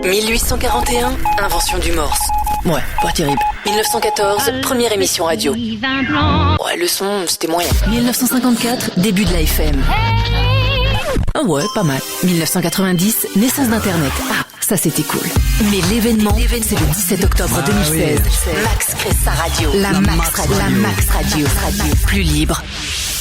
1841, invention du morse. Ouais, pas terrible. 1914, première émission radio. Ouais, le son, c'était moyen. 1954, début de la FM. Ah ouais, pas mal. 1990, naissance d'Internet. Ah, ça c'était cool. Mais l'événement, c'est le 17 octobre 2016. Max crée sa radio. La Max Radio. Plus libre.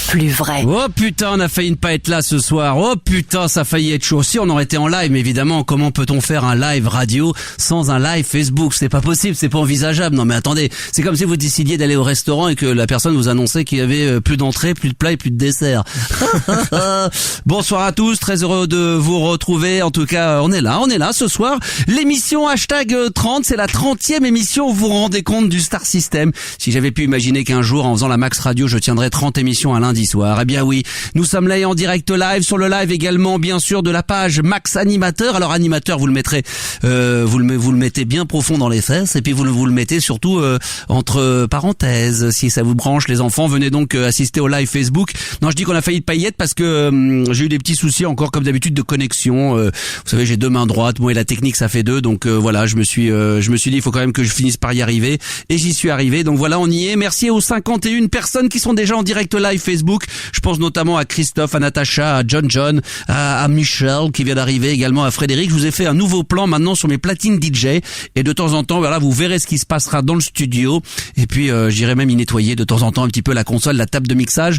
Plus vrai. Oh putain, on a failli ne pas être là ce soir. Oh putain, ça a failli être chaud. Si on aurait été en live, mais évidemment, comment peut-on faire un live radio sans un live Facebook? C'est pas possible, c'est pas envisageable. Non mais attendez, c'est comme si vous décidiez d'aller au restaurant et que la personne vous annonçait qu'il y avait plus d'entrée, plus de plat et plus de dessert. Bonsoir à tous, très heureux de vous retrouver. En tout cas, on est là ce soir. L'émission #30, c'est la 30e émission. Vous vous rendez compte du Star System? Si j'avais pu imaginer qu'un jour, en faisant la Max Radio, je tiendrais 30 émissions à lundi soir. Eh bien oui, nous sommes là en direct live, sur le live également bien sûr de la page Max Animateur. Alors animateur, vous le mettrez, vous le mettez bien profond dans les fesses et puis vous le mettez surtout entre parenthèses. Si ça vous branche les enfants, venez donc assister au live Facebook. Non, je dis qu'on a failli pas y être parce que j'ai eu des petits soucis encore comme d'habitude de connexion. Vous savez, j'ai deux mains droites, moi et la technique ça fait deux, donc voilà, je me suis dit il faut quand même que je finisse par y arriver et j'y suis arrivé. Donc voilà, on y est. Merci aux 51 personnes qui sont déjà en direct live Facebook. Je pense notamment à Christophe, à Natacha, à John, à Michel qui vient d'arriver, également à Frédéric. Je vous ai fait un nouveau plan maintenant sur mes platines DJ et de temps en temps, voilà, vous verrez ce qui se passera dans le studio et puis j'irai même y nettoyer de temps en temps un petit peu la console, la table de mixage.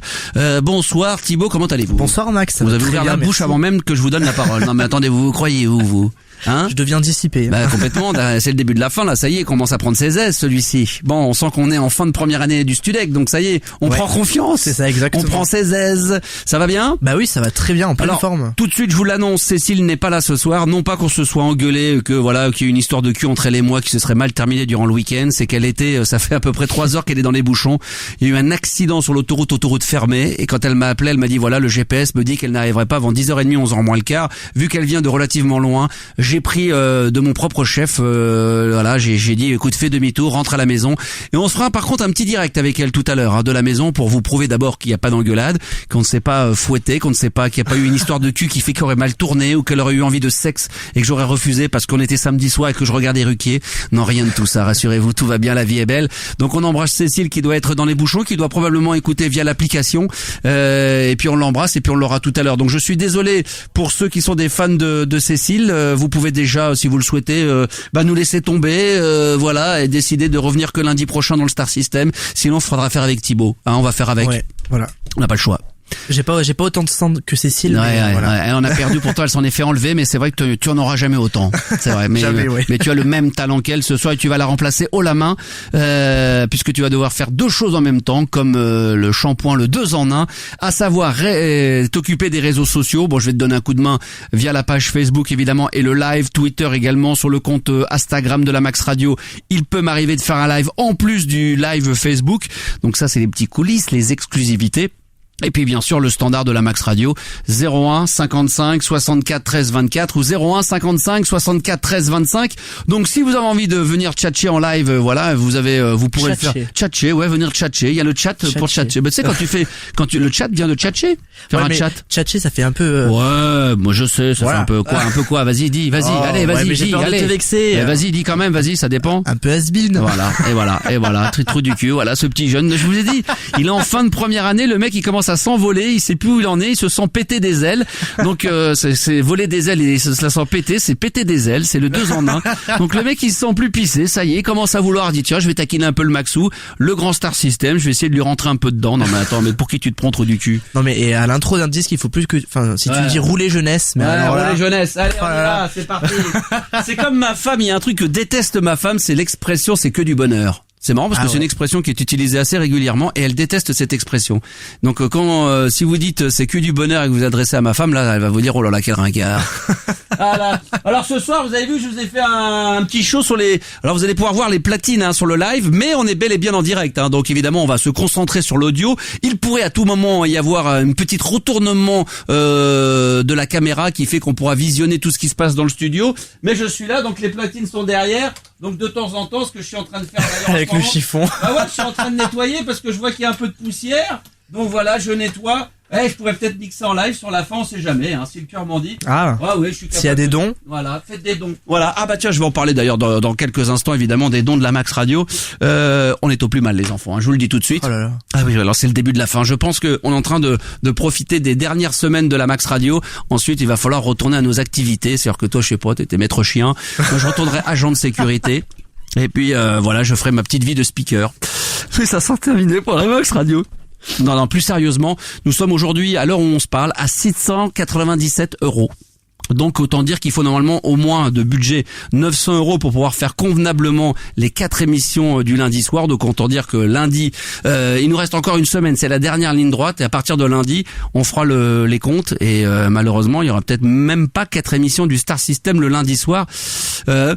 Bonsoir Thibaut, comment allez-vous? Bonsoir Max. Vous avez ouvert la bouche avant même que je vous donne la parole. Non mais attendez, vous croyez où vous? Hein? Je deviens dissipé. Bah complètement, c'est le début de la fin là, ça y est, commence à prendre ses aises celui-ci. Bon, on sent qu'on est en fin de première année du Studec, donc ça y est, on prend confiance. C'est ça, exactement. On prend ses aises. Ça va bien? Bah oui, ça va très bien, en pleine forme. Tout de suite, je vous l'annonce, Cécile n'est pas là ce soir, non pas qu'on se soit engueulé, que voilà, qu'il y ait une histoire de cul entre elle et moi qui se serait mal terminée durant le week-end, c'est qu'elle était, ça fait à peu près 3 heures qu'elle est dans les bouchons. Il y a eu un accident sur l'autoroute fermée, et quand elle m'a appelé, elle m'a dit voilà, le GPS me dit qu'elle n'arriverait pas avant 10h30, 11h moins le quart. Vu qu'elle vient de relativement loin, j'ai pris de mon propre chef, voilà, j'ai dit écoute, fais demi-tour, rentre à la maison et on se fera par contre un petit direct avec elle tout à l'heure de la maison pour vous prouver d'abord qu'il n'y a pas d'engueulade, qu'on ne s'est pas fouetté, qu'on ne sait pas qu'il n'y a pas eu une histoire de cul qui fait qu'elle aurait mal tourné ou qu'elle aurait eu envie de sexe et que j'aurais refusé parce qu'on était samedi soir et que je regardais Ruquier. Non, rien de tout ça, rassurez-vous, tout va bien, la vie est belle. Donc on embrasse Cécile qui doit être dans les bouchons, qui doit probablement écouter via l'application et puis on l'embrasse et puis on l'aura tout à l'heure. Donc je suis désolé pour ceux qui sont des fans de Cécile, vous pouvez déjà, si vous le souhaitez, nous laisser tomber, voilà, et décider de revenir que lundi prochain dans le Star System. Sinon, il faudra faire avec Thibaut. Hein, on va faire avec. Ouais, voilà. On n'a pas le choix. J'ai pas autant de sang que Cécile. Ouais, voilà. On a perdu pourtant, elle s'en est fait enlever, mais c'est vrai que tu en auras jamais autant. C'est vrai. Mais, jamais, ouais. Mais tu as le même talent qu'elle ce soir et tu vas la remplacer haut la main, puisque tu vas devoir faire 2 choses en même temps, comme le shampoing, le 2 en 1, à savoir t'occuper des réseaux sociaux. Bon, je vais te donner un coup de main via la page Facebook évidemment et le live Twitter également sur le compte Instagram de la Max Radio. Il peut m'arriver de faire un live en plus du live Facebook. Donc ça, c'est les petits coulisses, les exclusivités. Et puis bien sûr le standard de la Max Radio 01 55 64 13 24 ou 01 55 64 13 25. Donc si vous avez envie de venir tchatcher en live, voilà, vous pourrez le faire. Tchatcher, ouais, venir tchatcher. Il y a le chat pour tchatcher. Mais tu sais le chat vient de tchatcher. Faire un chat. Tchatcher, ça fait un peu. Ouais, moi je sais, ça fait un peu quoi. Vas-y, dis, allez, vas-y, dis, allez. De te vexer. Vas-y, dis quand même, vas-y, ça dépend. Un peu has-been. Voilà, trou du cul. Voilà, ce petit jeune. Je vous ai dit, il est en fin de première année. Le mec, il commence à s'envoler, il sait plus où il en est, il se sent péter des ailes. Donc c'est voler des ailes et il se la sent péter, c'est péter des ailes, c'est le 2 en 1. Donc le mec il se sent plus pisser, ça y est, il commence à vouloir dire tiens, je vais taquiner un peu le Maxou, le grand Star System, je vais essayer de lui rentrer un peu dedans. Non mais attends, mais pour qui tu te prends trop du cul? Non mais et à l'intro d'un disque, il faut plus que si tu dis rouler jeunesse, mais rouler jeunesse. Allez, on y va, c'est parti. C'est comme ma femme, il y a un truc que déteste ma femme, c'est l'expression c'est que du bonheur. C'est marrant parce que c'est une expression qui est utilisée assez régulièrement et elle déteste cette expression. Donc quand si vous dites c'est que du bonheur et que vous adressez à ma femme, là elle va vous dire oh là là quel ringard. Voilà. Alors ce soir vous avez vu, je vous ai fait un petit show sur les. Alors vous allez pouvoir voir les platines sur le live, mais on est bel et bien en direct. Donc évidemment on va se concentrer sur l'audio. Il pourrait à tout moment y avoir une petite retournement de la caméra qui fait qu'on pourra visionner tout ce qui se passe dans le studio. Mais je suis là, donc les platines sont derrière. Donc de temps en temps, ce que je suis en train de faire d'ailleurs avec le chiffon. Bah ouais, je suis en train de nettoyer parce que je vois qu'il y a un peu de poussière. Donc voilà, je nettoie je pourrais peut-être mixer en live sur la fin, on sait jamais, hein, si le cœur m'en dit. Ah. Ouais, je suis capable. S'il y a des dons. Voilà, faites des dons. Voilà. Ah bah tiens, je vais en parler d'ailleurs dans quelques instants, évidemment, des dons de la Max Radio. On est au plus mal, les enfants, hein, je vous le dis tout de suite. Oh là là. Ah oui, alors c'est le début de la fin. Je pense que on est en train de profiter des dernières semaines de la Max Radio. Ensuite, il va falloir retourner à nos activités. C'est-à-dire que toi, je sais pas, t'étais maître chien. Moi, je retournerai agent de sécurité. Et puis, voilà, je ferai ma petite vie de speaker. Mais ça sera terminé pour la Max Radio. Non, plus sérieusement, nous sommes aujourd'hui, à l'heure où on se parle, à 697 €. Donc autant dire qu'il faut normalement au moins de budget 900 € pour pouvoir faire convenablement les 4 émissions du lundi soir. Donc autant dire que lundi, il nous reste encore une semaine, c'est la dernière ligne droite, et à partir de lundi, on fera les comptes, et malheureusement, il y aura peut-être même pas 4 émissions du Star System le lundi soir.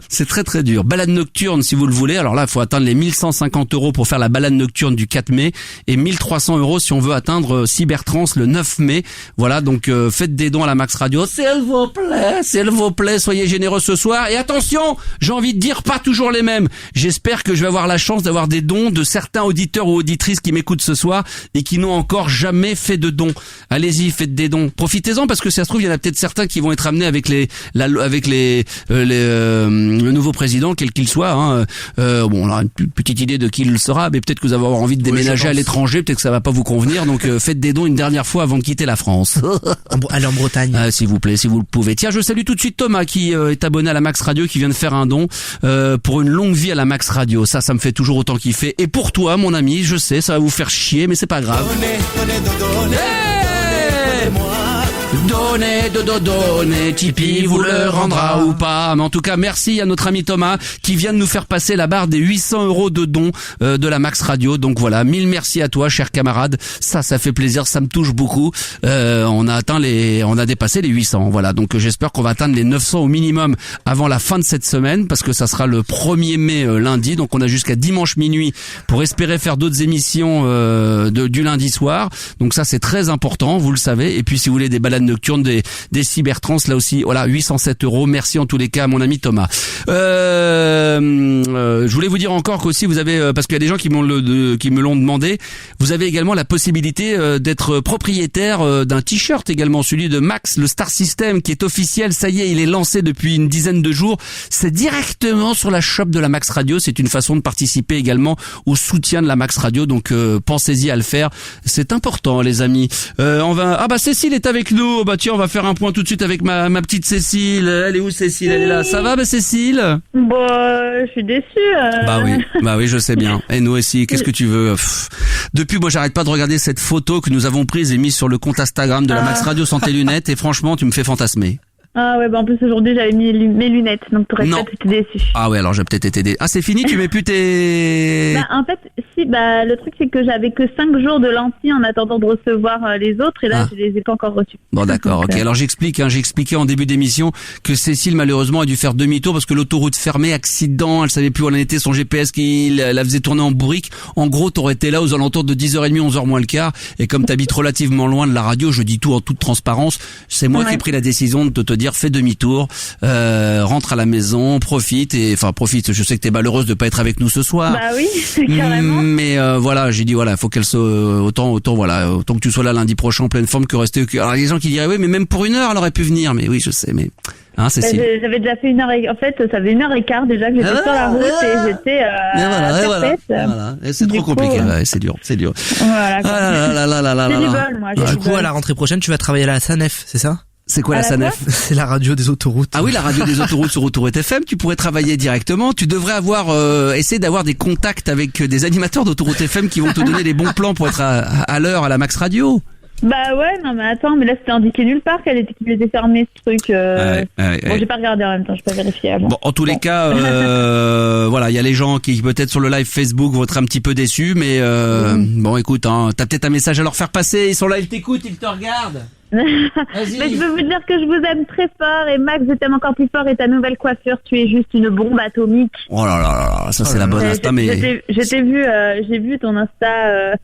C'est très très dur. Balade nocturne si vous le voulez. Alors là, il faut atteindre les 1150 € pour faire la balade nocturne du 4 mai et 1300 € si on veut atteindre Cybertrans le 9 mai. Voilà, donc faites des dons à la Max Radio, s'il vous plaît, soyez généreux ce soir. Et attention, j'ai envie de dire pas toujours les mêmes. J'espère que je vais avoir la chance d'avoir des dons de certains auditeurs ou auditrices qui m'écoutent ce soir et qui n'ont encore jamais fait de dons. Allez-y, faites des dons. Profitez-en, parce que si ça se trouve, il y en a peut-être certains qui vont être amenés avec le nouveau président, quel qu'il soit. Hein. Bon, on a une petite idée de qui il sera, mais peut-être que vous allez avoir envie de déménager à l'étranger, peut-être que ça va pas vous convenir. Donc faites des dons une dernière fois avant de quitter la France. Allez en Bretagne. S'il vous plaît, si vous le pouvez. Tiens, je salue tout de suite Thomas qui est abonné à la Max Radio, qui vient de faire un don pour une longue vie à la Max Radio. Ça me fait toujours autant kiffer. Et pour toi, mon ami, je sais, ça va vous faire chier, mais c'est pas grave. Donnez, Tipeee vous le rendra ou pas. Mais en tout cas, merci à notre ami Thomas qui vient de nous faire passer la barre des 800 € de dons de la Max Radio. Donc voilà, 1000 merci à toi, cher camarade. Ça fait plaisir, ça me touche beaucoup. On a dépassé les 800. Voilà, donc j'espère qu'on va atteindre les 900 au minimum avant la fin de cette semaine, parce que ça sera le 1er mai lundi. Donc on a jusqu'à dimanche minuit pour espérer faire d'autres émissions du lundi soir. Donc ça, c'est très important, vous le savez. Et puis si vous voulez des balades nocturnes, des cybertrans, là aussi, voilà, 807 €. Merci en tous les cas à mon ami Thomas. Je voulais vous dire encore qu'aussi vous avez, parce qu'il y a des gens qui me l'ont demandé, vous avez également la possibilité d'être propriétaire d'un t-shirt également, celui de Max, le Star System, qui est officiel. Ça y est, il est lancé depuis une dizaine de jours. C'est directement sur la shop de la Max Radio. C'est une façon de participer également au soutien de la Max Radio. Donc pensez-y à le faire. C'est important, les amis. Cécile est avec nous. Tiens, on va faire un point tout de suite avec ma petite Cécile. Elle est où, Cécile? Elle est là. Ça va, Cécile? Je suis déçue. Bah oui, je sais bien. Et nous aussi, qu'est-ce que tu veux? Depuis, moi, j'arrête pas de regarder cette photo que nous avons prise et mise sur le compte Instagram de la Max Radio sans tes lunettes, et franchement, tu me fais fantasmer. Ah ouais, en plus aujourd'hui j'avais mis mes lunettes, donc t'aurais peut-être été déçu. Ah ouais, alors j'ai peut-être été déçu. Ah, c'est fini, tu mets plus tes... En fait, si, le truc c'est que j'avais que 5 jours de lentilles en attendant de recevoir les autres, et là je les ai pas encore reçus. Bon, d'accord, ok. Alors j'ai expliqué en début d'émission que Cécile malheureusement a dû faire demi-tour parce que l'autoroute fermée, accident, elle savait plus où elle en était, son GPS qui la faisait tourner en bourrique. En gros, t'aurais été là aux alentours de 10h30, 11h moins le quart, et comme t'habites relativement loin de la radio, je dis tout en toute transparence, c'est moi qui ai pris la décision de te dire fais demi-tour, rentre à la maison, profite, je sais que t'es malheureuse de pas être avec nous ce soir. Bah oui, carrément. Mais voilà, j'ai dit voilà, faut qu'elle soit autant que tu sois là lundi prochain en pleine forme que rester. Alors les gens qui diraient oui, mais même pour 1 heure elle aurait pu venir, mais oui, je sais, mais Cécile. J'avais déjà fait 1h15. En fait, ça fait 1h15 déjà que j'étais sur la route et j'étais voilà. Et c'est trop compliqué, c'est dur. Voilà. C'est du bol, moi. Du coup, à la rentrée prochaine, tu vas travailler à la SANEF, c'est ça? C'est quoi la SANEF? C'est la radio des autoroutes. Ah oui, la radio des autoroutes sur Autoroute FM. Tu pourrais travailler directement. Tu devrais essayer d'avoir des contacts avec des animateurs d'Autoroute FM qui vont te donner les bons plans pour être à l'heure à la Max Radio. Bah ouais, non mais attends, mais là c'était indiqué nulle part qu'il était fermé ce truc. Bon, j'ai pas regardé en même temps, j'ai pas vérifié avant. Bon, en tous les cas, voilà, il y a les gens qui peut-être sur le live Facebook vont être un petit peu déçus, mais bon, écoute, t'as peut-être un message à leur faire passer. Ils sont là, ils t'écoutent, ils te regardent. Mais je veux vous dire que je vous aime très fort, et Max, je t'aime encore plus fort, et ta nouvelle coiffure, tu es juste une bombe atomique. Oh là là là, ça c'est la bonne Insta, mais... J'ai vu ton Insta,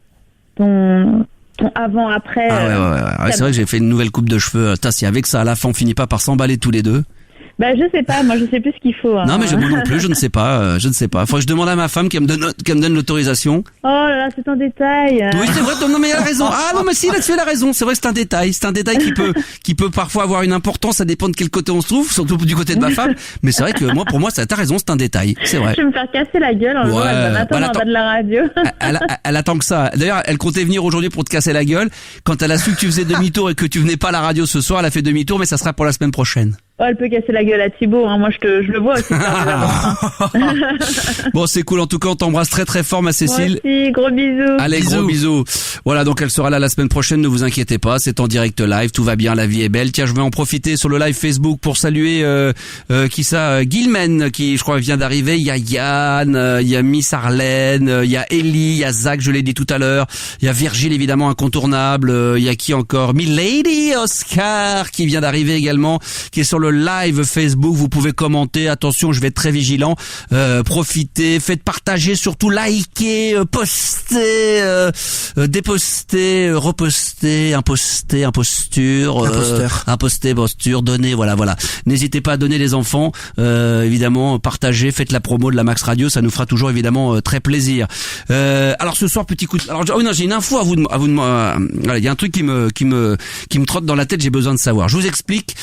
ton avant-après. Ouais, c'est vrai que j'ai fait une nouvelle coupe de cheveux. Si avec ça à la fin on finit pas par s'emballer tous les deux. Bah, je sais pas, moi je sais plus ce qu'il faut. Hein. Non, mais moi non plus, je ne sais pas. Faut que je demande à ma femme qu'elle me donne l'autorisation. Oh là là, c'est un détail. Oui, c'est vrai, non, mais elle a raison. Ah non, mais si, là-dessus, elle a raison. C'est vrai que c'est un détail. C'est un détail qui peut parfois avoir une importance, ça dépend de quel côté on se trouve, surtout du côté de ma femme. Mais c'est vrai que pour moi, t'as raison, c'est un détail. C'est vrai. Je vais me faire casser la gueule en jour, elle va m'attendre en bas de la radio. Elle attend que ça. D'ailleurs, elle comptait venir aujourd'hui pour te casser la gueule. Quand elle a su que tu faisais demi-tour et que tu venais pas à la radio ce soir, elle a fait demi-tour, mais ça sera pour la semaine prochaine. Oh, elle peut casser la gueule à Thibaut, hein. Moi je le vois aussi. Bon, c'est cool, en tout cas, on t'embrasse très très fort, ma Cécile. Moi aussi, gros bisous. Allez, gros bisous. Voilà, donc elle sera là la semaine prochaine, ne vous inquiétez pas, c'est en direct live, tout va bien, la vie est belle. Tiens, je vais en profiter sur le live Facebook pour saluer Gilmen, qui je crois vient d'arriver. Il y a Yann, il y a Miss Arlène, il y a Ellie, il y a Zach, je l'ai dit tout à l'heure. Il y a Virgile, évidemment, incontournable. Il y a qui encore? Milady Oscar, qui vient d'arriver également, qui est sur le live Facebook. Vous pouvez commenter, attention, je vais être très vigilant. Profitez, faites partager, surtout liker, poster, déposter, reposter, imposter, posture, donner, voilà. N'hésitez pas à donner les enfants, évidemment, partagez, faites la promo de la Max Radio, ça nous fera toujours évidemment très plaisir. Alors ce soir, petit coup de... Alors oui, non, j'ai une info à vous voilà, il y a un truc qui me trotte dans la tête, j'ai besoin de savoir. Je vous explique.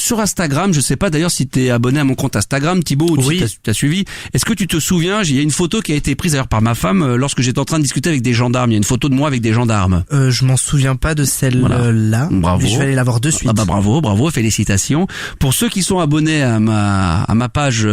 Sur Instagram, je sais pas d'ailleurs si t'es abonné à mon compte Instagram, Thibaut, ou oui. si t'as suivi. Est-ce que tu te souviens, il y a une photo qui a été prise d'ailleurs par ma femme lorsque j'étais en train de discuter avec des gendarmes. Il y a une photo de moi avec des gendarmes. Je m'en souviens pas de celle-là. Bravo. Mais je vais aller la voir de suite. Ah bah bravo, félicitations. Pour ceux qui sont abonnés à ma page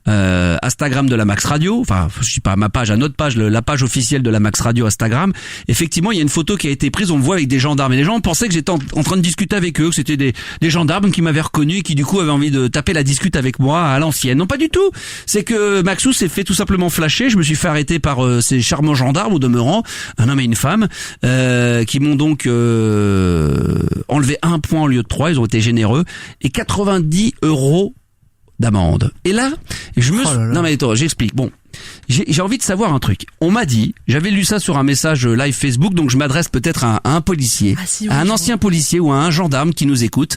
Instagram de la Max Radio, enfin je sais pas à ma page, à notre page, la page officielle de la Max Radio Instagram, effectivement il y a une photo qui a été prise, on me voit avec des gendarmes et les gens pensaient que j'étais en train de discuter avec eux, que c'était des gendarmes qui m'avaient reconnu et qui du coup avaient envie de taper la discute avec moi à l'ancienne. Non, pas du tout. C'est que Maxou s'est fait tout simplement flasher. Je me suis fait arrêter par ces charmants gendarmes au demeurant, un homme et une femme, qui m'ont donc enlevé 1 point au lieu de 3. Ils ont été généreux et 90 € d'amende. Et là, non mais attends, j'explique. Bon. J'ai envie de savoir un truc. On m'a dit, j'avais lu ça sur un message live Facebook, donc je m'adresse peut-être à un policier, à un ancien policier ou à un gendarme qui nous écoute,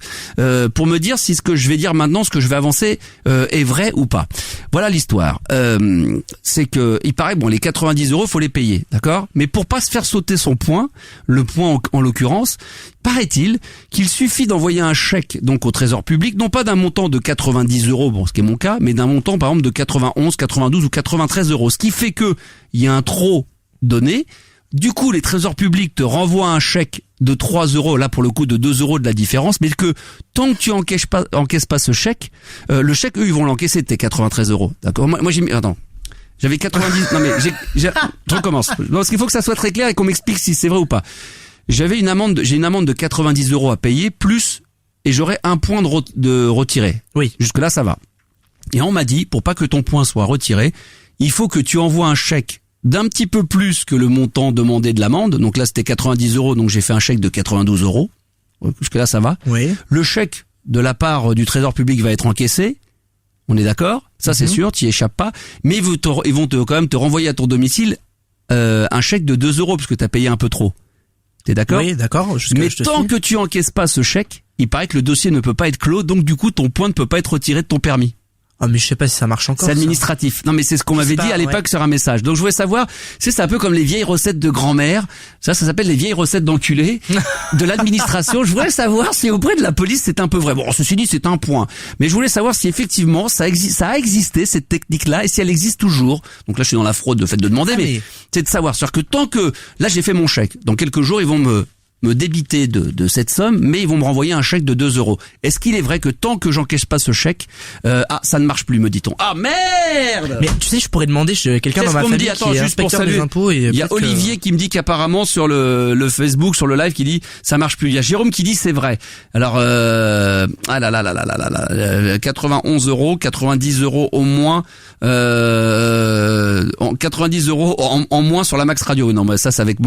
pour me dire si ce que je vais dire maintenant, ce que je vais avancer, est vrai ou pas. Voilà l'histoire. C'est que il paraît les 90 €, faut les payer, d'accord ? Mais pour pas se faire sauter son point, le point en l'occurrence, paraît-il qu'il suffit d'envoyer un chèque donc au Trésor public, non pas d'un montant de 90 €, bon, ce qui est mon cas, mais d'un montant par exemple de 91, 92 ou 93 €, ce qui fait que il y a un trop donné. Du coup, les trésors publics te renvoient un chèque de 3 €, là pour le coup de 2 € de la différence, mais que tant que tu encaisses pas ce chèque, le chèque, eux, ils vont l'encaisser de tes 93 €. D'accord ? Moi j'ai mis, attends. J'avais 90, non mais je recommence. Parce qu'il faut que ça soit très clair et qu'on m'explique si c'est vrai ou pas. J'ai une amende de 90 € à payer, plus, et j'aurai 1 point de retiré. Oui. Jusque là, ça va. Et on m'a dit, pour pas que ton point soit retiré, il faut que tu envoies un chèque d'un petit peu plus que le montant demandé de l'amende. Donc là, c'était 90 €, donc j'ai fait un chèque de 92 €. Jusque là, ça va. Oui. Le chèque de la part du Trésor public va être encaissé. On est d'accord ? Ça, c'est sûr, tu y échappes pas. Mais ils vont quand même te renvoyer à ton domicile un chèque de 2 € parce que t'as payé un peu trop. T'es d'accord ? Oui, d'accord. Mais tant que tu encaisses pas ce chèque, il paraît que le dossier ne peut pas être clos, donc du coup, ton point ne peut pas être retiré de ton permis. Ah mais je sais pas si ça marche encore. C'est administratif. Non mais c'est ce qu'on m'avait dit à l'époque sur un message. Donc je voulais savoir, c'est un peu comme les vieilles recettes de grand-mère. Ça s'appelle les vieilles recettes d'enculés de l'administration. Je voulais savoir si auprès de la police c'est un peu vrai. Bon, ceci dit, c'est un point. Mais je voulais savoir si effectivement ça a existé cette technique-là et si elle existe toujours. Donc là je suis dans la fraude, le fait de demander, mais c'est de savoir. C'est-à-dire que tant que là j'ai fait mon chèque, dans quelques jours ils vont me débiter de cette somme, mais ils vont me renvoyer un chèque de 2 €. Est-ce qu'il est vrai que tant que j'encaisse pas ce chèque, ça ne marche plus, me dit-on. Ah merde! Mais tu sais, je pourrais demander quelqu'un dans ma famille qui est inspecteur des impôts. Et il y a Olivier qui me dit qu'apparemment sur le Facebook, sur le live, qui dit ça marche plus. Il y a Jérôme qui dit c'est vrai. Alors 91 €, 90 € au moins, 90 € en moins sur la Max Radio. Non, mais ça c'est avec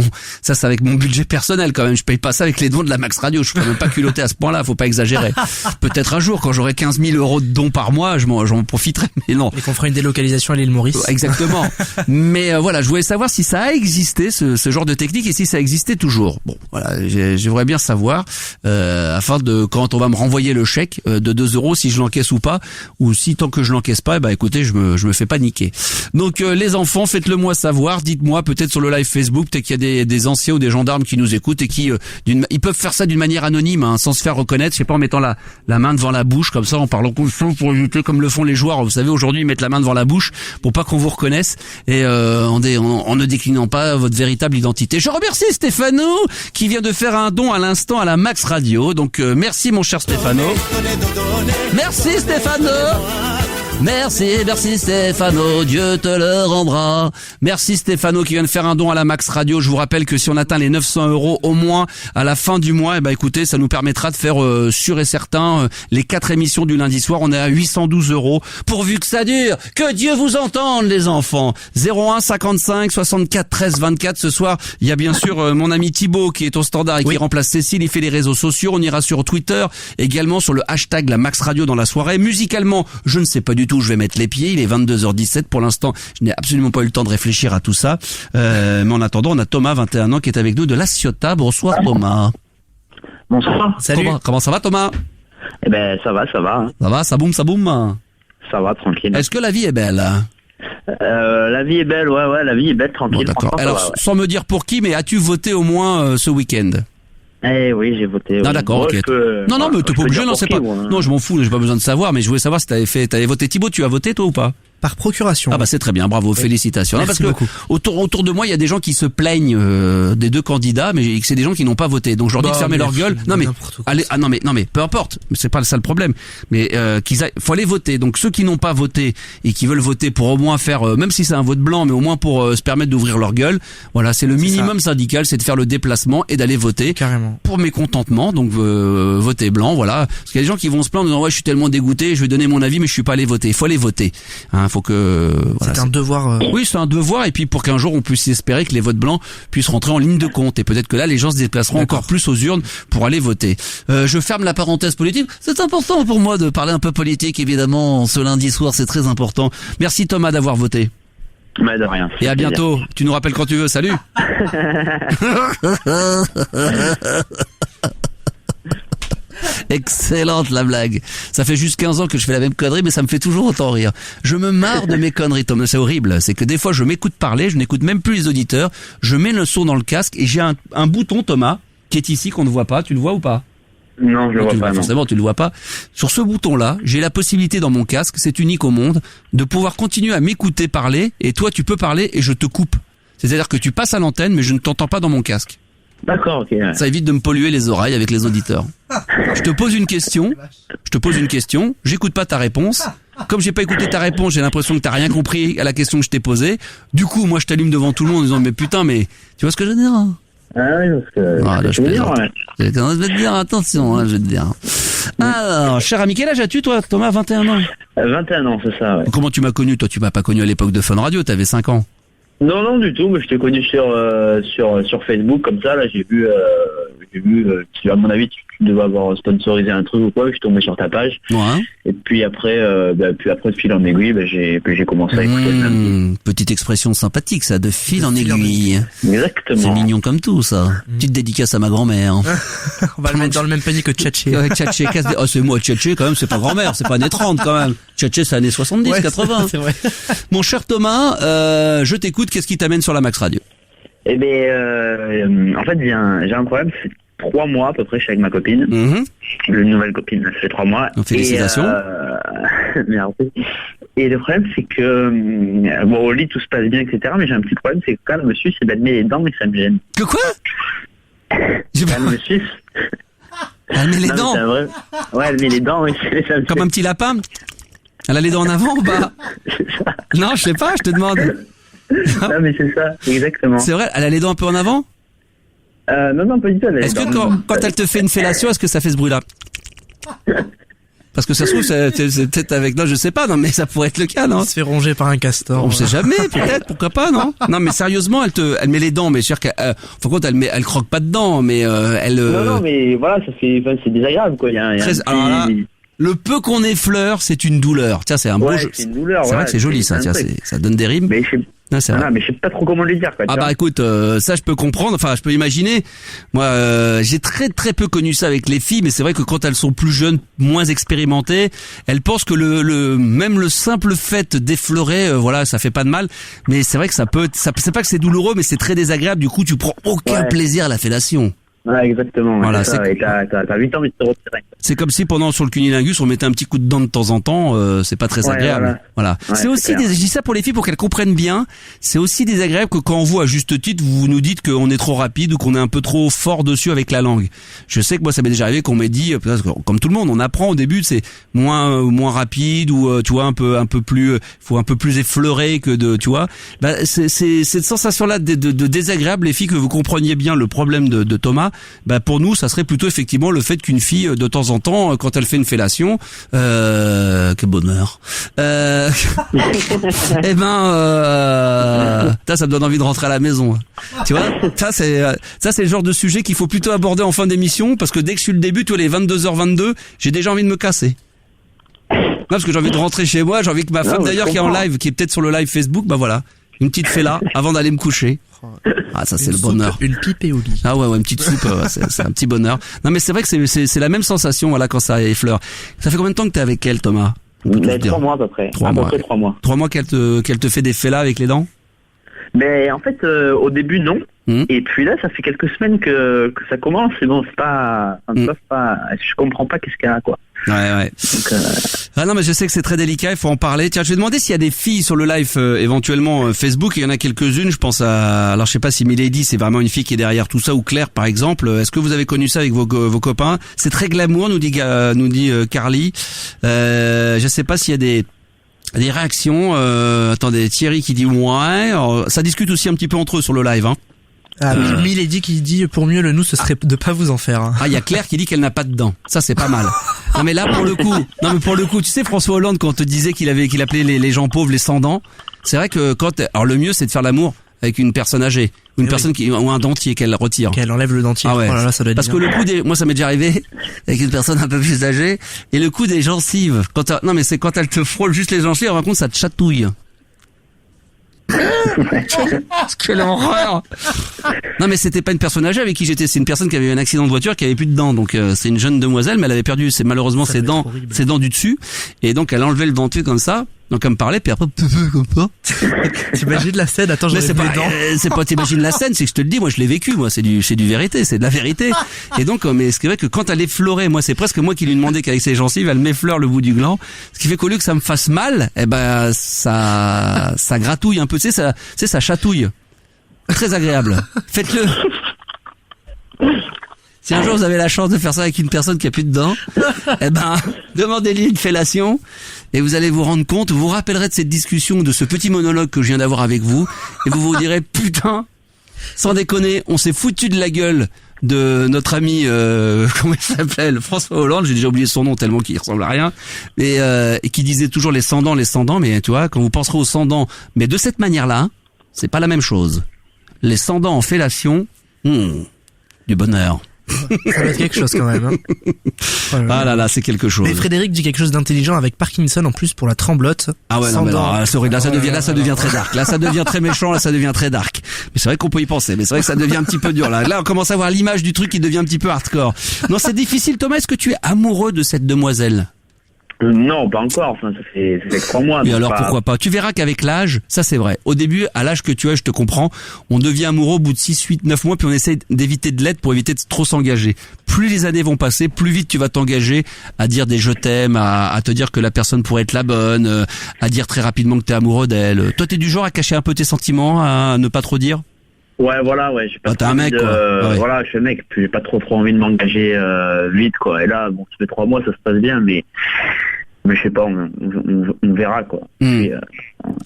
mon budget personnel quand même. je paye pas ça avec les dons de la Max Radio. Je suis quand même pas culotté à ce point-là. Faut pas exagérer. Peut-être un jour, quand j'aurai 15 000 euros de dons par mois, j'en profiterai. Mais non. Et qu'on fera une délocalisation à l'île Maurice. Exactement. Mais voilà, je voulais savoir si ça a existé, ce genre de technique, et si ça existait toujours. Bon, voilà, j'aimerais bien savoir, afin de, quand on va me renvoyer le chèque de 2 euros, si je l'encaisse ou pas, ou si tant que je l'encaisse pas, écoutez, je me fais pas niquer. Donc les enfants, faites-le moi savoir, dites-moi peut-être sur le live Facebook, peut-être qu'il y a des anciens ou des gendarmes qui nous écoutent et qui ils peuvent faire ça d'une manière anonyme, hein, sans se faire reconnaître, je sais pas, en mettant la main devant la bouche comme ça, en parlant constant pour éviter, comme le font les joueurs, vous savez, aujourd'hui ils mettent la main devant la bouche pour pas qu'on vous reconnaisse, et en ne déclinant pas votre véritable identité. Je remercie Stéphano qui vient de faire un don à l'instant à la Max Radio, donc merci mon cher Stéphano. Merci Stéphano. Merci Stéphano, Dieu te le rendra. Merci Stéphano qui vient de faire un don à la Max Radio. Je vous rappelle que si on atteint les 900 euros au moins à la fin du mois, écoutez, ça nous permettra de faire sûr et certain les 4 émissions du lundi soir. On est à 812 euros. Pourvu que ça dure, que Dieu vous entende les enfants. 01 55 64 13 24. Ce soir, il y a bien sûr mon ami Thibaut qui est au standard et qui remplace Cécile. Il fait les réseaux sociaux. On ira sur Twitter, également sur le hashtag la Max Radio dans la soirée. Musicalement, je ne sais pas du tout où je vais mettre les pieds. Il est 22h17 pour l'instant. Je n'ai absolument pas eu le temps de réfléchir à tout ça. Mais en attendant, on a Thomas, 21 ans, qui est avec nous de La Ciotat. Bonsoir Thomas. Bonsoir. Salut. Comment ça va Thomas? Eh ben ça va. Hein. Ça va, ça boum. Ça va, tranquille. Est-ce que la vie est belle? La vie est belle, ouais, la vie est belle, tranquille. Bon, d'accord. Alors, va, sans me dire pour qui, mais as-tu voté au moins ce week-end? Eh oui, j'ai voté. Non, d'accord, ok. Non, mais t'es pas obligé, non, c'est pas. Non, je m'en fous, j'ai pas besoin de savoir, mais je voulais savoir si t'avais voté. Thibaut, tu as voté toi ou pas? Par procuration. Ah bah c'est très bien, bravo, félicitations. Non, parce que autour de moi, il y a des gens qui se plaignent des deux candidats, mais c'est des gens qui n'ont pas voté. Donc je leur dis de fermer leur gueule. Non mais allez, non mais peu importe, c'est pas ça le problème. Mais faut aller voter. Donc ceux qui n'ont pas voté et qui veulent voter pour au moins faire, même si c'est un vote blanc, mais au moins pour se permettre d'ouvrir leur gueule. Voilà, c'est le minimum syndical, c'est de faire le déplacement et d'aller voter. Carrément. Pour mécontentement, donc voter blanc, voilà. Parce qu'il y a des gens qui vont se plaindre en disant ouais, je suis tellement dégoûté, je vais donner mon avis, mais je suis pas allé voter. Il faut aller voter. Hein, faut que voilà, c'est un devoir. Oui, c'est un devoir, et puis pour qu'un jour on puisse espérer que les votes blancs puissent rentrer en ligne de compte, et peut-être que là les gens se déplaceront encore plus aux urnes pour aller voter. Je ferme la parenthèse politique. C'est important pour moi de parler un peu politique, évidemment, ce lundi soir, c'est très important. Merci Thomas d'avoir voté. Mais de rien. Et à bientôt. Tu nous rappelles quand tu veux. Salut. Excellente la blague. Ça fait juste 15 ans que je fais la même connerie, mais ça me fait toujours autant rire. Je me marre de mes conneries, Thomas. C'est horrible. C'est que des fois, je m'écoute parler, je n'écoute même plus les auditeurs. Je mets le son dans le casque et j'ai un bouton, Thomas, qui est ici, qu'on ne voit pas. Tu le vois ou pas? Non, je le vois pas. Forcément, tu le vois pas. Sur ce bouton-là, j'ai la possibilité dans mon casque, c'est unique au monde, de pouvoir continuer à m'écouter parler, et toi, tu peux parler et je te coupe. C'est-à-dire que tu passes à l'antenne, mais je ne t'entends pas dans mon casque. D'accord, ok. Ça évite de me polluer les oreilles avec les auditeurs. Je te pose une question, j'écoute pas ta réponse. Comme j'ai pas écouté ta réponse, j'ai l'impression que t'as rien compris à la question que je t'ai posée. Du coup, moi, je t'allume devant tout le monde en disant, mais putain, mais tu vois ce que je veux dire, hein? Ah oui, parce que... Ah, là, je vais te dire, attention, hein, je vais te dire. Alors, cher ami, quel âge as-tu, toi, Thomas? 21 ans? 21 ans, c'est ça, ouais. Comment tu m'as connu? Toi, tu m'as pas connu à l'époque de Fun Radio, t'avais 5 ans. Non, du tout, mais je t'ai connu sur Facebook, comme ça, là, j'ai vu, à mon avis, tu devais avoir sponsorisé un truc ou quoi, je suis tombé sur ta page. Ouais. Et puis après, de fil en aiguille, j'ai commencé à écouter. Petite expression sympathique, ça, de fil en aiguille. Exactement. C'est mignon comme tout, ça. Petite dédicace à ma grand-mère. On va le mettre dans le même panier que Tchatché. Ouais, Tchatché, c'est moi, Tchatché, quand même, c'est pas grand-mère, c'est pas années 30, quand même. Tchatché, c'est années 70, ouais, 80. C'est vrai. Mon cher Thomas, je t'écoute, qu'est-ce qui t'amène sur la Max Radio? Eh ben, en fait, j'ai un problème, c'est 3 mois à peu près, je suis avec ma copine. Une nouvelle copine, ça fait 3 mois. Félicitations. Merci. Et le problème, c'est que, bon, au lit, tout se passe bien, etc. Mais j'ai un petit problème, c'est que quand elle me suce, elle met les dents et ça me gêne. Que quoi? Elle me suce. Elle met les dents? Ouais, elle met les dents et ça me comme un petit lapin? Elle a les dents en avant ou pas? Non, je sais pas, je te demande. Non, mais c'est ça, exactement. C'est vrai, elle a les dents un peu en avant? Non, pas du tout. Est-ce que quand elle te fait une fellation, est-ce que ça fait ce bruit-là? Parce que ça se trouve, c'est peut-être avec, non, je sais pas, non, mais ça pourrait être le cas, non? Il se fait ronger par un castor. On sait jamais, peut-être, pourquoi pas, non? Non, mais sérieusement, elle met les dents, mais sûr qu'elle, faut compte, elle croque pas dedans, mais, Non, mais voilà, c'est désagréable, quoi. Alors là, le peu qu'on effleure, c'est une douleur. Tiens, c'est un beau jeu. C'est une douleur, c'est vrai que c'est joli, ça, tiens, ça donne des rimes. Mais non, c'est vrai. mais je sais pas trop comment le dire, quoi. Ah bah écoute, ça je peux comprendre, enfin je peux imaginer. Moi, j'ai très très peu connu ça avec les filles, mais c'est vrai que quand elles sont plus jeunes, moins expérimentées, elles pensent que même le simple fait d'effleurer, voilà, ça fait pas de mal. Mais c'est vrai que c'est pas que c'est douloureux, mais c'est très désagréable. Du coup, tu prends aucun plaisir à la fellation. Ouais, exactement. Voilà, c'est ça. Et t'as 8 ans, mais tu te retirer. C'est comme si sur le cunilingus, on mettait un petit coup de dent de temps en temps, c'est pas très agréable. Voilà. Ouais, c'est aussi je dis ça pour les filles pour qu'elles comprennent bien. C'est aussi désagréable que quand vous, à juste titre, vous nous dites qu'on est trop rapide ou qu'on est un peu trop fort dessus avec la langue. Je sais que moi, ça m'est déjà arrivé qu'on m'ait dit, comme tout le monde, on apprend au début, c'est moins rapide ou, tu vois, un peu plus, faut un peu plus effleurer que tu vois. Bah, c'est cette sensation-là de désagréable, les filles, que vous compreniez bien le problème de Thomas. Bah, pour nous, ça serait plutôt effectivement le fait qu'une fille, de temps en temps, quand elle fait une fellation, quel bonheur. Eh ben, ça me donne envie de rentrer à la maison. Tu vois, ça c'est le genre de sujet qu'il faut plutôt aborder en fin d'émission, parce que dès que je suis le début, tu vois, les 22h22, j'ai déjà envie de me casser. Non, parce que j'ai envie de rentrer chez moi, j'ai envie que ma femme d'ailleurs qui est en live, qui est peut-être sur le live Facebook, bah voilà, une petite fella avant d'aller me coucher. Ah, ça c'est le bonheur. Une pipe et au lit. Ah ouais, une petite soupe, c'est un petit bonheur. Non mais c'est vrai que c'est la même sensation, voilà, quand ça effleure. Ça fait combien de temps que t'es avec elle, Thomas? 3 mois à peu près. 3 mois. 3 mois. 3 mois qu'elle te fait des fellats avec les dents? Mais en fait, au début non. Et puis là, ça fait quelques semaines que ça commence. Et bon, c'est pas, je comprends pas qu'est-ce qu'elle a, quoi. Ouais. Donc, ah non, mais je sais que c'est très délicat, il faut en parler. Tiens, je vais demander s'il y a des filles sur le live, éventuellement Facebook. Il y en a quelques-unes. Je pense alors je sais pas si Milady, c'est vraiment une fille qui est derrière tout ça, ou Claire, par exemple. Est-ce que vous avez connu ça avec vos copains? C'est très glamour, nous dit Carly. Je sais pas s'il y a des réactions. Attendez, Thierry qui dit ouais. Alors, ça discute aussi un petit peu entre eux sur le live, hein. Ah, Milady qui dit pour mieux le nous, ce serait de pas vous en faire. Hein. Ah, il y a Claire qui dit qu'elle n'a pas de dents. Ça, c'est pas mal. Non, mais là, pour le coup, tu sais, François Hollande, quand on te disait qu'il appelait les gens pauvres les sans dents, c'est vrai que alors le mieux, c'est de faire l'amour avec une personne âgée, ou une personne ou un dentier qu'elle retire. Qu'elle enlève le dentier. Ah ouais. Oh là là, ça doit être parce que le coup moi, ça m'est déjà arrivé avec une personne un peu plus âgée, et le coup des gencives. C'est quand elle te frôle juste les gencives, par contre, ça te chatouille. Quelle horreur! Non, mais c'était pas une personne âgée avec qui j'étais, c'est une personne qui avait eu un accident de voiture, qui avait plus de dents. Donc c'est une jeune demoiselle, mais elle avait perdu malheureusement ses dents du dessus, et donc elle enlevait le dentier comme ça. Donc elle me parlait, puis après comme ça. T'imagines la scène? Attends, mais c'est pas t'imagines la scène, c'est que je te le dis, moi je l'ai vécu, moi c'est du vérité, c'est de la vérité. Et donc mais c'est vrai que quand elle effleurait, moi c'est presque moi qui lui demandais qu'avec ses gencives, elle m'effleure le bout du gland, ce qui fait qu'au lieu que ça me fasse mal, eh ben ça gratouille un peu, tu sais, ça chatouille. Très agréable. Faites-le. Si un jour vous avez la chance de faire ça avec une personne qui a plus de dents, eh ben, demandez-lui une fellation et vous allez vous rendre compte, vous vous rappellerez de cette discussion, de ce petit monologue que je viens d'avoir avec vous, et vous vous direz, putain, sans déconner, on s'est foutu de la gueule de notre ami, comment il s'appelle, François Hollande, j'ai déjà oublié son nom tellement qu'il ressemble à rien, et qui disait toujours les sans dents, mais tu vois, quand vous penserez aux sans dents, mais de cette manière-là, c'est pas la même chose. Les sans dents en fellation, du bonheur. Ça va être quelque chose quand même. Hein. Ah là là, c'est quelque chose. Mais Frédéric dit quelque chose d'intelligent avec Parkinson en plus pour la tremblote. Ah ouais, non mais là, ça devient très dark. Là, ça devient très méchant. Là, ça devient très dark. Mais c'est vrai qu'on peut y penser. Mais c'est vrai que ça devient un petit peu dur. Là, on commence à voir l'image du truc qui devient un petit peu hardcore. Non, c'est difficile. Thomas, est-ce que tu es amoureux de cette demoiselle? Non, pas encore. Enfin, ça fait 3 mois. Et alors pourquoi pas? Tu verras qu'avec l'âge, ça c'est vrai. Au début, à l'âge que tu as, je te comprends, on devient amoureux au bout de 6, 8, 9 mois, puis on essaie d'éviter de l'être pour éviter de trop s'engager. Plus les années vont passer, plus vite tu vas t'engager à dire des je t'aime, à te dire que la personne pourrait être la bonne, à dire très rapidement que t'es amoureux d'elle. Toi, t'es du genre à cacher un peu tes sentiments, à ne pas trop dire? Ouais, voilà, ouais. J'ai pas t'es un mec, quoi. Ouais. Voilà, je suis un mec, puis j'ai pas trop envie de m'engager vite, quoi. Et là, bon, ça fait 3 mois, ça se passe bien, mais je sais pas, on verra, quoi.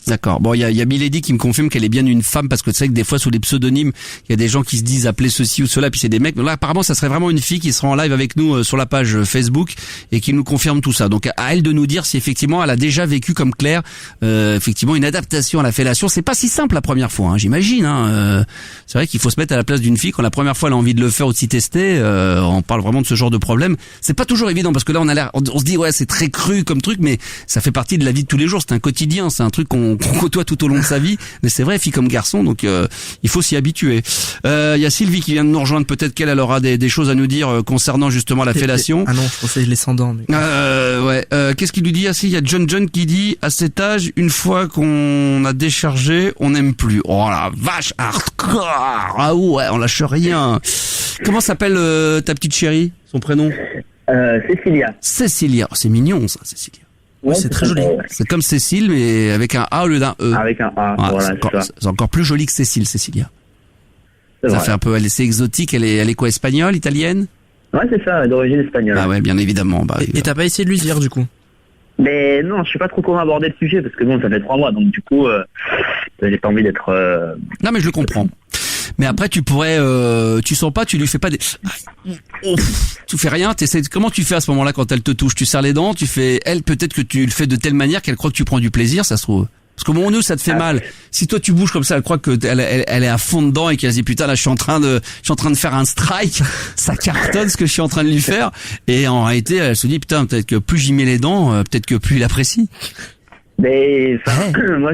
D'accord. Bon, il y a Milady qui me confirme qu'elle est bien une femme, parce que tu sais que des fois sous les pseudonymes, il y a des gens qui se disent appeler ceci ou cela, puis c'est des mecs. Mais là, apparemment, ça serait vraiment une fille qui sera en live avec nous sur la page Facebook et qui nous confirme tout ça. Donc à elle de nous dire si effectivement elle a déjà vécu comme Claire, effectivement une adaptation à la fellation. C'est pas si simple la première fois, hein, j'imagine. C'est vrai qu'il faut se mettre à la place d'une fille quand la première fois elle a envie de le faire ou de s'y tester. On parle vraiment de ce genre de problème. C'est pas toujours évident parce que là on se dit ouais c'est très cru comme truc, mais ça fait partie de la vie de tous les jours. C'est un quotidien, c'est un truc qu'on côtoie tout au long de sa vie. Mais c'est vrai, fille comme garçon, donc il faut s'y habituer. Il y a Sylvie qui vient de nous rejoindre. Peut-être qu'elle aura des choses à nous dire concernant justement la fellation. Ah non, je pensais les sans-dents. Mais... ouais. Qu'est-ce qu'il lui dit? Ah si, il y a John qui dit à cet âge, une fois qu'on a déchargé, on n'aime plus. Oh la vache, hardcore. Ah ouais, on lâche rien. Comment s'appelle ta petite chérie? Son prénom? Cécilia. Cécilia. Oh, c'est mignon ça, Cécilia. Ouais, c'est très joli. C'est comme Cécile, mais avec un A au lieu d'un E. Avec un A, voilà, c'est encore plus joli que Cécile, Cécilia. Ça vrai. fait un peu, c'est exotique. Elle est quoi, espagnole, italienne? Ouais, c'est ça, d'origine espagnole. Ah ouais, bien évidemment. Bah, Et t'as pas essayé de lui dire du coup? Mais non, je sais pas trop comment aborder le sujet parce que bon, ça fait 3 mois, donc du coup, j'ai pas envie d'être. Non, mais je le comprends. Mais après, tu pourrais, tu sens pas, tu lui fais pas des, tu fais rien, comment tu fais à ce moment-là quand elle te touche? Tu serres les dents, tu fais, elle, peut-être que tu le fais de telle manière qu'elle croit que tu prends du plaisir, ça se trouve. Parce qu'au moment où nous, ça te fait mal. Si toi tu bouges comme ça, elle croit que elle est à fond dedans et qu'elle se dit putain là je suis en train de faire un strike, ça cartonne ce que je suis en train de lui faire. Et en réalité, elle se dit putain peut-être que plus j'y mets les dents, peut-être que plus il apprécie. Mais moi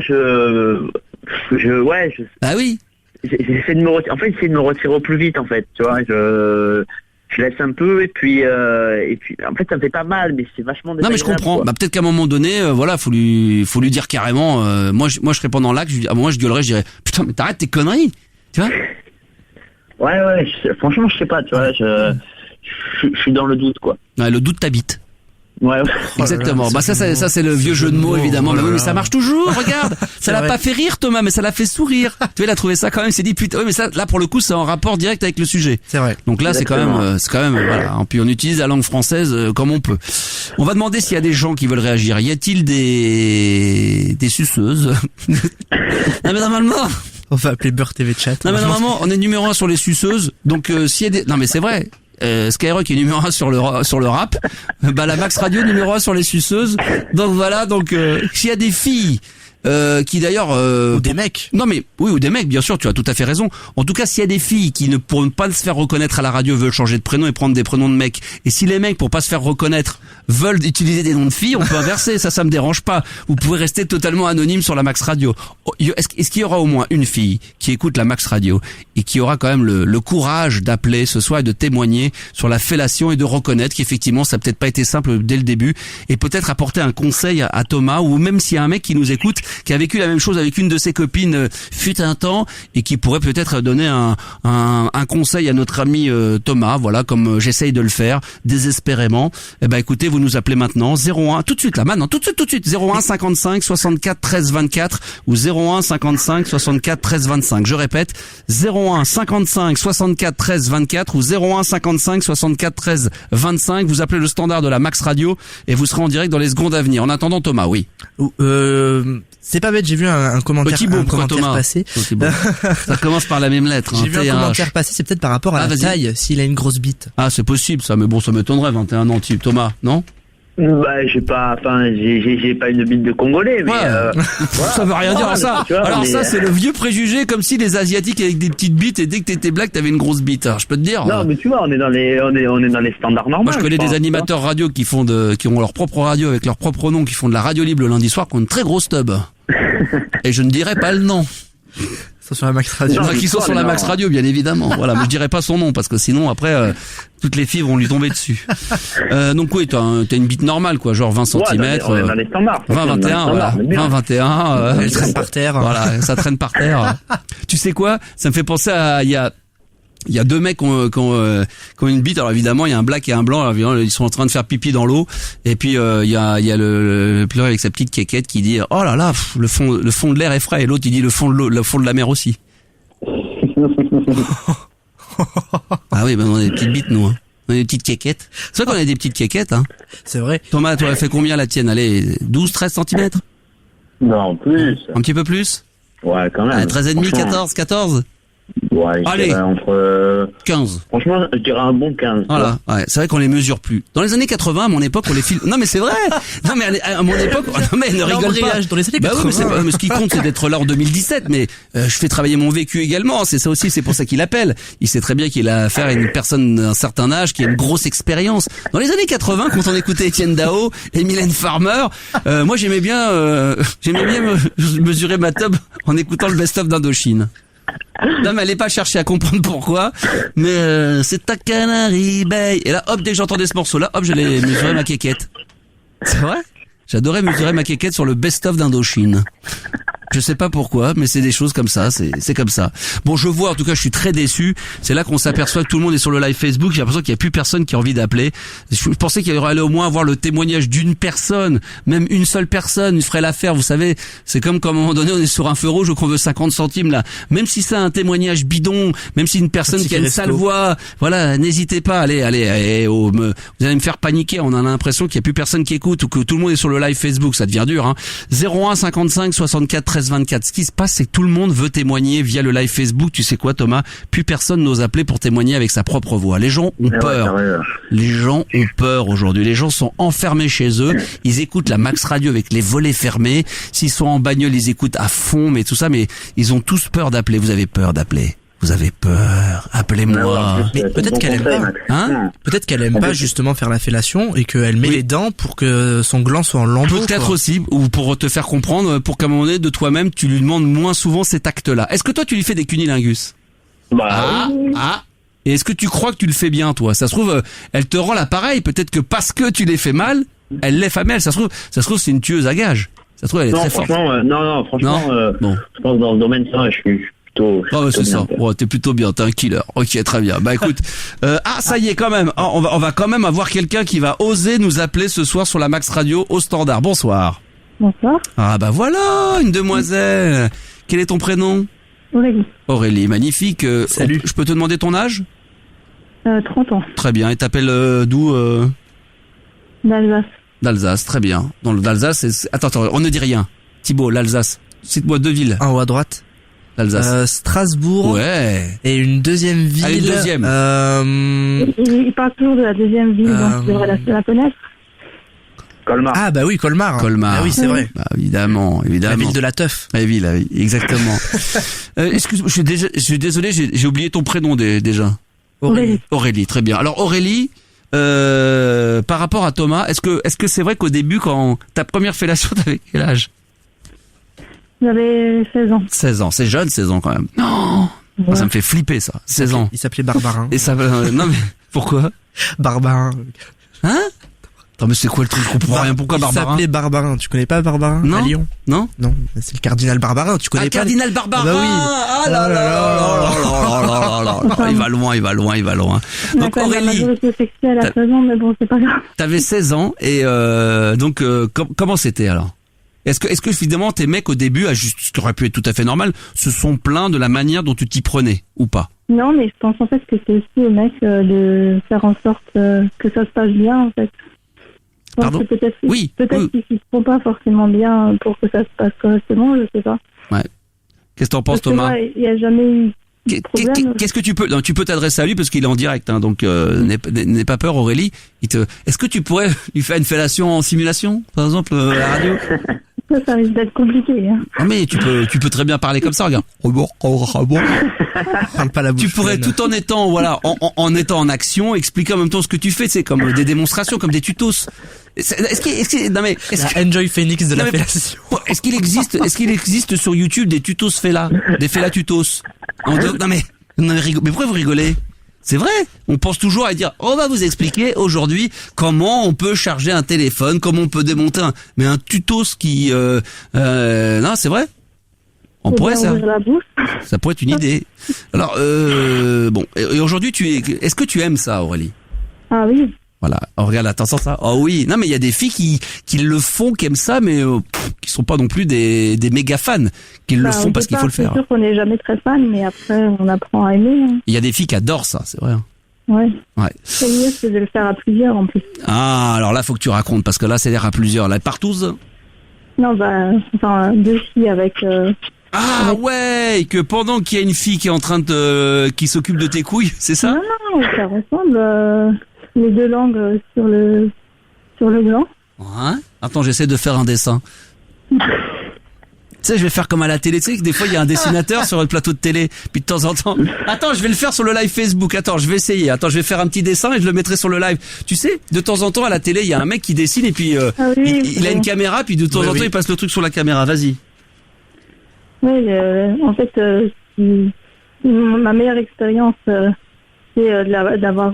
Ah oui. J'essaie de me retirer. En fait, j'essaie de me retirer au plus vite en fait. Tu vois, je laisse un peu et puis en fait ça me fait pas mal mais c'est vachement désagréable. Non mais je comprends. Quoi. Bah peut-être qu'à un moment donné voilà, faut lui dire carrément moi je serais pendant l'acte, moi je gueulerais, je dirais putain mais t'arrêtes tes conneries. Tu vois? Ouais, franchement, je sais pas, tu vois, je suis dans le doute quoi. Ouais, le doute t'habite. Ouais. Exactement. Bah ça c'est le vieux jeu de mots évidemment. Mais oui, mais ça marche toujours. Regarde, ça l'a pas fait rire Thomas, mais ça l'a fait sourire. Tu vois, il a trouvé ça quand même. Il s'est dit putain. Oui, mais ça, là pour le coup, c'est en rapport direct avec le sujet. C'est vrai. Donc là, c'est quand même voilà. Et puis on utilise la langue française comme on peut. On va demander s'il y a des gens qui veulent réagir. Y a-t-il des suceuses? Non mais normalement. On va appeler Beurre TV Chat. Non mais normalement, on est numéro 1 sur les suceuses. Donc s'il y a des, non mais c'est vrai. Skyrock est numéro 1 sur le rap, bah la Max Radio numéro 1 sur les suceuses. Donc voilà, donc s'il y a des filles qui d'ailleurs ou des mecs. Non mais oui, ou des mecs, bien sûr, tu as tout à fait raison. En tout cas, s'il y a des filles qui ne pourront pas se faire reconnaître à la radio veulent changer de prénom et prendre des prénoms de mecs, et si les mecs pour pas se faire reconnaître veulent utiliser des noms de filles, on peut inverser, ça me dérange pas. Vous pouvez rester totalement anonyme sur la Max Radio. Est-ce qu'il y aura au moins une fille qui écoute la Max Radio et qui aura quand même le courage d'appeler ce soir et de témoigner sur la fellation et de reconnaître qu'effectivement ça n'a peut-être pas été simple dès le début, et peut-être apporter un conseil à Thomas, ou même s'il y a un mec qui nous écoute qui a vécu la même chose avec une de ses copines fut un temps et qui pourrait peut-être donner un conseil à notre ami Thomas, voilà, comme j'essaye de le faire désespérément. Eh ben écoutez, vous nous appelez maintenant 01 tout de suite là, maintenant tout de suite 01 55 64 13 24 ou 01 55 64 13 25. Je répète 01 55 64 13 24 ou 01 55 64 13 25. Vous appelez le standard de la Max Radio et vous serez en direct dans les secondes à venir. En attendant, Thomas, oui. C'est pas bête, j'ai vu un commentaire, Thomas passer. Ça commence par la même lettre. J'ai vu un commentaire passer, c'est peut-être par rapport à la taille, s'il a une grosse bite. Ah, c'est possible ça, mais bon, ça m'étonnerait, 21 ans, type Thomas, non? Bah, j'ai pas une bite de Congolais, mais ça veut rien dire ça. Vois, alors ça, c'est le vieux préjugé, comme si les Asiatiques avec des petites bites et dès que t'étais black, t'avais une grosse bite. Alors, je peux te dire. Non, mais tu vois, on est dans les standards normaux. Moi, je connais des animateurs radio qui ont leur propre radio avec leur propre nom, qui font de la radio libre le lundi soir, qui ont une très grosse tub. Et je ne dirai pas le nom. Sur la Max Radio. Qui sont sur la Max Radio, bien évidemment. Voilà, mais je dirais pas son nom parce que sinon après toutes les filles vont lui tomber dessus. Donc oui, t'as une bite normale quoi, genre 20 cm. On est dans les standards. 20-21, voilà. 20-21. Elle traîne par terre. Voilà, ça traîne par terre. Tu sais quoi? Ça me fait penser à il y a deux mecs qui ont une bite. Alors évidemment, il y a un black et un blanc. Alors évidemment, ils sont en train de faire pipi dans l'eau. Et puis il y a le pleur avec sa petite quéquette qui dit "Oh là là, le fond de l'air est frais." Et l'autre il dit le fond de la mer aussi. Ah oui, ben on a des petites bites nous. Hein. On a des petites quéquettes. C'est vrai qu'on a des petites quéquettes. Hein. C'est vrai. Thomas, tu aurais fait combien la tienne? Allez, 12-13 cm. Non, plus. Un petit peu plus? Ouais, quand même. 13,5, 14? Ouais, allez, entre 15. Franchement, je dirais un bon 15. Voilà, ouais, c'est vrai qu'on les mesure plus. Dans les années 80, à mon époque, on les filme. Non mais c'est vrai. Non mais à mon époque, non mais ne rigole pas. Dans les années 80. Bah oui, mais ce qui compte, c'est d'être là en 2017. Mais je fais travailler mon vécu également. C'est ça aussi, c'est pour ça qu'il appelle. Il sait très bien qu'il a affaire à une personne d'un certain âge qui a une grosse expérience. Dans les années 80, quand on écoutait Étienne Dao et Mylène Farmer, moi j'aimais bien mesurer ma tub en écoutant le best-of d'Indochine. Non mais allez pas chercher à comprendre pourquoi, mais c'est ta canary bay. Et là hop, dès que j'entendais ce morceau là, hop, j'allais mesurer ma quéquette. C'est vrai? J'adorais mesurer ma quéquette sur le best-of d'Indochine. Je sais pas pourquoi, mais c'est des choses comme ça, c'est comme ça. Bon, je vois, en tout cas, je suis très déçu. C'est là qu'on s'aperçoit que tout le monde est sur le live Facebook. J'ai l'impression qu'il y a plus personne qui a envie d'appeler. Je pensais qu'il y aurait au moins avoir le témoignage d'une personne, même une seule personne, il ferait l'affaire. Vous savez, c'est comme quand à un moment donné on est sur un feu rouge ou qu'on veut 50 centimes là. Même si c'est un témoignage bidon, même si une personne qui a une sale voix, voilà, n'hésitez pas. Allez, vous allez me faire paniquer. On a l'impression qu'il y a plus personne qui écoute ou que tout le monde est sur le live Facebook. Ça devient dur, hein. 01 55 64 13 24. Ce qui se passe, c'est que tout le monde veut témoigner via le live Facebook. Tu sais quoi, Thomas? Plus personne n'ose appeler pour témoigner avec sa propre voix. Les gens ont peur. Les gens ont peur aujourd'hui. Les gens sont enfermés chez eux. Ils écoutent la Max Radio avec les volets fermés. S'ils sont en bagnole, ils écoutent à fond, mais tout ça. Mais ils ont tous peur d'appeler. Vous avez peur d'appeler? Vous avez peur? Appelez-moi. Mais peut-être qu'elle aime pas. Hein? Peut-être qu'elle aime pas justement faire la fellation et qu'elle met les dents pour que son gland soit en lambeaux. Peut-être aussi, ou pour te faire comprendre, pour qu'à un moment donné, de toi-même, tu lui demandes moins souvent cet acte-là. Est-ce que toi, tu lui fais des cunilingus? Et est-ce que tu crois que tu le fais bien, toi? Ça se trouve, elle te rend l'appareil. Peut-être que parce que tu les fais mal, elle les fait mal. Ça se trouve, c'est une tueuse à gages. Ça se trouve, elle est très forte. Franchement, bon. Je pense que dans le domaine ça, je suis plutôt. C'est ça. Oh, t'es plutôt bien. T'es un killer. Ok, très bien. Bah écoute, ça y est quand même. On va quand même avoir quelqu'un qui va oser nous appeler ce soir sur la Max Radio au standard. Bonsoir. Bonsoir. Ah bah voilà, une demoiselle. Quel est ton prénom? Aurélie. Aurélie, magnifique. Salut. Je peux te demander ton âge? 30 ans. Très bien. Et t'appelles d'où? D'Alsace. D'Alsace, très bien. Dans l'Alsace, attends, on ne dit rien. Thibaut, l'Alsace. Cite-moi 2 villes. En haut à droite. L'Alsace. Strasbourg. Ouais. Et une deuxième ville. Allez, une deuxième. Il parle toujours de la deuxième ville, donc tu devrais la connaître. Colmar. Ah bah oui, Colmar. Colmar. Ah oui, c'est vrai. Bah, évidemment. La ville de la teuf. La ville, oui, exactement. Excuse-moi, je suis désolé, j'ai oublié ton prénom déjà. Aurélie. Aurélie, très bien. Alors Aurélie, par rapport à Thomas, est-ce que c'est vrai qu'au début, quand ta première fellation, t'avais quel âge? J'avais 16 ans. 16 ans, c'est jeune, 16 ans quand même. Non, Ouais. ça me fait flipper ça. 16 ans. Il s'appelait Barbarin. Et ça, non mais pourquoi? Barbarin. Hein? Attends, mais c'est quoi le truc? Je comprends rien. Pourquoi Barbarin? Il s'appelait Barbarin. Tu connais pas Barbarin? Non. À Lyon? Non? Non, c'est le cardinal Barbarin. Tu connais pas? Cardinal Barbarin. Bah oui. Ah là là. Il va loin. Donc La Aurélie, majorité sexuelle à 16 ans, mais bon, c'est pas grave. t'avais 16 ans et donc comment c'était alors? Est-ce que évidemment tes mecs au début, ce qui aurait pu être tout à fait normal, se sont plaints de la manière dont tu t'y prenais ou pas? Non, mais je pense en fait que c'est aussi au mec de faire en sorte que ça se passe bien, en fait. Je pense Pardon? que peut-être Oui. qu'ils s'y font pas forcément bien pour que ça se passe correctement, je sais pas. Qu'est-ce que t'en penses, Parce que Thomas? moi, il n'y a jamais eu de problème. Qu'est-ce que tu peux t'adresser à lui parce qu'il est en direct, hein, donc n'aie pas peur, Aurélie. Est-ce que tu pourrais lui faire une fellation en simulation, par exemple, à la radio? Ça risque d'être compliqué. Hein. Non mais tu peux très bien parler comme ça, regarde. Parle pas la bouche. Tu pourrais pleine. tout en étant en étant en action expliquer en même temps ce que tu fais, c'est comme des démonstrations, comme des tutos. La Enjoy Phoenix de la fellation. Est-ce qu'il existe sur YouTube des tutos des fellas tutos? Mais pourquoi vous rigolez? C'est vrai, on pense toujours à dire on va vous expliquer aujourd'hui comment on peut charger un téléphone, comment on peut démonter mais un tutos qui non, c'est vrai. On pourrait ça. Ça pourrait être une idée. Alors bon, et aujourd'hui est-ce que tu aimes ça, Aurélie? Ah oui. Voilà, regarde, attends ça. Oh oui, non mais il y a des filles qui le font, qui aiment ça, mais qui sont pas non plus des méga fans, qui le font parce qu'il faut le faire. C'est sûr qu'on n'est jamais très fan, mais après on apprend à aimer. Hein. Il y a des filles qui adorent ça, c'est vrai. Ouais. C'est mieux, c'est de le faire à plusieurs en plus. Ah, alors là faut que tu racontes parce que là c'est l'air à plusieurs. La partouze? Non, deux filles avec... Ouais, que pendant qu'il y a une fille qui est en train qui s'occupe de tes couilles, c'est ça? Non, ça ressemble les deux langues sur le gland. Ouais. Attends, j'essaie de faire un dessin. Tu sais, je vais faire comme à la télé, tu sais que des fois il y a un dessinateur sur le plateau de télé, puis de temps en temps... Attends, je vais le faire sur le live Facebook, attends, je vais essayer. Attends, je vais faire un petit dessin et je le mettrai sur le live. Tu sais, de temps en temps à la télé, il y a un mec qui dessine et puis il a une caméra, puis de temps en temps il passe le truc sur la caméra, vas-y. Oui, en fait, ma meilleure expérience, c'est d'avoir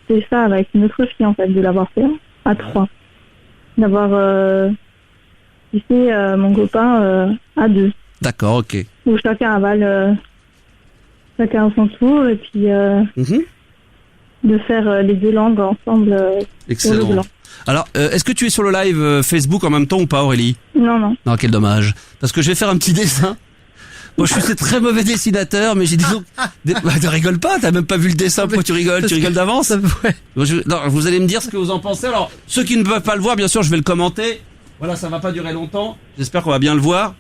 fait ça avec une autre fille, en fait, de l'avoir fait à 3. D'avoir fait mon copain à 2. D'accord, ok. Où chacun avale chacun à son tour, et puis de faire les deux langues ensemble. Excellent. Alors, est-ce que tu es sur le live Facebook en même temps ou pas, Aurélie? Non. Non, quel dommage. Parce que je vais faire un petit dessin. Moi, je suis très mauvais dessinateur, mais j'ai dit donc... tu rigoles pas, t'as même pas vu le dessin, pourquoi tu rigoles? Tu rigoles d'avance? Ouais. Non, vous allez me dire ce que vous en pensez. Alors, ceux qui ne peuvent pas le voir, bien sûr, je vais le commenter. Voilà, ça va pas durer longtemps. J'espère qu'on va bien le voir.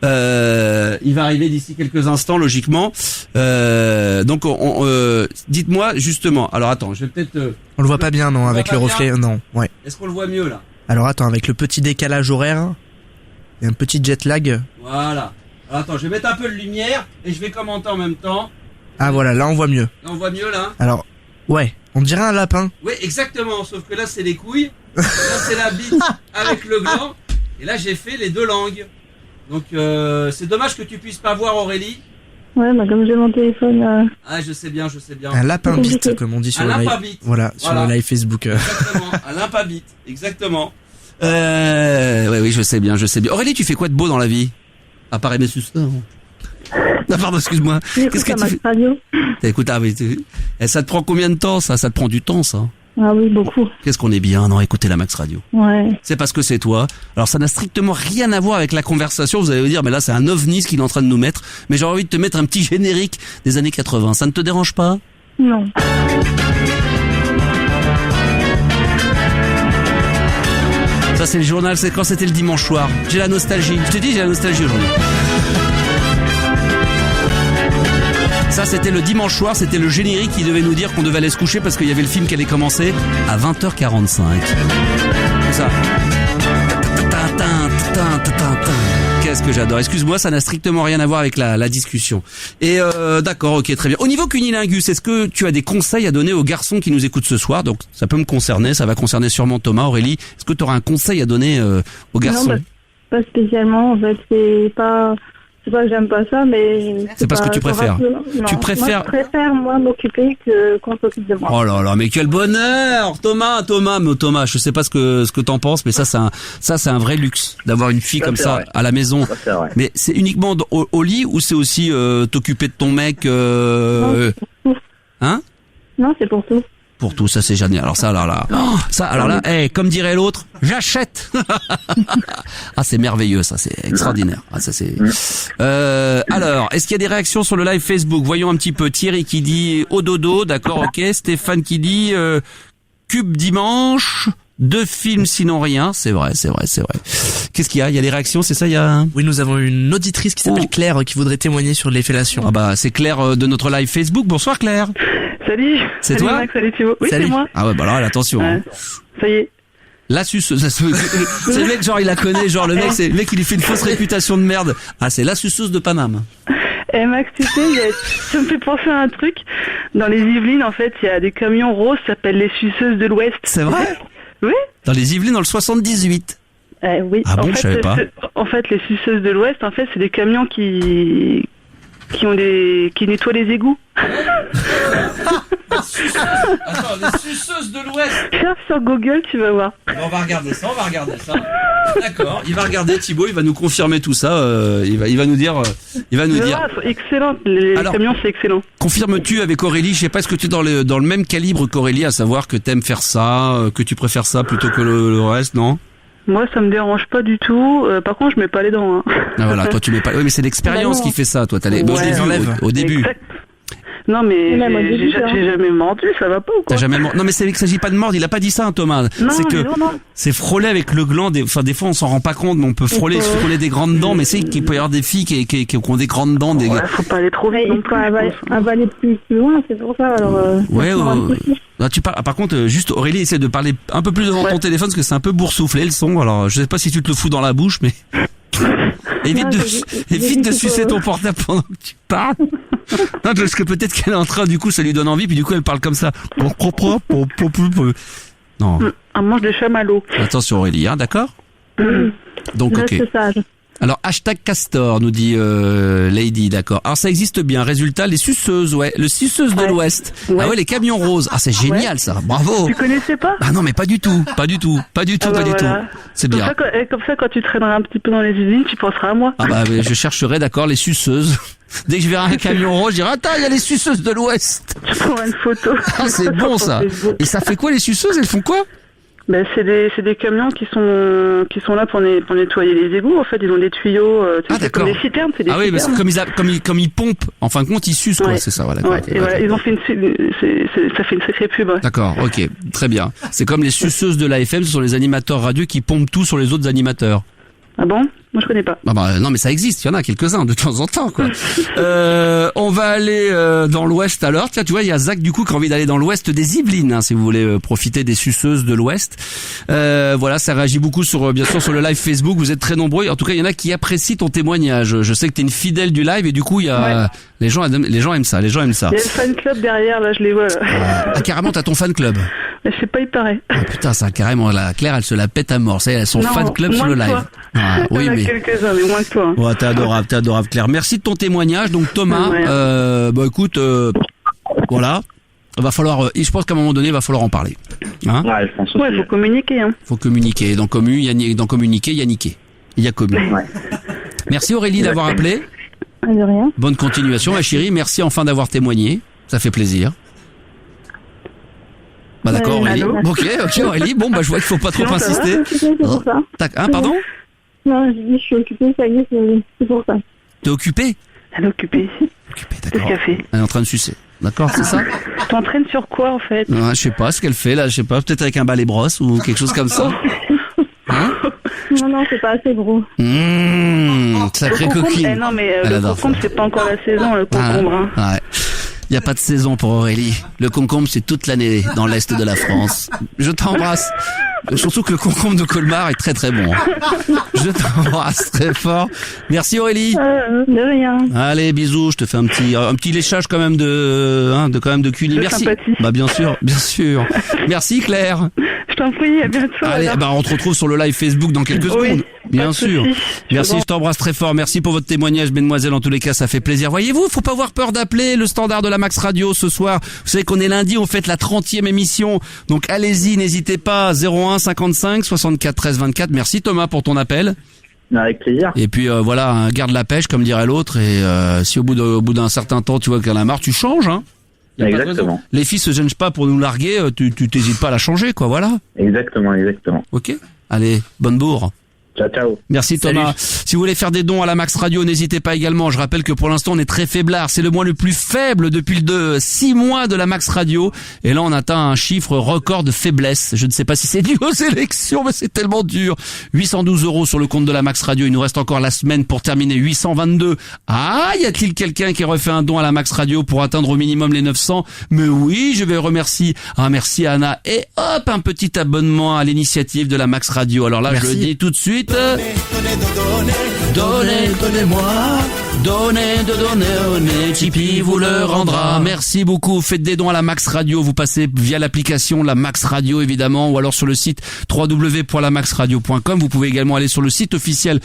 Il va arriver d'ici quelques instants, logiquement. Donc, dites-moi justement. Alors, attends, je vais peut-être. On le voit pas bien, non, avec le reflet, non. Ouais. Est-ce qu'on le voit mieux là? Alors, attends, avec le petit décalage horaire et un petit jet lag. Voilà. Alors, attends, je vais mettre un peu de lumière et je vais commenter en même temps. Ah voilà, là on voit mieux. Là, on voit mieux là. Alors, ouais, on dirait un lapin. Oui, exactement. Sauf que là, c'est les couilles. Là, c'est la bite avec le gland. Et là, j'ai fait les deux langues. Donc c'est dommage que tu puisses pas voir, Aurélie. Ouais, comme j'ai mon téléphone... Ah, je sais bien. Un lapin bite, comme on dit sur le live. Voilà, sur le live Facebook. Exactement, un lapin bite, exactement. Oui, je sais bien. Aurélie, tu fais quoi de beau dans la vie? À part aimer sucer. Ah, pardon, excuse-moi. Qu'est-ce que tu fais? Radio. Écoute, ça te prend combien de temps, ça? Ça te prend du temps, ça? Ah oui, beaucoup. Qu'est-ce qu'on est bien, non, écoutez la Max Radio. Ouais. C'est parce que c'est toi. Alors ça n'a strictement rien à voir avec la conversation, vous allez vous dire, mais là c'est un ovni ce qu'il est en train de nous mettre. Mais j'ai envie de te mettre un petit générique des années 80, ça ne te dérange pas? Non. Ça c'est le journal, c'est quand c'était le dimanche soir. J'ai la nostalgie, je te dis j'ai la nostalgie aujourd'hui. Ça c'était le dimanche soir, c'était le générique qui devait nous dire qu'on devait aller se coucher parce qu'il y avait le film qui allait commencer à 20h45. C'est ça. Qu'est-ce que j'adore. Excuse-moi, ça n'a strictement rien à voir avec la discussion. Et d'accord, ok, très bien. Au niveau cunilingus, est-ce que tu as des conseils à donner aux garçons qui nous écoutent ce soir? Donc ça peut me concerner, ça va concerner sûrement Thomas, Aurélie. Est-ce que tu auras un conseil à donner aux garçons? Non, pas spécialement. En fait, c'est pas que j'aime pas ça, mais... C'est pas ce que tu préfères. Tu préfères... Moi, je préfère, m'occuper qu'on s'occupe de moi. Oh là là, mais quel bonheur! Thomas, je sais pas ce que t'en penses, mais ça c'est un vrai luxe d'avoir une fille comme ça vrai. à la maison. Ça, mais c'est uniquement au lit ou c'est aussi t'occuper de ton mec Hein? Non, c'est pour tout. Pour tout, ça c'est génial. Alors ça, comme dirait l'autre, j'achète. Ah, c'est merveilleux, ça, c'est extraordinaire. Ah, ça c'est. Alors, est-ce qu'il y a des réactions sur le live Facebook? Voyons un petit peu. Thierry qui dit au dodo, d'accord, ok. Stéphane qui dit Cube dimanche. 2 films sinon rien, c'est vrai. Qu'est-ce qu'il y a? Il y a des réactions, c'est ça? Il y a. Oui, nous avons une auditrice qui s'appelle Claire qui voudrait témoigner sur les fellations. Ah bah c'est Claire de notre live Facebook. Bonsoir Claire. Salut. C'est salut toi? Max, salut Thibaut. Oui, salut. c'est moi. Ah ouais, bah alors attention. Hein. Ça y est. La suceuse. C'est le mec, genre il la connaît, genre le mec il lui fait une fausse réputation de merde. Ah, c'est la suceuse de Paname. Eh Max, tu sais, ça me fait penser à un truc. Dans les Yvelines, en fait, il y a des camions roses qui s'appellent les suceuses de l'Ouest. C'est vrai? Oui. Dans les Yvelines, dans le 78. Oui. Ah bon, je savais pas. En fait, les suceuses de l'Ouest, en fait, c'est des camions qui nettoient les égouts. Attends, les suceuses de l'Ouest. Cherche sur Google, tu vas voir. On va regarder ça. D'accord. Il va regarder Thibaut, il va nous confirmer tout ça. Il va nous dire. C'est excellent. Les camions, c'est excellent. Confirmes-tu avec Aurélie? Je sais pas, est-ce que tu es dans le même calibre qu'Aurélie, à savoir que t'aimes faire ça, que tu préfères ça plutôt que le reste, non? Moi, ça me dérange pas du tout. Par contre, je mets pas les dents. Hein. Ah voilà, toi tu mets pas. Oui, mais c'est l'expérience qui fait ça. Toi, t'as les. Moi, je l'ai vu au début. Non, mais Même au début, j'ai jamais mordu, ça va pas ou quoi? T'as jamais non, mais il s'agit pas de mordre, il a pas dit ça, hein, Thomas. Non, c'est que non. c'est frôler avec le gland, des fois on s'en rend pas compte, mais on peut frôler, il suffit qu'on ait des grandes dents, mais c'est qu'il peut y avoir des filles qui ont des grandes dents, des... Ouais, faut pas aller trop vite. Il faut avaler plus loin, c'est pour ça, alors... Ouais, là, tu parles, par contre, juste Aurélie, essaie de parler un peu plus devant ton téléphone, parce que c'est un peu boursouflé le son, alors je sais pas si tu te le fous dans la bouche, mais... évite de sucer ton portable pendant que tu parles. Non, parce que peut-être qu'elle est en train, du coup, ça lui donne envie, puis du coup, elle parle comme ça. Non. On mange des chamallows. Attention Aurélie, hein, d'accord? Donc, ok. Reste sage. Alors, #Castor, nous dit Lady, d'accord. Alors, ça existe bien. Résultat, les suceuses, ouais. Le suceuse de l'Ouest. Ouais. Ah ouais, les camions roses. Ah, c'est génial, ça. Bravo. Tu connaissais pas? Ah non, mais pas du tout. Pas du tout. C'est Comme bien. ça, comme ça, quand tu traîneras un petit peu dans les usines, tu penseras à moi. Ah bah, je chercherai, d'accord, les suceuses. Dès que je verrai un camion rose, je dirai, attends, il y a les suceuses de l'Ouest. Tu prends une photo. Ah, c'est bon, ça. Et ça fait quoi, les suceuses? Elles font quoi? Ben, c'est des camions qui sont là pour nettoyer les égouts. En fait, ils ont des tuyaux, d'accord. comme des citernes, c'est des Ah oui, citernes. parce que comme ils pompent, en fin de compte, ils sucent, quoi. Ouais. C'est ça, voilà. Ouais, Okay, et voilà, ils ont fait ça fait une sacrée pub. Ouais. D'accord, ok, très bien. C'est comme les suceuses de l'AFM, ce sont les animateurs radio qui pompent tout sur les autres animateurs. Ah bon? Moi, je connais pas. Non, mais ça existe, il y en a quelques-uns de temps en temps, quoi. On va aller dans l'Ouest alors. Tiens, tu vois, il y a Zach du coup qui a envie d'aller dans l'Ouest des Yvelines, hein, si vous voulez profiter des suceuses de l'Ouest. Voilà, ça réagit beaucoup bien sûr sur le live Facebook. Vous êtes très nombreux. En tout cas, il y en a qui apprécient ton témoignage. Je sais que t'es une fidèle du live et du coup, il y a les gens aiment ça. Les gens aiment ça. Il y a le fan club derrière, là, je les vois. Là. Ah, carrément, t'as ton fan club. Mais je sais pas, il paraît. Ah, putain, ça carrément. La Claire, elle se la pète à mort. Elle a son fan club sur le live. Ah, oui, mais quelques-uns, mais moins que toi. Ouais, t'es adorable, Claire. Merci de ton témoignage. Donc Thomas, écoute, voilà, va falloir. Je pense qu'à un moment donné, il va falloir en parler. Hein? Ouais, je pense aussi. Ouais, faut communiquer. Hein. Faut communiquer. Dans communiquer, il y a niquer. Il y a commu. Ouais. Merci Aurélie d'avoir appelé. De rien. Bonne continuation, ma chérie. Merci enfin d'avoir témoigné. Ça fait plaisir. Bah d'accord, Aurélie. allô Ok, Aurélie. Bon, bah je vois qu'il faut pas trop insister. C'est pour ça. Hein, pardon? Non, je dis, je suis occupée, ça y est, c'est pour ça. T'es occupé? Elle est occupée. Occupé, Qu'est-ce d'accord. qu'elle fait? Elle est en train de sucer. D'accord, c'est ça? Tu t'entraînes sur quoi, en fait? Je sais pas ce qu'elle fait là, je sais pas, peut-être avec un balai brosse ou quelque chose comme ça. Hein? Non, c'est pas assez gros. Sacrée Le concombre, coquine. non, mais Elle le adore concombre, ça. c'est pas encore la saison, le concombre. Hein. Ouais. Il n'y a pas de saison pour Aurélie. Le concombre, c'est toute l'année dans l'Est de la France. Je t'embrasse. Surtout que le concombre de Colmar est très très bon. Je t'embrasse très fort. Merci Aurélie. De rien. Allez, bisous. Je te fais un petit léchage quand même de cuni. De Merci. sympathie. Bah bien sûr. Merci Claire. Je t'en prie, à bientôt. Allez, alors. on te retrouve sur le live Facebook dans quelques Oui, secondes. Bien pas de sûr. soucis. Merci, je t'embrasse très fort. Merci pour votre témoignage, mesdemoiselles. En tous les cas, ça fait plaisir. Voyez-vous, faut pas avoir peur d'appeler le standard de la Max Radio ce soir. Vous savez qu'on est lundi, on fête la 30e émission. Donc allez-y, n'hésitez pas. 01 55 64 13 24. Merci Thomas pour ton appel. Avec plaisir. Et puis voilà, garde la pêche comme dirait l'autre. Et si au bout d'un certain temps, tu vois qu'elle a marre, tu changes. Hein. Y a pas de raison. Exactement. Les filles se gênent pas pour nous larguer. Tu t'hésites pas à la changer, quoi. Voilà. Exactement. Ok. Allez, bonne bourre. Ciao. Merci Thomas. Si vous voulez faire des dons à la Max Radio, n'hésitez pas également. Je rappelle que pour l'instant on est très faiblard. C'est le mois le plus faible depuis 6 mois de la Max Radio. Et là on atteint un chiffre record de faiblesse. Je ne sais pas si c'est dû aux élections, mais c'est tellement dur. 812 € sur le compte de la Max Radio. Il nous reste encore la semaine pour terminer. 822. Ah, y a-t-il quelqu'un qui refait un don à la Max Radio pour atteindre au minimum les 900? Mais oui, je vais remercier. Merci Anna. Et hop, un petit abonnement à l'initiative de la Max Radio. Alors là, Merci. je le dis tout de suite. Donnez-moi. Donnez. Tipeee vous le rendra. Merci beaucoup. Faites des dons à la Max Radio. Vous passez via l'application La Max Radio, évidemment, ou alors sur le site www.lamaxradio.com. Vous pouvez également aller sur le site officiel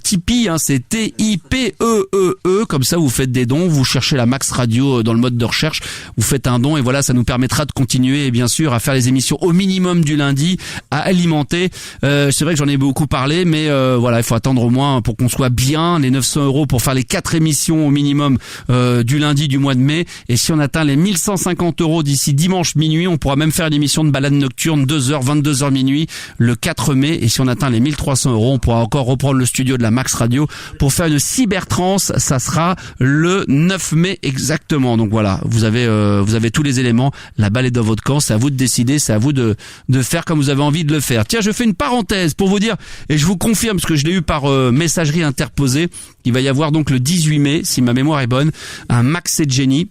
Tipeee, hein, c'est T-I-P-E-E-E. Comme ça, vous faites des dons. Vous cherchez la Max Radio dans le mode de recherche. Vous faites un don et voilà, ça nous permettra de continuer et bien sûr à faire les émissions au minimum du lundi, à alimenter. C'est vrai que j'en ai beaucoup parlé, mais voilà, il faut attendre au moins pour qu'on soit bien les 900 € pour faire les 4 émissions au minimum du lundi du mois de mai. Et si on atteint les 1150 € d'ici dimanche minuit, on pourra même faire une émission de balade nocturne 2h, 22h minuit le 4 mai. Et si on atteint les 1300 €, on pourra encore reprendre le studio de la Max Radio pour faire une cybertrance. Ça sera le 9 mai exactement. Donc voilà, vous avez tous les éléments. La balle est dans votre camp. C'est à vous de décider. C'est à vous de faire comme vous avez envie de le faire. Tiens, je fais une parenthèse pour vous dire, et je vous confirme, parce que je l'ai eu par messagerie interposée, il va y avoir donc le 18 mai, si ma mémoire est bonne, un Max et Jenny.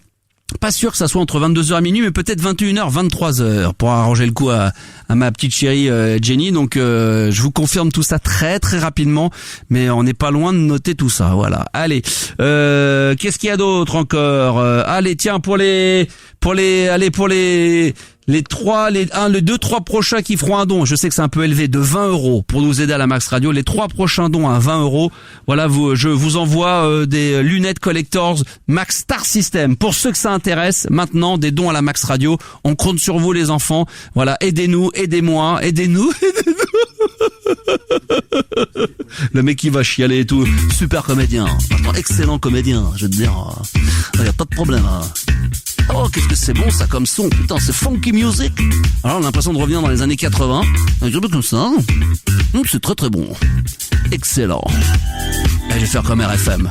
Pas sûr que ça soit entre 22h et minuit, mais peut-être 21h, 23h pour arranger le coup à ma petite chérie Jenny. Donc je vous confirme tout ça très très rapidement, mais on n'est pas loin de noter tout ça. Voilà. Allez, qu'est-ce qu'il y a d'autre encore? Allez, tiens, pour les 2, 3 prochains qui feront un don, je sais que c'est un peu élevé, de 20 € pour nous aider à la Max Radio. Les 3 prochains dons à 20 €. Voilà, je vous envoie des lunettes collectors Max Star System. Pour ceux que ça intéresse, maintenant, des dons à la Max Radio. On compte sur vous, les enfants. Voilà, aidez-nous, aidez-moi, aidez-nous. Le mec qui va chialer et tout. Super comédien. Attends, excellent comédien, je veux te dire. Y a pas de problème. Oh, qu'est-ce que c'est bon ça comme son. Putain, c'est funky music. Alors on a l'impression de revenir dans les années 80. Un peu comme ça. C'est très très bon. Excellent. Et je vais faire comme RFM.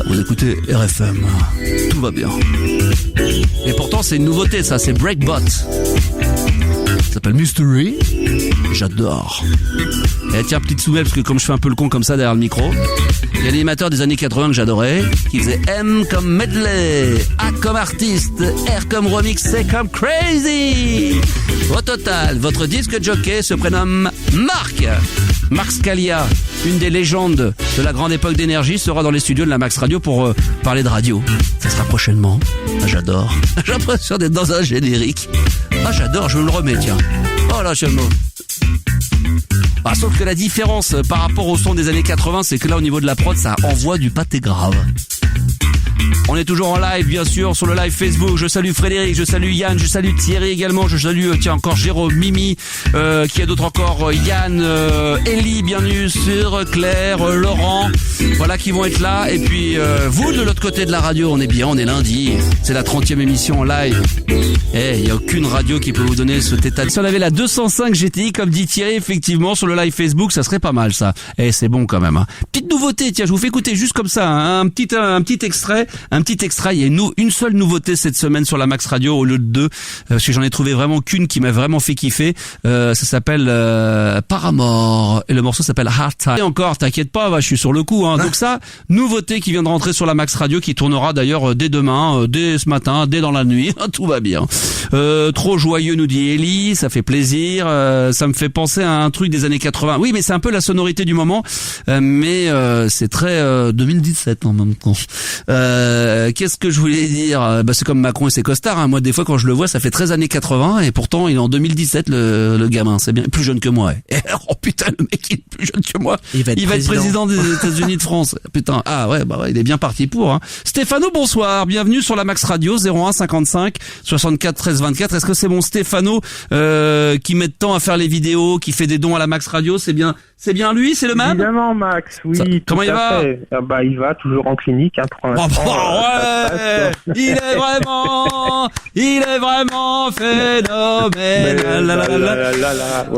Vous écoutez RFM. Tout va bien. Et pourtant c'est une nouveauté ça, c'est Breakbot. Ça s'appelle Mystery. J'adore. Et tiens, petite souvelle, parce que comme je fais un peu le con comme ça derrière le micro, il y a l'animateur des années 80 que j'adorais, qui faisait M comme medley, A comme artiste, R comme remix, C comme crazy. Au total, votre disque jockey se prénomme Marc. Marc Scalia, une des légendes de la grande époque d'énergie, sera dans les studios de la Max Radio pour parler de radio. Ça sera prochainement. Ah, j'adore. J'ai l'impression d'être dans un générique. Ah, j'adore, je me le remets, tiens. Oh là, j'aime. Ah, sauf que la différence par rapport au son des années 80, c'est que là, au niveau de la prod, ça envoie du pâté grave. On est toujours en live, bien sûr, sur le live Facebook. Je salue Frédéric, je salue Yann, je salue Thierry également, je salue, tiens, encore Jérôme, Mimi, qui a d'autres encore, Yann, Ellie, bienvenue sur Claire, Laurent, voilà, qui vont être là. Et puis, vous, de l'autre côté de la radio, on est bien, on est lundi. C'est la 30e émission en live. Il y a aucune radio qui peut vous donner ce état. Si on avait la 205 GTI, comme dit Thierry, effectivement, sur le live Facebook, ça serait pas mal, ça. C'est bon quand même, hein. Petite nouveauté, tiens, je vous fais écouter juste comme ça, hein, un petit extrait. Il y a une seule nouveauté cette semaine sur la Max Radio au lieu de 2, parce que j'en ai trouvé vraiment qu'une qui m'a vraiment fait kiffer. Ça s'appelle Paramore et le morceau s'appelle Hard Time. Et encore, t'inquiète pas, je suis sur le coup, hein. Donc ça, nouveauté qui vient de rentrer sur la Max Radio, qui tournera d'ailleurs dès demain, dès ce matin, dès dans la nuit, tout va bien. Trop joyeux, nous dit Ellie, ça fait plaisir. Ça me fait penser à un truc des années 80. Oui, mais c'est un peu la sonorité du moment, mais c'est très 2017 en même temps. Qu'est-ce que je voulais dire? C'est comme Macron et ses costards, hein. Moi, des fois, quand je le vois, ça fait 13 années 80, et pourtant, il est en 2017, le gamin. C'est bien, plus jeune que moi. Oh putain, le mec, il est plus jeune que moi. Il va être président des États-Unis de France. Putain. Ah ouais, il est bien parti pour, hein. Stéphano, bonsoir. Bienvenue sur la Max Radio, 01 55 64 13 24. Est-ce que c'est bon Stéphano, qui met de temps à faire les vidéos, qui fait des dons à la Max Radio? C'est bien lui, c'est le même? Évidemment, Max, oui. Comment il va? Il va toujours en clinique, hein, pour l'instant. Ouais, il est vraiment phénoménal.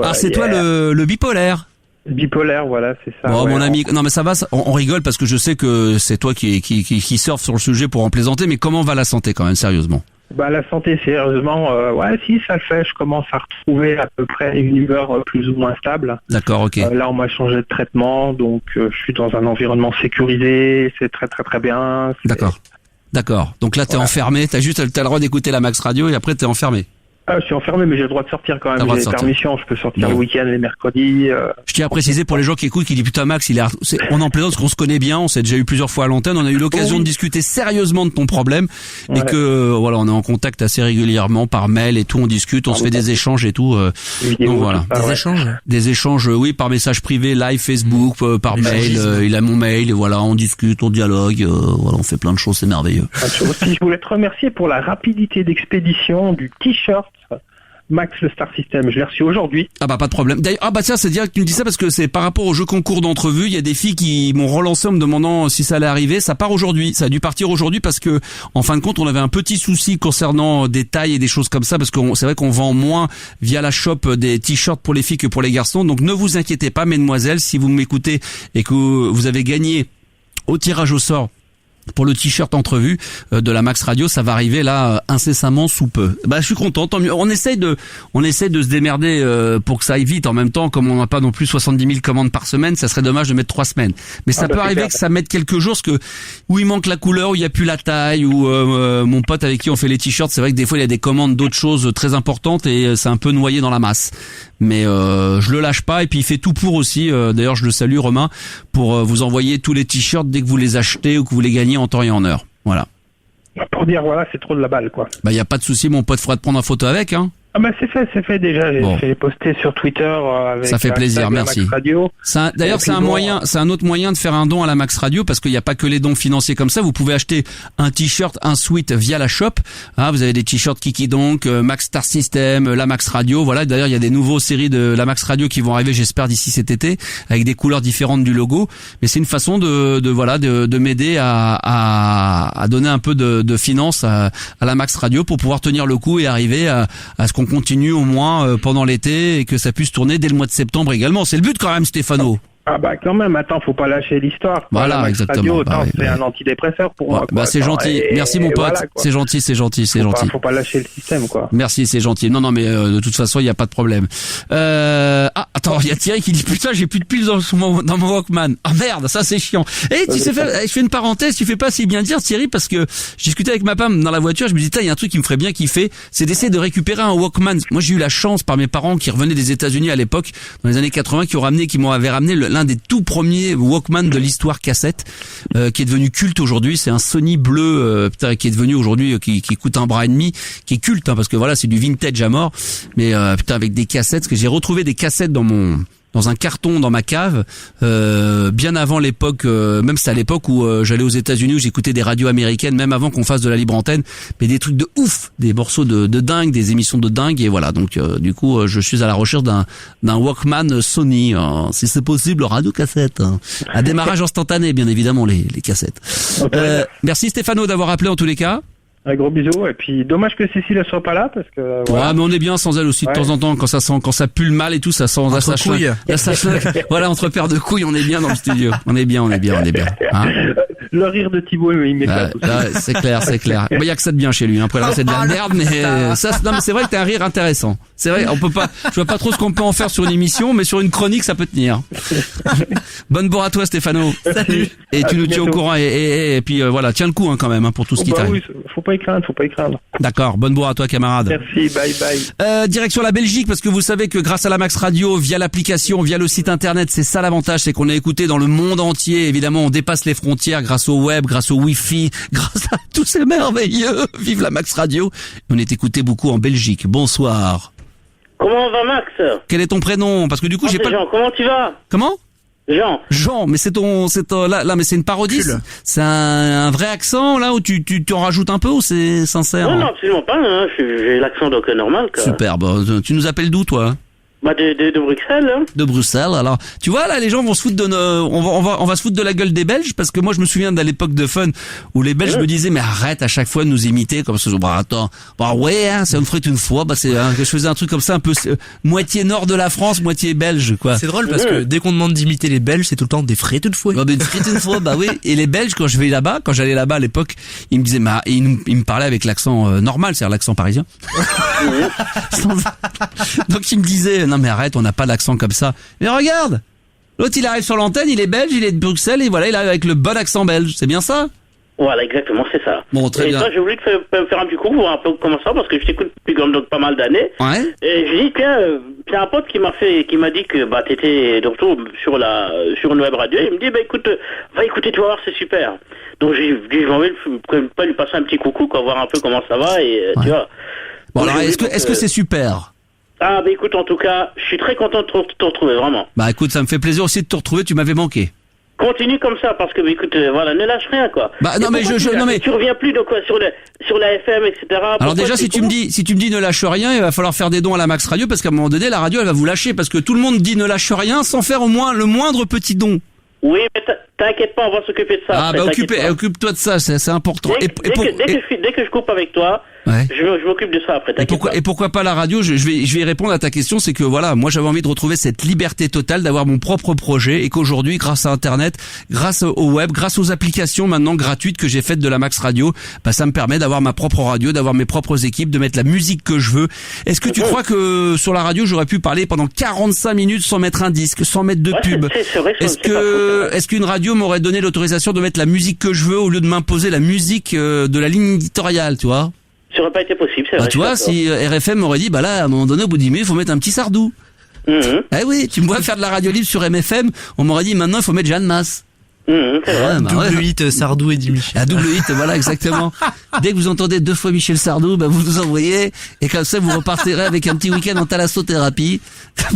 Ah, c'est toi le bipolaire. Bipolaire, voilà, c'est ça. Bon, mon ami, non mais ça va, on rigole parce que je sais que c'est toi qui surfe sur le sujet pour en plaisanter, mais comment va la santé quand même, sérieusement? La santé, sérieusement, si, ça le fait. Je commence à retrouver à peu près une humeur plus ou moins stable. D'accord, ok. Là, on m'a changé de traitement, donc je suis dans un environnement sécurisé. C'est très, très, très bien. D'accord. Donc là, t'es enfermé. T'as le droit d'écouter la Max Radio et après, t'es enfermé. Je suis enfermé, mais j'ai le droit de sortir quand même. J'ai des permissions, je peux sortir le week-end, les mercredis. Je tiens à préciser pour les gens qui écoutent, qui disent putain Max, on en plaisante parce qu'on se connaît bien, on s'est déjà eu plusieurs fois à l'antenne, on a eu l'occasion de discuter sérieusement de ton problème, et que voilà, on est en contact assez régulièrement par mail et tout, on discute, on se fait des échanges et tout. Donc voilà, des échanges, oui, par message privé, live Facebook, par mail. Il a mon mail, et voilà, on discute, on dialogue, voilà, on fait plein de choses, c'est merveilleux. Aussi, je voulais te remercier pour la rapidité d'expédition du t-shirt Max le Star System. Je l'ai reçu aujourd'hui. Ah bah pas de problème. D'ailleurs, ah bah tiens, c'est dire que tu me dis ça parce que c'est par rapport au jeu concours d'entrevue. Il y a des filles qui m'ont relancé en me demandant si ça allait arriver. Ça part aujourd'hui. Ça a dû partir aujourd'hui parce que en fin de compte, on avait un petit souci concernant des tailles et des choses comme ça parce que c'est vrai qu'on vend moins via la shop des t-shirts pour les filles que pour les garçons. Donc ne vous inquiétez pas, mesdemoiselles, si vous m'écoutez et que vous avez gagné au tirage au sort pour le t-shirt entrevue de la Max Radio, ça va arriver là incessamment sous peu. Bah je suis content, tant mieux. On essaye de se démerder pour que ça aille vite. En même temps, comme on n'a pas non plus 70 000 commandes par semaine, ça serait dommage de mettre 3 semaines. Mais ça peut arriver que ça mette quelques jours, parce que où il manque la couleur, où il y a plus la taille, ou mon pote avec qui on fait les t-shirts, c'est vrai que des fois il y a des commandes d'autres choses très importantes et c'est un peu noyé dans la masse. Mais je le lâche pas et puis il fait tout pour aussi. D'ailleurs, je le salue Romain pour vous envoyer tous les t-shirts dès que vous les achetez ou que vous les gagnez en temps et en heure. Voilà. Pour dire voilà, c'est trop de la balle quoi. Bah y a pas de souci, mon pote, faudra te prendre une photo avec hein. Ah bah c'est fait déjà. J'ai posté sur Twitter avec. Ça fait plaisir, merci. D'ailleurs, c'est un autre moyen de faire un don à la Max Radio parce qu'il n'y a pas que les dons financiers comme ça. Vous pouvez acheter un t-shirt, un sweat via la shop. Ah, vous avez des t-shirts Kiki donc, Max Star System, la Max Radio. Voilà. D'ailleurs, il y a des nouveaux séries de la Max Radio qui vont arriver, j'espère, d'ici cet été, avec des couleurs différentes du logo. Mais c'est une façon de m'aider à donner un peu de finances à la Max Radio pour pouvoir tenir le coup et arriver à ce qu'on continue au moins pendant l'été et que ça puisse tourner dès le mois de septembre également. C'est le but quand même, Stéphano. Ah bah quand même, attends, faut pas lâcher l'histoire. Voilà, exactement. Radio, c'est un antidépresseur pour moi. Bah c'est gentil. Merci mon pote. Voilà, c'est gentil. Faut pas lâcher le système quoi. Merci, c'est gentil. Non mais de toute façon, il y a pas de problème. Attends, il y a Thierry qui dit putain, j'ai plus de piles dans mon Walkman. Ah merde, ça c'est chiant. Et tu sais faire, je fais une parenthèse, tu fais pas si bien dire Thierry parce que je discutais avec ma femme dans la voiture, je me dis il y a un truc qui me ferait bien kiffer, c'est d'essayer de récupérer un Walkman. Moi, j'ai eu la chance par mes parents qui revenaient des États-Unis à l'époque dans les années 80 qui m'avaient ramené l'un des tout premiers Walkman de l'histoire cassette qui est devenu culte aujourd'hui. C'est un Sony bleu qui est devenu aujourd'hui qui coûte $1,50, qui est culte hein, parce que voilà, c'est du vintage à mort. Mais avec des cassettes, parce que j'ai retrouvé des cassettes dans un carton dans ma cave bien avant l'époque, même c'était à l'époque où j'allais aux États-Unis où j'écoutais des radios américaines, même avant qu'on fasse de la libre antenne, mais des trucs de ouf, des morceaux de dingue, des émissions de dingue et voilà. Donc du coup je suis à la recherche d'un Walkman Sony, si c'est possible radio cassette, à démarrage instantané bien évidemment les cassettes. Merci Stéphano d'avoir appelé en tous les cas. Un gros bisou et puis dommage que Cécile ne soit pas là parce que voilà. Ouais mais on est bien sans elle aussi de temps en temps quand ça pue le mal et tout ça sent entre couilles. Voilà entre paires de couilles on est bien dans le studio on est bien hein. Le rire de Thibaut il m'éclate. C'est clair il y a que ça de bien chez lui après là c'est de la merde mais ça non mais c'est vrai que t'as un rire intéressant c'est vrai on peut pas je vois pas trop ce qu'on peut en faire sur une émission mais sur une chronique ça peut tenir. Bonne bourre à toi Stéphano. Salut. Et tu nous tiens au courant et puis voilà tiens le coup hein, quand même hein, pour tout ce qui t'arrive. Oui, faut pas y craindre. D'accord, bonne bourre à toi camarade. Merci, bye. Direction la Belgique parce que vous savez que grâce à la Max Radio, via l'application, via le site internet, c'est ça l'avantage, c'est qu'on est écouté dans le monde entier. Évidemment, on dépasse les frontières grâce au web, grâce au Wi-Fi, grâce à tous ces merveilleux. Vive la Max Radio. On est écouté beaucoup en Belgique. Bonsoir. Comment va Max? Quel est ton prénom? Parce que du coup, j'ai pas... Jean, comment tu vas? Comment? Jean, mais là, mais c'est une parodie. C'est un vrai accent là où tu en rajoutes un peu ou c'est sincère? Non, absolument pas. Hein. J'ai l'accent donc normal. Quoi. Super. Bon, tu nous appelles d'où toi? Bah de Bruxelles. Hein. De Bruxelles. Alors, tu vois là, les gens vont se foutre on va se foutre de la gueule des Belges parce que moi je me souviens de l'époque de Fun où les Belges me disaient mais arrête à chaque fois de nous imiter comme ça. Bah attends, ouais, hein, ça me ferait une fois. Bah c'est que je faisais un truc comme ça un peu moitié nord de la France, moitié belge quoi. C'est drôle parce que dès qu'on demande d'imiter les Belges, c'est tout le temps des frites une fois. Bah une frite une fois, bah oui. Et les Belges quand j'allais là-bas à l'époque, ils me disaient ils me parlaient avec l'accent normal, c'est-à-dire l'accent parisien. Donc ils me disaient non mais arrête, on n'a pas d'accent comme ça. Mais regarde, l'autre il arrive sur l'antenne, il est belge, il est de Bruxelles et voilà, il arrive avec le bon accent belge. C'est bien ça? Voilà, exactement, c'est ça. Bon, très bien. Et toi, j'ai voulu te faire un petit cours, voir un peu comment ça, parce que je t'écoute depuis donc pas mal d'années. Ouais. Et j'ai dit, tiens, il y a un pote qui m'a dit que t'étais de retour sur une web radio. Il me dit, écoute, va écouter, tu vas voir, c'est super. Donc j'ai envie de lui passer un petit coucou, quoi, voir un peu comment ça va et tu vois. Bon alors, est-ce que c'est super? Ah écoute, en tout cas, je suis très content de te retrouver, vraiment. Bah écoute, ça me fait plaisir aussi de te retrouver, tu m'avais manqué. continue comme ça, parce que, écoute, voilà, ne lâche rien, quoi. Bah, non, mais tu reviens plus de quoi, sur la FM, etc. Alors déjà, si tu me dis ne lâche rien, il va falloir faire des dons à la Max Radio, parce qu'à un moment donné, la radio, elle va vous lâcher, parce que tout le monde dit ne lâche rien sans faire au moins le moindre petit don. Oui, mais t'inquiète pas, on va s'occuper de ça. Ah, bah, occupe-toi de ça, c'est important. Dès que je coupe avec toi, ouais. je m'occupe de ça après. Et pourquoi pas la radio? Je vais y répondre à ta question, c'est que voilà, moi j'avais envie de retrouver cette liberté totale d'avoir mon propre projet, et qu'aujourd'hui, grâce à Internet, grâce au web, grâce aux applications maintenant gratuites que j'ai faites de la Max Radio, bah ça me permet d'avoir ma propre radio, d'avoir mes propres équipes, de mettre la musique que je veux. Est-ce que tu crois que sur la radio, j'aurais pu parler pendant 45 minutes sans mettre un disque, sans mettre de pub? Est-ce qu'une radio m'aurait donné l'autorisation de mettre la musique que je veux au lieu de m'imposer la musique de la ligne éditoriale, tu vois? Ça aurait pas été possible, c'est vrai. Tu vois, si RFM m'aurait dit, bah là, à un moment donné, au bout de 10 minutes, il faut mettre un petit Sardou. Eh oui, tu me vois faire de la radio libre sur MFM, on m'aurait dit, maintenant, il faut mettre Jeanne Masse. Double hit Sardou et dit Michel. Ah, double hit, voilà, exactement. Dès que vous entendez 2 fois Michel Sardou, bah vous nous envoyez, et comme ça vous repartirez avec un petit week-end en thalassothérapie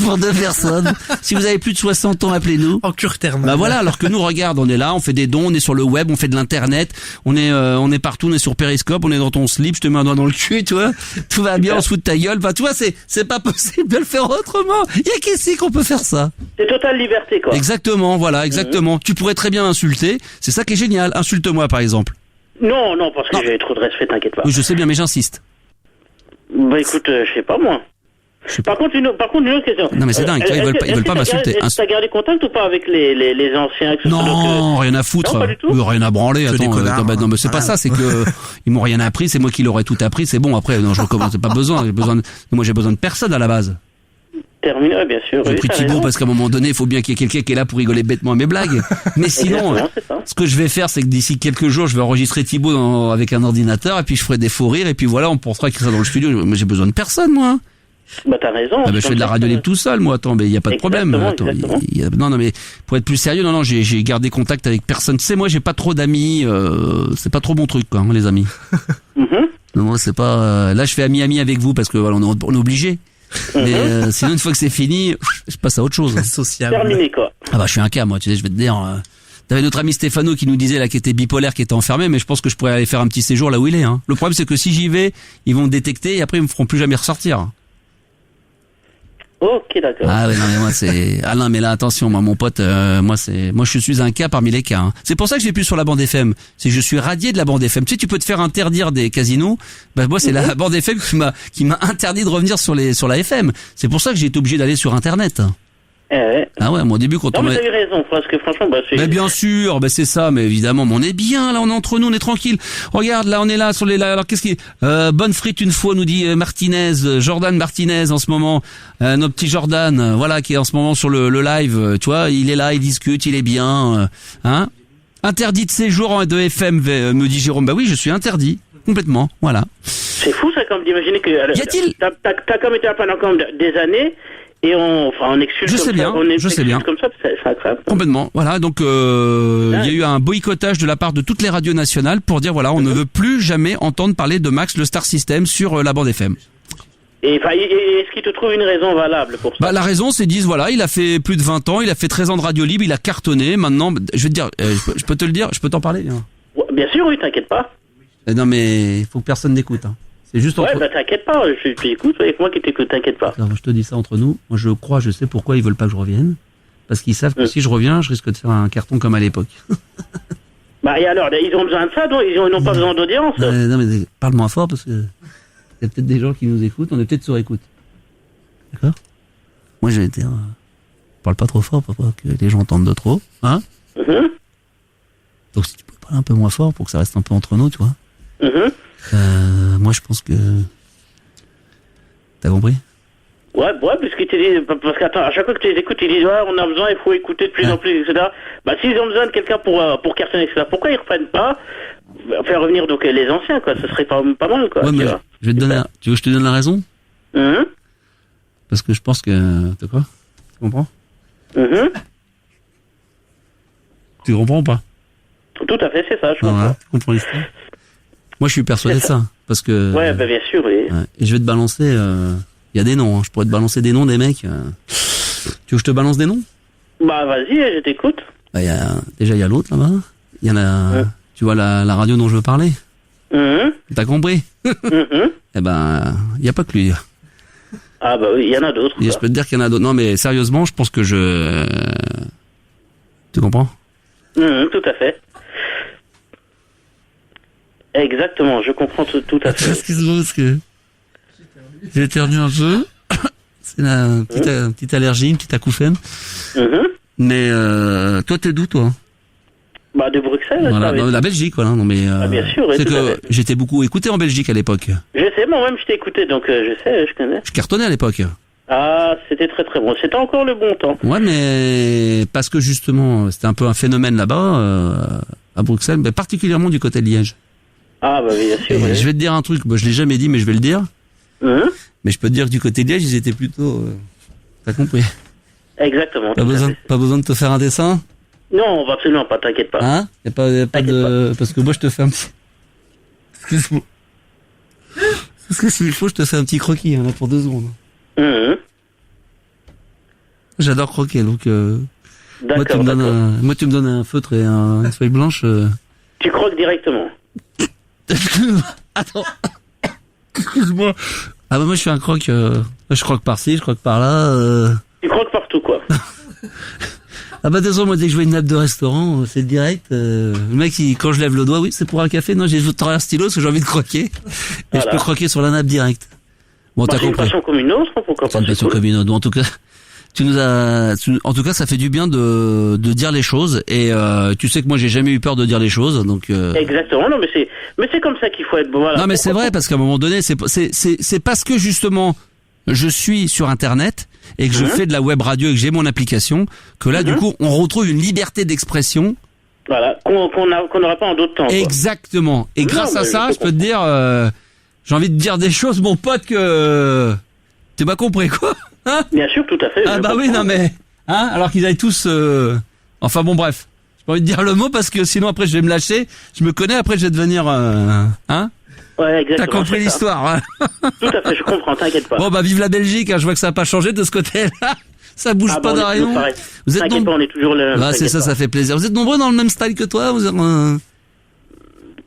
pour 2 personnes. Si vous avez plus de 60 ans, appelez-nous. En cure thermale. Bah voilà, alors que nous, regarde, on est là, on fait des dons, on est sur le web, on fait de l'internet, on est partout, on est sur Periscope, on est dans ton slip, je te mets un doigt dans le cul, tu vois. Tout va bien, on se fout de ta gueule. Enfin, tu vois, c'est pas possible de le faire autrement. Il y a qu'ici qu'on peut faire ça. C'est totale liberté, quoi. Exactement, voilà, exactement. Tu pourrais très bien m'insulter. C'est ça qui est génial. Insulte-moi, par exemple. Non, parce que j'ai trop de respect, t'inquiète pas. Oui, je sais bien, mais j'insiste. Bah écoute, je sais pas moi. Par contre, une autre question. Non mais c'est dingue, ils veulent pas m'insulter. T'as gardé contact ou pas avec les anciens? Non, rien à foutre. Non, pas du tout. Rien à branler. Attends, non mais c'est pas ça, c'est que ils m'ont rien appris, c'est moi qui leur ai tout appris, c'est bon. Après, non, je recommence, c'est pas besoin. Moi, j'ai besoin de personne à la base. Terminé, bien sûr. J'ai pris Thibaut parce qu'à un moment donné, il faut bien qu'il y ait quelqu'un qui est là pour rigoler bêtement à mes blagues. Mais sinon, ce que je vais faire, c'est que d'ici quelques jours, je vais enregistrer Thibaut avec un ordinateur, et puis je ferai des faux rires, et puis voilà, on pourra écrire ça dans le studio. Mais j'ai besoin de personne, moi. Bah t'as raison. Je fais de la radio libre tout seul, moi. Attends, mais il y a pas de problème. Attends, non, mais pour être plus sérieux, non, j'ai gardé contact avec personne. Tu sais, moi, j'ai pas trop d'amis. C'est pas trop mon truc, quoi, les amis. Non, c'est pas. Là, je fais ami avec vous parce que voilà, on est obligé. Mais sinon, une fois que c'est fini, je passe à autre chose. Sociable. Terminé, quoi. Ah bah je suis un cas, moi, tu sais, je vais te dire. T'avais notre ami Stéphano qui nous disait là, qui était bipolaire, qui était enfermé, mais je pense que je pourrais aller faire un petit séjour là où il est. Hein. Le problème, c'est que si j'y vais, ils vont me détecter et après ils me feront plus jamais ressortir. Ok, d'accord. Ah ouais, non mais moi c'est Alain, mais là attention, moi mon pote, moi je suis un cas parmi les cas. Hein. C'est pour ça que je vais plus sur la bande FM. C'est que je suis radié de la bande FM. Tu sais, tu peux te faire interdire des casinos. Bah moi c'est la bande FM qui m'a interdit de revenir sur la FM. C'est pour ça que j'ai été obligé d'aller sur Internet. Ah ouais, moi au début quand non, mais t'as eu raison, parce que franchement, mais bien sûr, c'est ça, mais évidemment, mais on est bien, là, on est entre nous, on est tranquille. Regarde, là, on est là, alors qu'est-ce qui bonne frite une fois, nous dit Jordan Martinez, en ce moment, notre petit Jordan, voilà, qui est en ce moment sur le live, tu vois, il est là, il discute, il est bien, hein. Interdit de séjour de FM, me dit Jérôme. Bah oui, je suis interdit. Complètement, voilà. C'est fou, ça, comme d'imaginer que, y a-t-il? T'as comme été là pendant des années, et on expulse je sais bien. Comme ça, c'est incroyable. Complètement. Voilà, donc il y a eu un boycottage de la part de toutes les radios nationales pour dire voilà, on ne veut plus jamais entendre parler de Max le Star System sur la bande FM. Et est-ce qu'ils te trouvent une raison valable pour ça? Bah la raison, c'est disent voilà, il a fait plus de 20 ans, il a fait 13 ans de radio libre, il a cartonné. Maintenant, je vais te dire, je peux te le dire, je peux t'en parler. Hein. Ouais, bien sûr, oui, t'inquiète pas. Non mais il faut que personne n'écoute. Hein. C'est juste ouais, bah t'inquiète pas, je t'écoute, avec moi qui t'écoute, t'inquiète pas. Alors, je te dis ça entre nous. Moi, je sais pourquoi ils veulent pas que je revienne. Parce qu'ils savent que si je reviens, je risque de faire un carton comme à l'époque. Bah, et alors, ils ont besoin de ça, donc ils n'ont pas besoin d'audience. Non, mais parle-moi fort, parce que il y a peut-être des gens qui nous écoutent, on est peut-être sur écoute. D'accord? Moi, je vais te dire, parle pas trop fort pour pas que les gens entendent de trop, hein? Donc, si tu peux parler un peu moins fort pour que ça reste un peu entre nous, tu vois. Moi, je pense que... T'as compris? Ouais, puisqu'ils te disent... Parce qu'attends, à chaque fois que tu les écoutes, ils disent, ouais, on a besoin, il faut écouter de plus en plus, etc. Bah, s'ils ont besoin de quelqu'un pour cartonner, etc., pourquoi ils reprennent pas faire revenir donc les anciens, quoi? Ce serait pas mal, quoi. Ouais, mais je vais te donner... Tu veux que je te donne la raison? Parce que je pense que... T'as quoi? Tu comprends? Tu comprends ou pas? Tout à fait, c'est ça, je comprends. Voilà, tu comprends l'histoire? Moi, je suis persuadé de ça, parce que... Ouais, bah bien sûr, oui. Ouais. Et je vais te balancer... Il y a des noms, hein. Je pourrais te balancer des noms des mecs. Tu veux que je te balance des noms? Bah vas-y, je t'écoute. Bah, déjà, il y a l'autre là-bas. Il y en a, tu vois, la radio dont je veux parler. T'as compris? Eh ben, il n'y a pas que lui. Ah bah oui, il y en a d'autres. Je peux te dire qu'il y en a d'autres. Non, mais sérieusement, je pense que tu comprends? Tout à fait. Exactement, je comprends tout à fait. Excuse-moi, parce que j'ai éternué un peu. C'est une petite allergie, une petite acouphène. Mais toi, t'es d'où, toi? Bah, de Bruxelles. Voilà, la Belgique, voilà. Non, mais bien sûr. C'est que j'étais beaucoup écouté en Belgique à l'époque. Je sais, moi-même, je t'ai écouté, donc je sais, je connais. Je cartonnais à l'époque. Ah, c'était très très bon. C'était encore le bon temps. Ouais, mais parce que justement, c'était un peu un phénomène là-bas, à Bruxelles, mais particulièrement du côté de Liège. Ah, bah bien sûr. Et je vais te dire un truc, je l'ai jamais dit, mais je vais le dire. Mais je peux te dire que du côté de Liège, ils étaient plutôt... T'as compris? Exactement. Pas besoin de te faire un dessin? Non, absolument pas, t'inquiète pas. Hein? Y a pas de... Parce que moi, je te fais un petit... Excuse-moi. Parce que s'il faut, je te fais un petit croquis, là, pour 2 secondes. J'adore croquer, donc... moi, tu me donnes un feutre et une feuille blanche... Tu croques directement. Attends. Excuse-moi. Ah bah moi je suis un croque. Je croque par-ci, je croque par-là. Tu croques partout quoi. Ah bah désolé, moi dès que je vois une nappe de restaurant, c'est direct. Le mec quand je lève le doigt, oui c'est pour un café. Non, j'ai un stylo parce que j'ai envie de croquer. Et je peux croquer sur la nappe direct. Bon, t'as compris. C'est une passion comme une autre, pourquoi pas. C'est une passion comme une autre. Bon, en tout cas. En tout cas, ça fait du bien de dire les choses et tu sais que moi j'ai jamais eu peur de dire les choses, donc. Exactement, non, mais c'est comme ça qu'il faut être. Voilà. Non, mais c'est vrai parce qu'à un moment donné, c'est parce que justement je suis sur Internet et que je fais de la web radio et que j'ai mon application que là du coup on retrouve une liberté d'expression. Voilà, qu'on n'aura pas en d'autres temps. Exactement. Et grâce à ça, je peux te dire, j'ai envie de dire des choses, mon pote, que tu m'as compris quoi. Hein? Bien sûr, tout à fait. Ah bah oui, non mais, hein, alors qu'ils aillent tous, enfin bon bref, j'ai pas envie de dire le mot parce que sinon après je vais me lâcher, je me connais, après je vais devenir, hein? Ouais, exactement. T'as compris l'histoire, hein? Tout à fait, je comprends, t'inquiète pas. Bon bah vive la Belgique, hein, je vois que ça a pas changé de ce côté-là, ça bouge pas d'Arion. Vous êtes on est toujours le même. Ah c'est ça, ça fait plaisir. Vous êtes nombreux dans le même style que toi, vous êtes,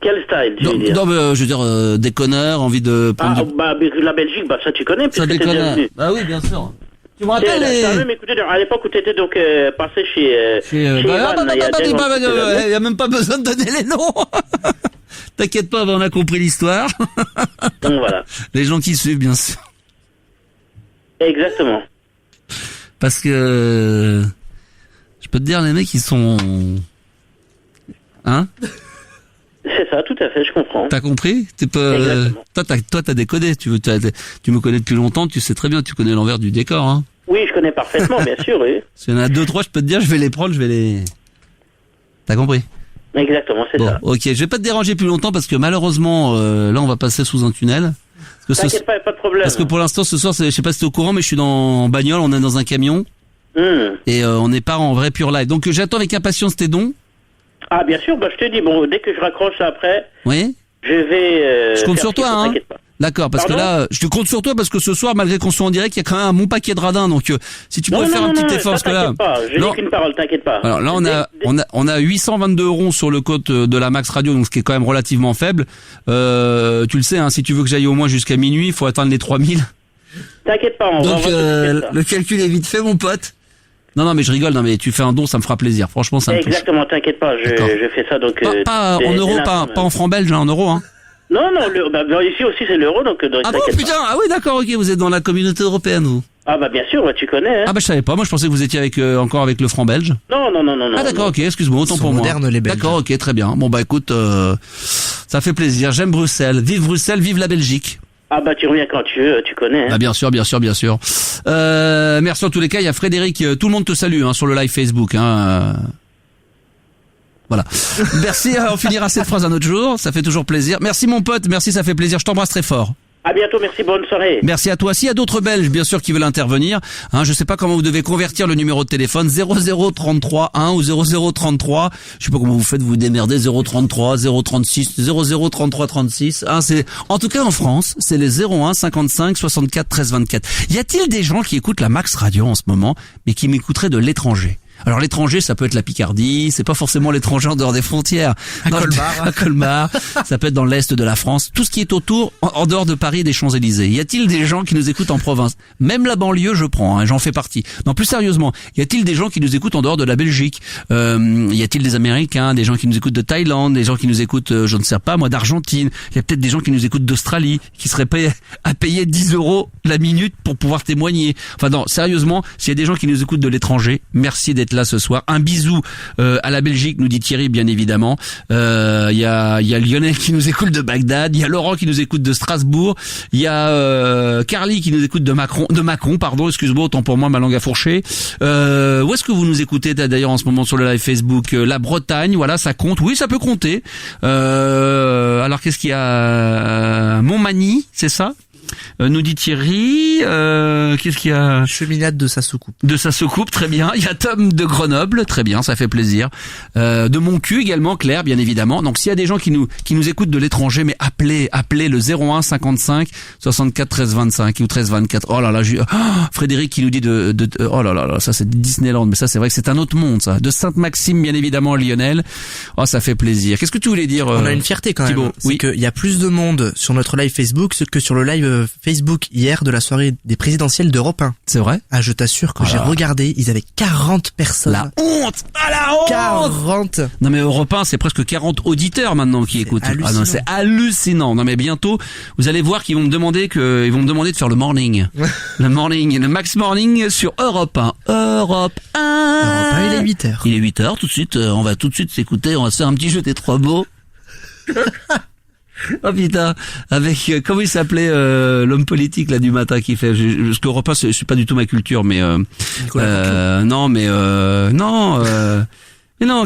Quel style, tu veux dire? Non, mais je veux dire, déconneur, envie de prendre bah, la Belgique, bah, ça tu connais, ça déconne. Bah oui, bien sûr. Tu me rappelles t'as même écouté, à l'époque où t'étais donc, passé chez Ivan, il y a même pas besoin de donner les noms. T'inquiète pas, on a compris l'histoire. Donc voilà. Les gens qui suivent, bien sûr. Exactement. Parce que, je peux te dire, les mecs, ils sont, hein? C'est ça, tout à fait, je comprends. T'as compris? T'es pas, toi, t'as décodé. Tu me connais depuis longtemps, tu sais très bien, tu connais l'envers du décor, hein. Oui, je connais parfaitement, bien sûr, oui. S'il y en a 2-3, je peux te dire, je vais les prendre, T'as compris? Exactement, c'est ça. Ok, je vais pas te déranger plus longtemps parce que malheureusement, là, on va passer sous un tunnel. T'inquiète pas, pas de problème. Parce que pour l'instant, ce soir, je sais pas si t'es au courant, mais je suis en bagnole, on est dans un camion. Et on n'est pas en vrai pur live. Donc, j'attends avec impatience tes dons. Ah, bien sûr, bah, je te dis, bon, dès que je raccroche après. Oui. Je vais. Je compte sur toi, hein. T'inquiète pas. D'accord, parce que là, je compte sur toi parce que ce soir, malgré qu'on soit en direct, il y a quand même un bon paquet de radins. Donc, si tu pouvais faire un petit effort, parce que là. Je n'ai qu'une parole, t'inquiète pas. Alors là, on a 822 € sur le compte de la Max Radio, donc ce qui est quand même relativement faible. Tu le sais, hein, si tu veux que j'aille au moins jusqu'à minuit, il faut atteindre les 3000. T'inquiète pas, on donc, le calcul est vite fait, mon pote. Non, mais je rigole, non, mais tu fais un don, ça me fera plaisir. Franchement, ça me touche. Exactement, t'inquiète pas, je fais ça, donc. Pas en euros, pas en francs belges, en euros, hein. Non, ici aussi c'est l'euro, donc ah bon, putain, ah oui, d'accord, ok, vous êtes dans la communauté européenne, vous. Ah bah bien sûr, tu connais, hein. Ah bah je savais pas, moi je pensais que vous étiez encore avec le franc belge. Non. Ah d'accord, ok, excuse-moi, autant pour moi. Modernes, les Belges. D'accord, ok, très bien. Bon bah écoute, ça fait plaisir, j'aime Bruxelles, vive la Belgique. Ah bah tu reviens quand tu veux, tu connais, hein. Ah bien sûr. Merci en tous les cas, il y a Frédéric, tout le monde te salue, hein, sur le live Facebook, hein. Voilà. Merci, on finira cette phrase un autre jour, ça fait toujours plaisir. Merci mon pote, merci, ça fait plaisir, je t'embrasse très fort. À bientôt, merci, bonne soirée. Merci à toi. S'il y a d'autres Belges, bien sûr, qui veulent intervenir, hein, je sais pas comment vous devez convertir le numéro de téléphone 0033 1 ou 0033. Je sais pas comment vous faites, vous démerdez 033, 036, 0033 36. Hein, c'est, en tout cas, en France, c'est les 01 55 64 13 24. Y a-t-il des gens qui écoutent la Max Radio en ce moment, mais qui m'écouteraient de l'étranger? Alors l'étranger, ça peut être la Picardie, c'est pas forcément l'étranger en dehors des frontières. À Colmar, ça peut être dans l'est de la France, tout ce qui est autour, en dehors de Paris et des Champs-Élysées. Y a-t-il des gens qui nous écoutent en province? Même la banlieue, je prends, j'en fais partie. Non, plus sérieusement, y a-t-il des gens qui nous écoutent en dehors de la Belgique? Y a-t-il des Américains, des gens qui nous écoutent de Thaïlande, des gens qui nous écoutent, je ne sais pas moi, d'Argentine? Y a peut-être des gens qui nous écoutent d'Australie, qui seraient prêts à payer 10 € la minute pour pouvoir témoigner. Enfin non, sérieusement, s'il y a des gens qui nous écoutent de l'étranger, merci d'être là ce soir. Un bisou à la Belgique, nous dit Thierry, bien évidemment. Il y a Lionel qui nous écoute de Bagdad, il y a Laurent qui nous écoute de Strasbourg, il y a Carly qui nous écoute de Macron, pardon, excuse-moi, autant pour moi, ma langue a fourché. Où est-ce que vous nous écoutez d'ailleurs en ce moment sur le live Facebook? La Bretagne, voilà, ça compte. Oui, ça peut compter. Alors qu'est-ce qu'il y a? Montmagny, c'est ça? Nous dit Thierry, qu'est-ce qu'il y a? Cheminade de sa soucoupe. De sa soucoupe, très bien. Il y a Tom de Grenoble, très bien, ça fait plaisir. De mon cul également, Claire, bien évidemment. Donc s'il y a des gens qui nous écoutent de l'étranger, mais appelez le 01 55 64 13 25 ou 13 24. Oh là là, Frédéric qui nous dit oh là là, ça c'est Disneyland, mais ça c'est vrai que c'est un autre monde, ça. De Sainte-Maxime, bien évidemment, Lionel. Oh, ça fait plaisir. Qu'est-ce que tu voulais dire? On a une fierté quand Thibaut, même. C'est oui. qu'il y a plus de monde sur notre live Facebook que sur le live Facebook hier de la soirée des présidentielles d'Europe 1. C'est vrai? Ah, je t'assure que j'ai regardé, ils avaient 40 personnes. La honte! Ah, la honte! 40! Non mais Europe 1, c'est presque 40 auditeurs maintenant qui écoutent. Ah non, c'est hallucinant. Non mais bientôt, vous allez voir qu'ils vont me demander de faire le morning. le Max Morning sur Europe 1. Europe 1. Europe 1, il est 8h. Il est 8h tout de suite, on va tout de suite s'écouter, on va se faire un petit jeu des trois mots. Oh putain, avec comment il s'appelait l'homme politique là du matin qui fait parce que repas je suis pas du tout ma culture mais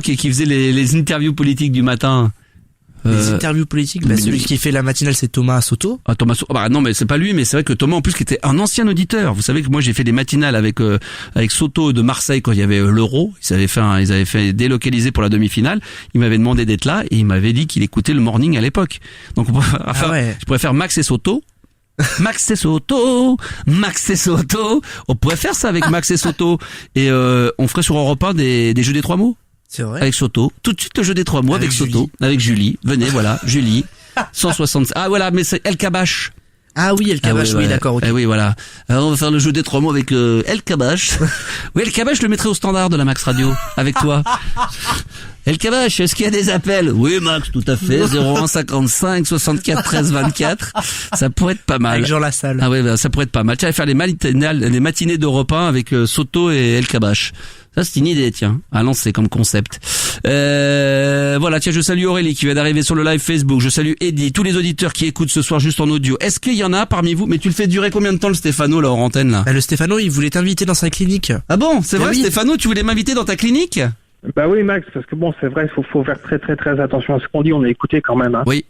qui faisait les interviews politiques du matin. Les interviews politiques, celui qui fait la matinale, c'est Thomas Soto. Ah, Thomas Soto. Bah, non, mais c'est pas lui, mais c'est vrai que Thomas, en plus, qui était un ancien auditeur. Vous savez que moi, j'ai fait des matinales avec Soto de Marseille quand il y avait l'Euro. Ils avaient fait délocaliser pour la demi-finale. Il m'avait demandé d'être là et il m'avait dit qu'il écoutait le morning à l'époque. Donc, je pourrais faire Max et Soto. Max et Soto. On pourrait faire ça avec Max et Soto. Et, on ferait sur Europe 1 des jeux des trois mots. C'est vrai. Avec Soto. Tout de suite le jeu des trois mots avec Soto. Avec Julie. Venez, voilà. Julie. 160. Ah, voilà, mais c'est El Kabash. Ah oui, El Kabash, oui, d'accord, ok. Oui, voilà. Alors, on va faire le jeu des trois mots avec El Kabash. Oui, El Kabash, je le mettrai au standard de la Max Radio. Avec toi. El Kabash, est-ce qu'il y a des appels? Oui, Max, tout à fait. 01 55 64 13 24. Ça pourrait être pas mal. Avec Jean Lassalle. Ah oui, ça pourrait être pas mal. Tiens, faire les matinées d'Europe 1 avec Soto et El Kabash. Ça, c'est une idée, tiens, à lancer comme concept. Voilà, tiens, je salue Aurélie qui vient d'arriver sur le live Facebook. Je salue Eddie, tous les auditeurs qui écoutent ce soir juste en audio. Est-ce qu'il y en a parmi vous? Mais tu le fais durer combien de temps, le Stéphano, là, hors antenne, là? Le Stéphano, il voulait t'inviter dans sa clinique. Ah bon? C'est vrai, oui. Stéphano, tu voulais m'inviter dans ta clinique? Bah oui, Max, parce que bon, c'est vrai, il faut faire très très très attention à ce qu'on dit. On est écouté quand même, hein. Oui.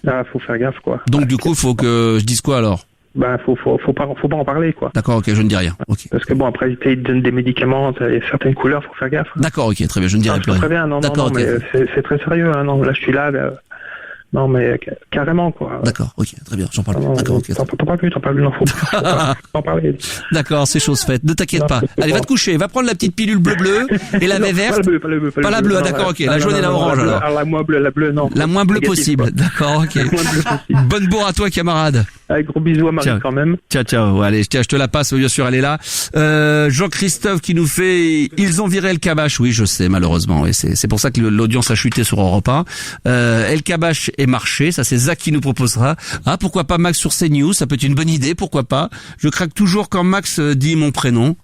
Là, faut faire gaffe, quoi. Donc, du coup, faut que je dise quoi, alors? Bah, faut pas en parler, quoi. D'accord, ok, je ne dis rien. Ok. Parce que bon, après, ils te donnent des médicaments, t'as certaines couleurs, faut faire gaffe. D'accord, ok, très bien, je ne dirai plus rien. Très bien, non, d'accord, non, ok. mais c'est très sérieux, hein, non, là, je suis là, non, mais carrément, quoi. D'accord, ok, très bien, j'en parle plus. Non, D'accord, ok. T'en parles plus, non, faut pas en parler. D'accord, c'est chose faite, ne t'inquiète pas. Allez, va te coucher, va prendre la petite pilule bleu et la baie verte. Pas la bleue, d'accord, ok, la jaune et la orange, alors. La moins bleue, non. La moins bleue possible, d'accord, ok. Bonne bourre à toi, camarade. Allez, gros bisous à Marie quand même. Ciao, allez, je te la passe, bien sûr, elle est là. Jean-Christophe qui nous fait, ils ont viré El Kabash, oui, je sais, malheureusement, oui, c'est pour ça que l'audience a chuté sur Europe 1. El Kabash est marché, ça c'est Zach qui nous proposera. Ah, pourquoi pas Max sur CNews, ça peut être une bonne idée, pourquoi pas. Je craque toujours quand Max dit mon prénom.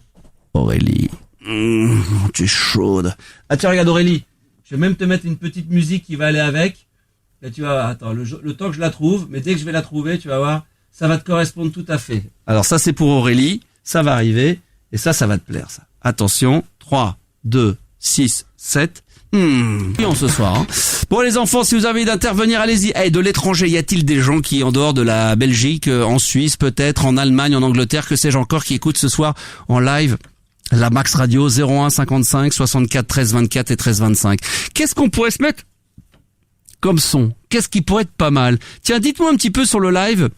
Aurélie. Tu es chaude. Ah tiens, regarde Aurélie, je vais même te mettre une petite musique qui va aller avec. Là tu vas, attends, le temps que je la trouve, mais dès que je vais la trouver, tu vas voir, ça va te correspondre tout à fait. Alors ça c'est pour Aurélie, ça va arriver, et ça va te plaire ça. Attention, 3, 2, 6, 7... ce soir. Hein. Bon les enfants, si vous avez envie d'intervenir, allez-y. De l'étranger, y a-t-il des gens qui, en dehors de la Belgique, en Suisse peut-être, en Allemagne, en Angleterre, que sais-je encore, qui écoutent ce soir en live la Max Radio 01 55 64 13 24 et 13 25. Qu'est-ce qu'on pourrait se mettre comme son? Qu'est-ce qui pourrait être pas mal? Tiens, dites-moi un petit peu sur le live.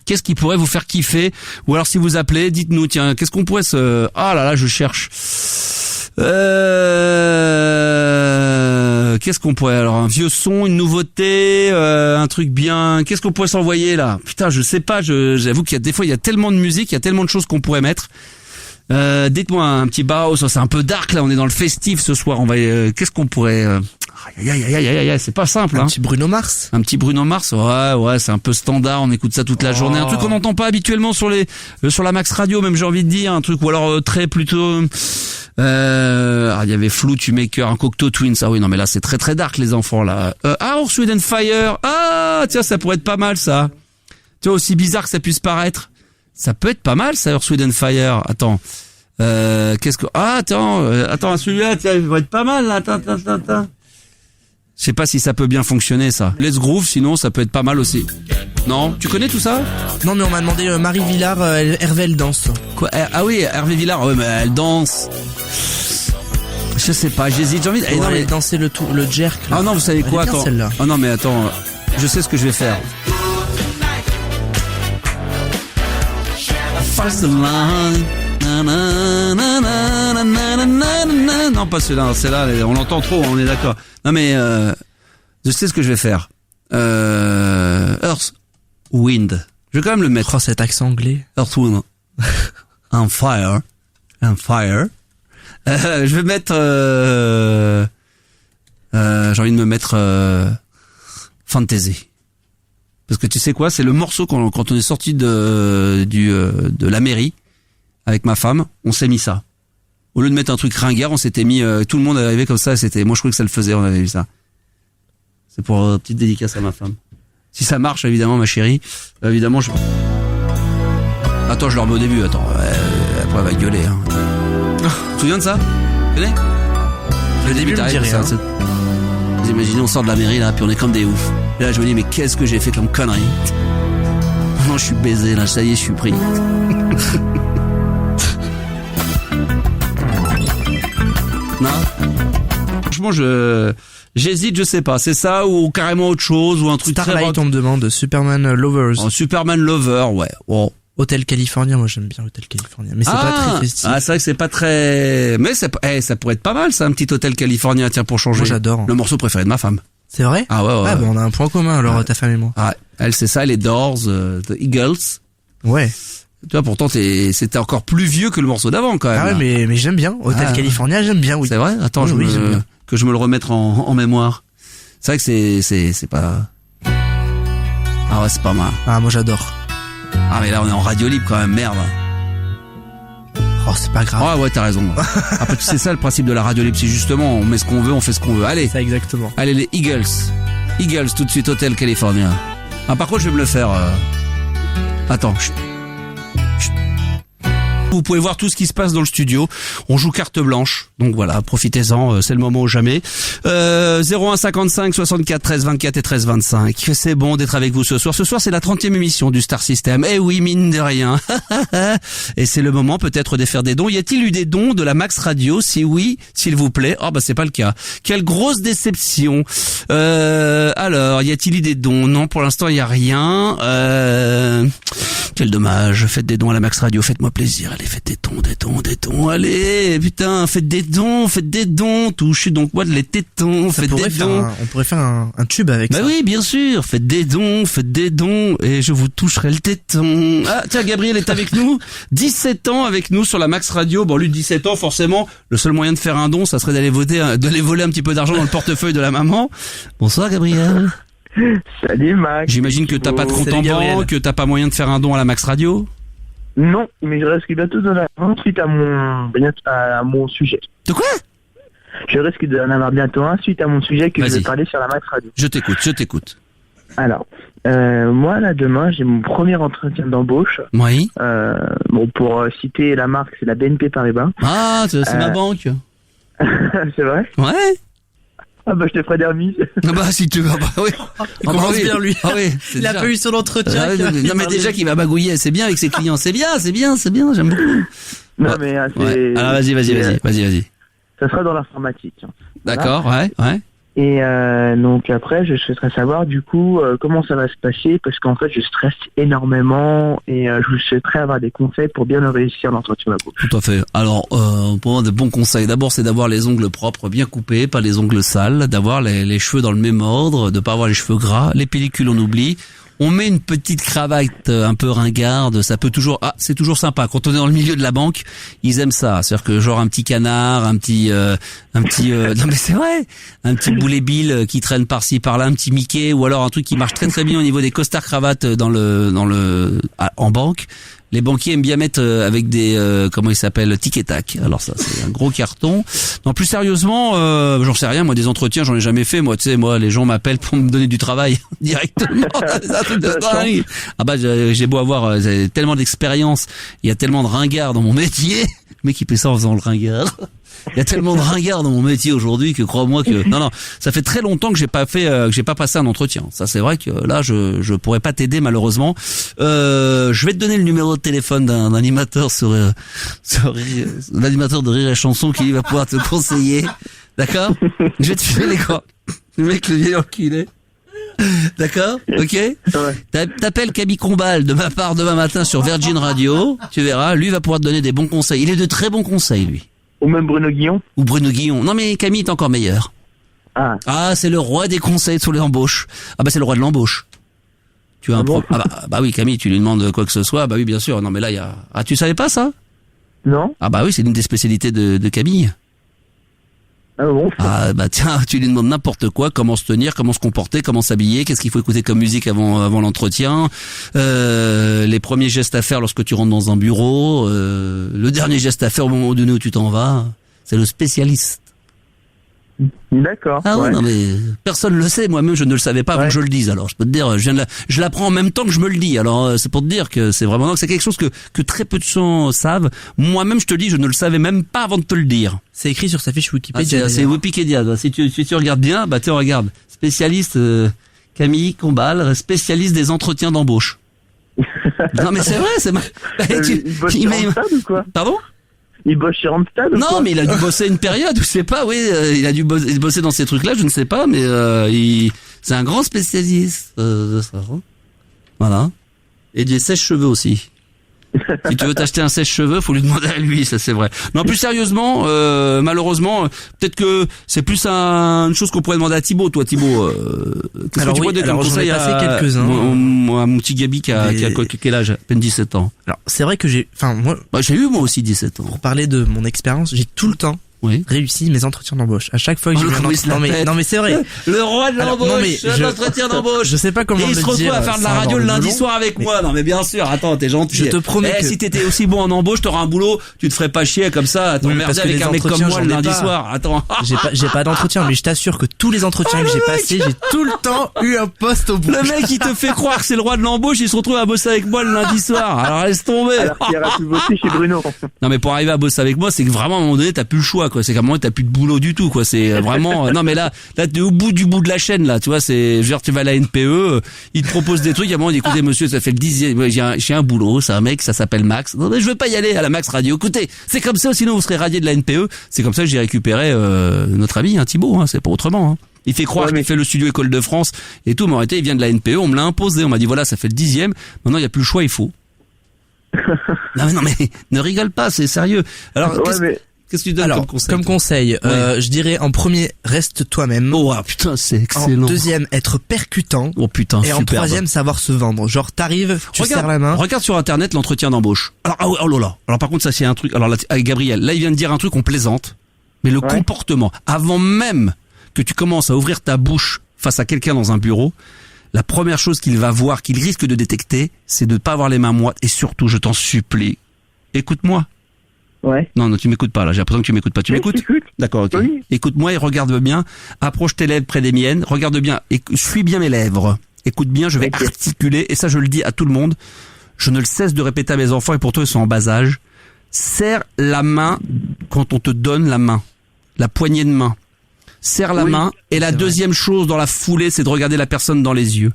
Qu'est-ce qui pourrait vous faire kiffer? Ou alors si vous appelez, dites-nous, tiens, qu'est-ce qu'on pourrait se... Ah là là, je cherche. Qu'est-ce qu'on pourrait, alors, un vieux son, une nouveauté, un truc bien, qu'est-ce qu'on pourrait s'envoyer là? Putain, je sais pas, j'avoue qu'il y a des fois, il y a tellement de musique, il y a tellement de choses qu'on pourrait mettre. Dites-moi un petit Bauhaus, c'est un peu dark là, on est dans le festif ce soir, on va, qu'est-ce qu'on pourrait, c'est pas simple, hein. Un petit Bruno Mars. Un petit Bruno Mars, ouais, c'est un peu standard, on écoute ça toute la journée, un truc qu'on n'entend pas habituellement sur la Max Radio, même j'ai envie de dire, un truc, ou alors très plutôt, il y avait Flute, Shoemaker, un Cocteau Twins, ah oui, non mais là c'est très très dark les enfants là. Earth, Wind and Fire, tiens, ça pourrait être pas mal ça. Tu vois, aussi bizarre que ça puisse paraître, ça peut être pas mal ça, Earth, Wind and Fire. Attends, qu'est-ce que, attends, celui-là, tiens, il va être pas mal là, attends. Je sais pas si ça peut bien fonctionner ça. Let's Groove, sinon ça peut être pas mal aussi. Non, tu connais tout ça? Non mais on m'a demandé Marie Villard, Hervé elle danse. Quoi? Ah oui, Hervé Villard, ouais mais elle danse. Je sais pas, j'hésite, j'ai envie de... non mais danser le jerk là. Ah non, vous savez quoi? Attends. Ah non mais attends, je sais ce que je vais faire. Fast line. Non, pas celui-là, c'est-là, on l'entend trop, on est d'accord. Non mais je sais ce que je vais faire. Earth, Wind. Je vais quand même le mettre. Oh, cet accent anglais. Earth, Wind, and Fire. Je vais mettre. J'ai envie de me mettre Fantasy. Parce que tu sais quoi, c'est le morceau quand on est sorti de la mairie avec ma femme, on s'est mis ça. Au lieu de mettre un truc ringard, on s'était mis, tout le monde est arrivé comme ça, moi je croyais que ça le faisait, on avait vu ça. C'est pour une petite dédicace à ma femme. Si ça marche, évidemment, ma chérie, évidemment, Attends, je le remets au début, attends, après elle va gueuler, hein. Tu te souviens de ça? Tu connais? Le début, t'arrives, ça. Vous imaginez, on sort de la mairie, là, puis on est comme des oufs. Et là, je me dis, mais qu'est-ce que j'ai fait comme connerie? Non, je suis baisé, là, ça y est, je suis pris. Non. Franchement, j'hésite, je sais pas. C'est ça ou carrément autre chose ou un truc Starlight, très rock. on me demande Superman Lovers. Oh, Superman Lover, ouais. Oh. Hotel California, moi j'aime bien Hotel California, mais c'est pas très festif. Ah, c'est vrai que c'est pas très, mais ça pourrait être pas mal, ça, un petit Hotel California, tiens, pour changer. Moi j'adore. Le morceau préféré de ma femme. C'est vrai? Ah ouais. Ah, on a un point commun alors, ta femme et moi. Ah, elle, c'est ça, les Doors, The Eagles. Ouais. Tu vois, pourtant, c'était encore plus vieux que le morceau d'avant, quand même. Ah ouais, mais j'aime bien. Hotel California, j'aime bien, oui. C'est vrai? Attends, oui, que je me le remette en mémoire. C'est vrai que c'est pas... Ah ouais, c'est pas mal. Ah, moi j'adore. Ah, mais là, on est en radio libre, quand même, merde. Oh, c'est pas grave. Ah ouais, t'as raison. Après, tu sais ça, le principe de la radio libre, c'est justement, on met ce qu'on veut, on fait ce qu'on veut. Allez. Ça, exactement. Allez, les Eagles. Eagles, tout de suite, Hotel California. Ah, par contre, je vais me le faire, Attends, Vous pouvez voir tout ce qui se passe dans le studio. On joue carte blanche. Donc voilà, profitez-en, c'est le moment ou jamais. 01 55 64 13 24 et 13 25. C'est bon d'être avec vous ce soir. Ce soir, c'est la 30e émission du Star System. Eh oui, mine de rien. Et c'est le moment peut-être de faire des dons. Y a-t-il eu des dons de la Max Radio? Si oui, s'il vous plaît. Oh bah c'est pas le cas. Quelle grosse déception. Alors, y a-t-il eu des dons? Non, pour l'instant, il y a rien. Quel dommage. Faites des dons à la Max Radio, faites-moi plaisir. Allez, faites des dons. Allez, putain, faites des dons. Touchez donc moi de les tétons. Faites des dons. On pourrait faire un tube avec ça. Bah oui, bien sûr. Faites des dons. Et je vous toucherai le téton. Ah, tiens, Gabriel est avec nous. 17 ans avec nous sur la Max Radio. Bon, lui, 17 ans, forcément, le seul moyen de faire un don, ça serait d'aller voler un petit peu d'argent dans le portefeuille de la maman. Bonsoir, Gabriel. Salut, Max. J'imagine que t'as pas de compte en banque, que t'as pas moyen de faire un don à la Max Radio. Non, mais je risque bientôt de donner un suite à mon sujet. De quoi? Je risque d'en avoir bientôt un suite à mon sujet que je vais parler sur la Max Radio. Je t'écoute. Alors, moi là demain j'ai mon premier entretien d'embauche. Oui. Bon, pour citer la marque, c'est la BNP Paribas. Ah, c'est ma banque. C'est vrai? Ouais. Ah bah je te ferai des remises. Ah bah si tu veux, bah oui. Il commence bien lui. Ah oui. Il a pas eu son entretien. Non mais déjà qu'il va bagouiller, c'est bien avec ses clients, c'est bien, j'aime beaucoup. Non mais ouais. Alors vas-y. Ça sera dans l'informatique. D'accord, voilà. Ouais. Et donc après, je souhaiterais savoir du coup comment ça va se passer, parce qu'en fait, je stresse énormément et je souhaiterais avoir des conseils pour bien réussir l'entretien de la bouche. Tout à fait. Alors, pour moi, des bons conseils. D'abord, c'est d'avoir les ongles propres, bien coupés, pas les ongles sales, d'avoir les cheveux dans le même ordre, de pas avoir les cheveux gras. Les pellicules, on oublie. On met une petite cravate un peu ringarde, ça peut toujours, c'est toujours sympa. Quand on est dans le milieu de la banque, ils aiment ça. C'est-à-dire que genre un petit canard, un petit, non mais c'est vrai, un petit boulet bill qui traîne par-ci par-là, un petit Mickey, ou alors un truc qui marche très très bien au niveau des costards cravates en banque. Les banquiers aiment bien mettre avec des comment ils s'appellent, tic et tac. Alors ça, c'est un gros carton. Non, plus sérieusement, j'en sais rien. Moi, des entretiens, j'en ai jamais fait. Moi, tu sais, les gens m'appellent pour me donner du travail directement. C'est un truc de dingue. Ah bah, j'ai beau avoir tellement d'expérience, il y a tellement de ringards dans mon métier. Le mec qui fait ça en faisant le ringard. Il y a tellement de ringards dans mon métier aujourd'hui que crois-moi que non, ça fait très longtemps que j'ai pas passé un entretien. Ça, c'est vrai que là, je pourrais pas t'aider malheureusement. Je vais te donner le numéro de téléphone d'un animateur l'animateur de Rire et Chanson qui va pouvoir te conseiller. D'accord? Je vais te filer quoi? Le mec, le vieil enculé. D'accord? Ok? Ouais. T'appelles Camille Combal de ma part demain matin sur Virgin Radio. Tu verras, lui va pouvoir te donner des bons conseils. Il est de très bons conseils, lui. Ou même Bruno Guillon. Ou Bruno Guillon. Non mais Camille est encore meilleur. Ah, c'est le roi des conseils sur les embauches. Ah bah c'est le roi de l'embauche. Tu as un problème. Bah oui, Camille, tu lui demandes quoi que ce soit. Bah oui, bien sûr. Non mais là il y a. Ah, tu savais pas ça? Non. Ah bah oui, c'est l'une des spécialités de Camille. Ah bon? Ah bah tiens, tu lui demandes n'importe quoi, comment se tenir, comment se comporter, comment s'habiller, qu'est-ce qu'il faut écouter comme musique avant l'entretien, les premiers gestes à faire lorsque tu rentres dans un bureau, le dernier geste à faire au moment donné où tu t'en vas. C'est le spécialiste. D'accord. Ah ouais, non mais personne le sait, moi-même je ne le savais pas avant que je le dise. Alors je peux te dire, je l'apprends en même temps que je me le dis. Alors c'est pour te dire que c'est vraiment c'est quelque chose que très peu de gens savent. Moi-même je te dis, je ne le savais même pas avant de te le dire. C'est écrit sur sa fiche Wikipédia. C'est Wikipédia. Si tu regardes bien, bah tu regardes. Spécialiste Camille Combal, spécialiste des entretiens d'embauche. Non mais c'est vrai, c'est il bosse sur Randstad ou quoi? Pardon? Il bosse chez Randstad ou quoi? Non, mais il a dû bosser une période, je sais pas, oui, il a dû bosser dans ces trucs-là, je ne sais pas, mais c'est un grand spécialiste de ça. Voilà. Et des sèche-cheveux aussi. Si tu veux t'acheter un sèche-cheveux, faut lui demander à lui, ça c'est vrai. Non, plus sérieusement, malheureusement, peut-être que c'est plus une chose qu'on pourrait demander à Thibaut. Toi, Thibaut, qu'est-ce que tu pourrais donner comme conseil à quelques-uns à mon petit Gabi qui a quel âge? À peine 17 ans. Alors, c'est vrai que j'ai eu moi aussi 17 ans. Pour parler de mon expérience, j'ai tout le temps réussi mes entretiens d'embauche. À chaque fois que j'ai eu un entretien, non mais c'est vrai. Le roi de l'embauche, l'entretien d'embauche. Je sais pas comment il se retrouve à faire de la radio le lundi soir avec moi. Non mais bien sûr, attends, t'es gentil. Je te promets que si t'étais aussi bon en embauche, t'auras un boulot, tu te ferais pas chier comme ça à t'emmerder avec un mec comme moi le lundi soir. Attends. J'ai pas d'entretien, mais je t'assure que tous les entretiens que j'ai passés, j'ai tout le temps eu un poste au bout. Le mec il te fait croire que c'est le roi de l'embauche, il se retrouve à bosser avec moi le lundi soir. Alors laisse tomber. Alors qu'il aurait pu bosser chez Bruno. Non mais pour arriver à bosser avec moi, c'est que vraiment à un moment donné t'as plus le choix quoi. C'est qu'à un moment t'as plus de boulot du tout quoi. C'est vraiment non mais là t'es au bout de la chaîne là. Tu vois, c'est genre tu vas à la NPE, ils te proposent des trucs. À un moment on dit écoutez monsieur, ça fait le 10e, j'ai un boulot, c'est un mec, ça s'appelle Max. Non mais je veux pas y aller à la Max Radio. Écoutez, c'est comme ça, sinon vous serez radié de la NPE. C'est comme ça que j'ai récupéré notre ami Thibaut. C'est pas autrement. Il fait croire qu'il fait le studio École de France et tout, mais en réalité il vient de la NPE. On me l'a imposé. On m'a dit voilà, ça fait le 10e. Maintenant il y a plus le choix, il faut. non mais ne rigole pas, c'est sérieux. Alors qu'est-ce que tu donnes comme conseil? Je dirais en premier, reste toi-même. Oh putain, c'est excellent. En deuxième, être percutant. Oh putain, et en troisième, savoir se vendre. Genre t'arrives, tu serres la main. Regarde sur internet l'entretien d'embauche. Alors oh là là. Alors par contre ça c'est un truc. Alors là, avec Gabriel, là il vient de dire un truc, on plaisante. Mais le comportement, avant même que tu commences à ouvrir ta bouche face à quelqu'un dans un bureau, la première chose qu'il va voir, qu'il risque de détecter, c'est de ne pas avoir les mains moites. Et surtout, je t'en supplie, écoute-moi. Ouais. Non, tu m'écoutes pas là. J'ai l'impression que tu m'écoutes pas. Tu m'écoutes? D'accord, ok. Oui. Écoute-moi et regarde bien. Approche tes lèvres près des miennes. Regarde bien et suis bien mes lèvres. Écoute bien, je vais articuler et ça je le dis à tout le monde. Je ne le cesse de répéter à mes enfants et pourtant ils sont en bas âge. Serre la main quand on te donne la main, la poignée de main. Serre la main et la deuxième chose dans la foulée, c'est de regarder la personne dans les yeux.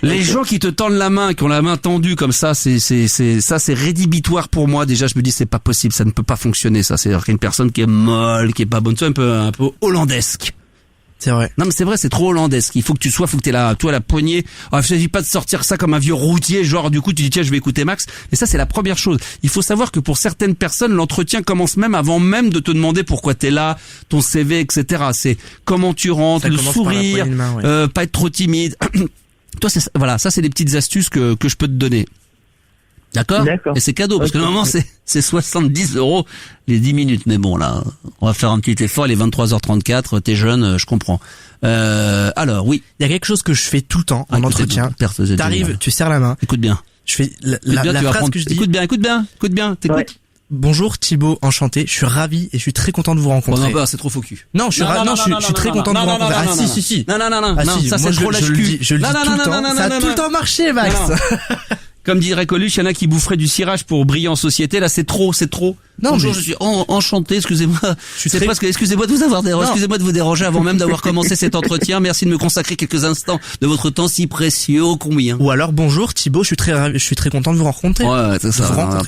Les gens qui te tendent la main, qui ont la main tendue comme ça, c'est rédhibitoire pour moi. Déjà, je me dis c'est pas possible, ça ne peut pas fonctionner. Ça, c'est une personne qui est molle, qui est pas bonne, un peu hollandesque. C'est vrai. Non mais c'est vrai, c'est trop hollandesque. Il faut que t'aies la poignée. Alors, il s'agit pas de sortir ça comme un vieux routier, genre du coup tu dis tiens je vais écouter Max. Et ça c'est la première chose. Il faut savoir que pour certaines personnes l'entretien commence même avant même de te demander pourquoi t'es là, ton CV, etc. C'est comment tu rentres, ça le sourire, pas être trop timide. Toi voilà, ça c'est des petites astuces que je peux te donner. D'accord. Et c'est cadeau parce que normalement c'est 70 € les 10 minutes. Mais bon là, on va faire un petit effort. Il est 23h34. T'es jeune, je comprends. Alors oui, il y a quelque chose que je fais tout le temps en entretien. T'arrives, tu serres la main. Écoute bien. Je fais la phrase que je dis. Écoute bien. T'écoutes. Ouais. Bonjour Thibaut, enchanté. Je suis ravi et je suis très content de vous rencontrer. Bon, non, c'est trop faux cul. Non, je suis très content de vous rencontrer. Ah si. Non. Ça c'est trop lâche cul. Je le dis tout le temps. Ça a tout le temps marché, Max. Comme dirait Coluche, il y en a qui boufferaient du cirage pour briller en société. Là, c'est trop. Non, bonjour, je suis enchanté. Excusez-moi. Excusez-moi de vous avoir dérangé. Excusez-moi de vous déranger avant même d'avoir commencé cet entretien. Merci de me consacrer quelques instants de votre temps si précieux. Ô combien. Ou alors bonjour Thibaut, je suis très content de vous rencontrer. Ouais, c'est ça.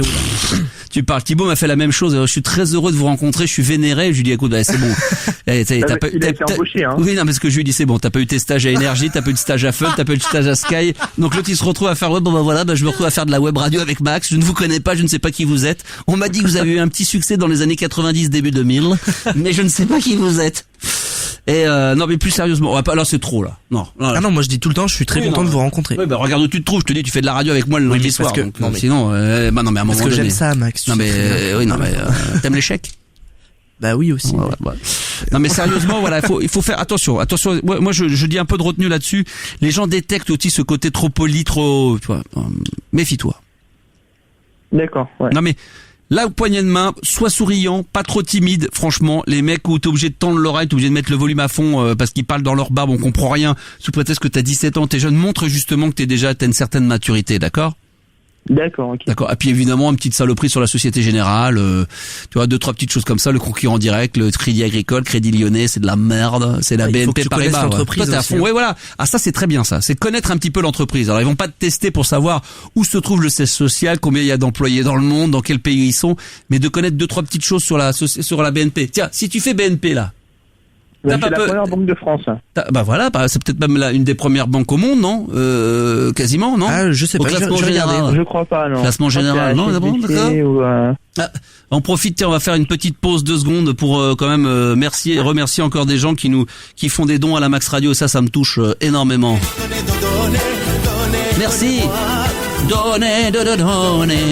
Tu parles. Thibaut m'a fait la même chose. Je suis très heureux de vous rencontrer. Je suis vénéré. Je lui dis écoute, c'est bon. Il a été embauché, hein. Oui, non, mais ce que je lui dis, c'est bon. T'as pas eu tes stages à Énergie, t'as pas eu de stage à Fun, t'as pas eu de stage à Sky. Donc l'autre il se retrouve à faire je me retrouve à faire de la web radio avec Max. Je ne vous connais pas, je ne sais pas qui vous êtes. On m'a dit que vous avez eu un petit succès dans les années 90, début 2000, mais je ne sais pas qui vous êtes. Et non, mais plus sérieusement, là c'est trop là. Non. Ah non, moi je dis tout le temps, je suis très content de vous rencontrer. Oui, regarde où tu te trouves. Je te dis, tu fais de la radio avec moi le lundi soir. Donc, sinon, non mais à un moment donné. Parce que j'aime ça, Max. Non mais t'aimes l'échec? Bah oui aussi. Ouais. Non mais sérieusement, voilà, il faut faire attention. Moi je dis un peu de retenue là-dessus. Les gens détectent aussi ce côté trop poli, tu vois. Méfie-toi. D'accord. Ouais. Non mais là, au poignet de main, sois souriant, pas trop timide. Franchement, les mecs où t'es obligé de tendre l'oreille, t'es obligé de mettre le volume à fond parce qu'ils parlent dans leur barbe, on comprend rien. Sous prétexte que t'as 17 ans, t'es jeune, montre justement que t'as une certaine maturité, d'accord? D'accord, ok. D'accord. Et puis évidemment, une petite saloperie sur la Société Générale, tu vois, 2-3 petites choses comme ça, le concurrent direct, le Crédit Agricole, Crédit Lyonnais, c'est de la merde, c'est la BNP Paribas. L'entreprise toi, t'es à fond. Ouais, voilà. Ah, ça c'est très bien ça. C'est connaître un petit peu l'entreprise. Alors ils vont pas te tester pour savoir où se trouve le siège social, combien il y a d'employés dans le monde, dans quel pays ils sont, mais de connaître 2-3 petites choses sur la BNP. Tiens, si tu fais BNP là. C'est la première banque de France. Bah voilà, c'est peut-être même une des premières banques au monde, non? Quasiment, non? Ah, je sais pas. Classement général. Je crois pas, non. Classement général, non? D'accord. On profite, tiens, on va faire une petite pause 2 secondes pour quand même remercier encore des gens qui font des dons à la Max Radio. Ça me touche énormément. Merci. Donnez,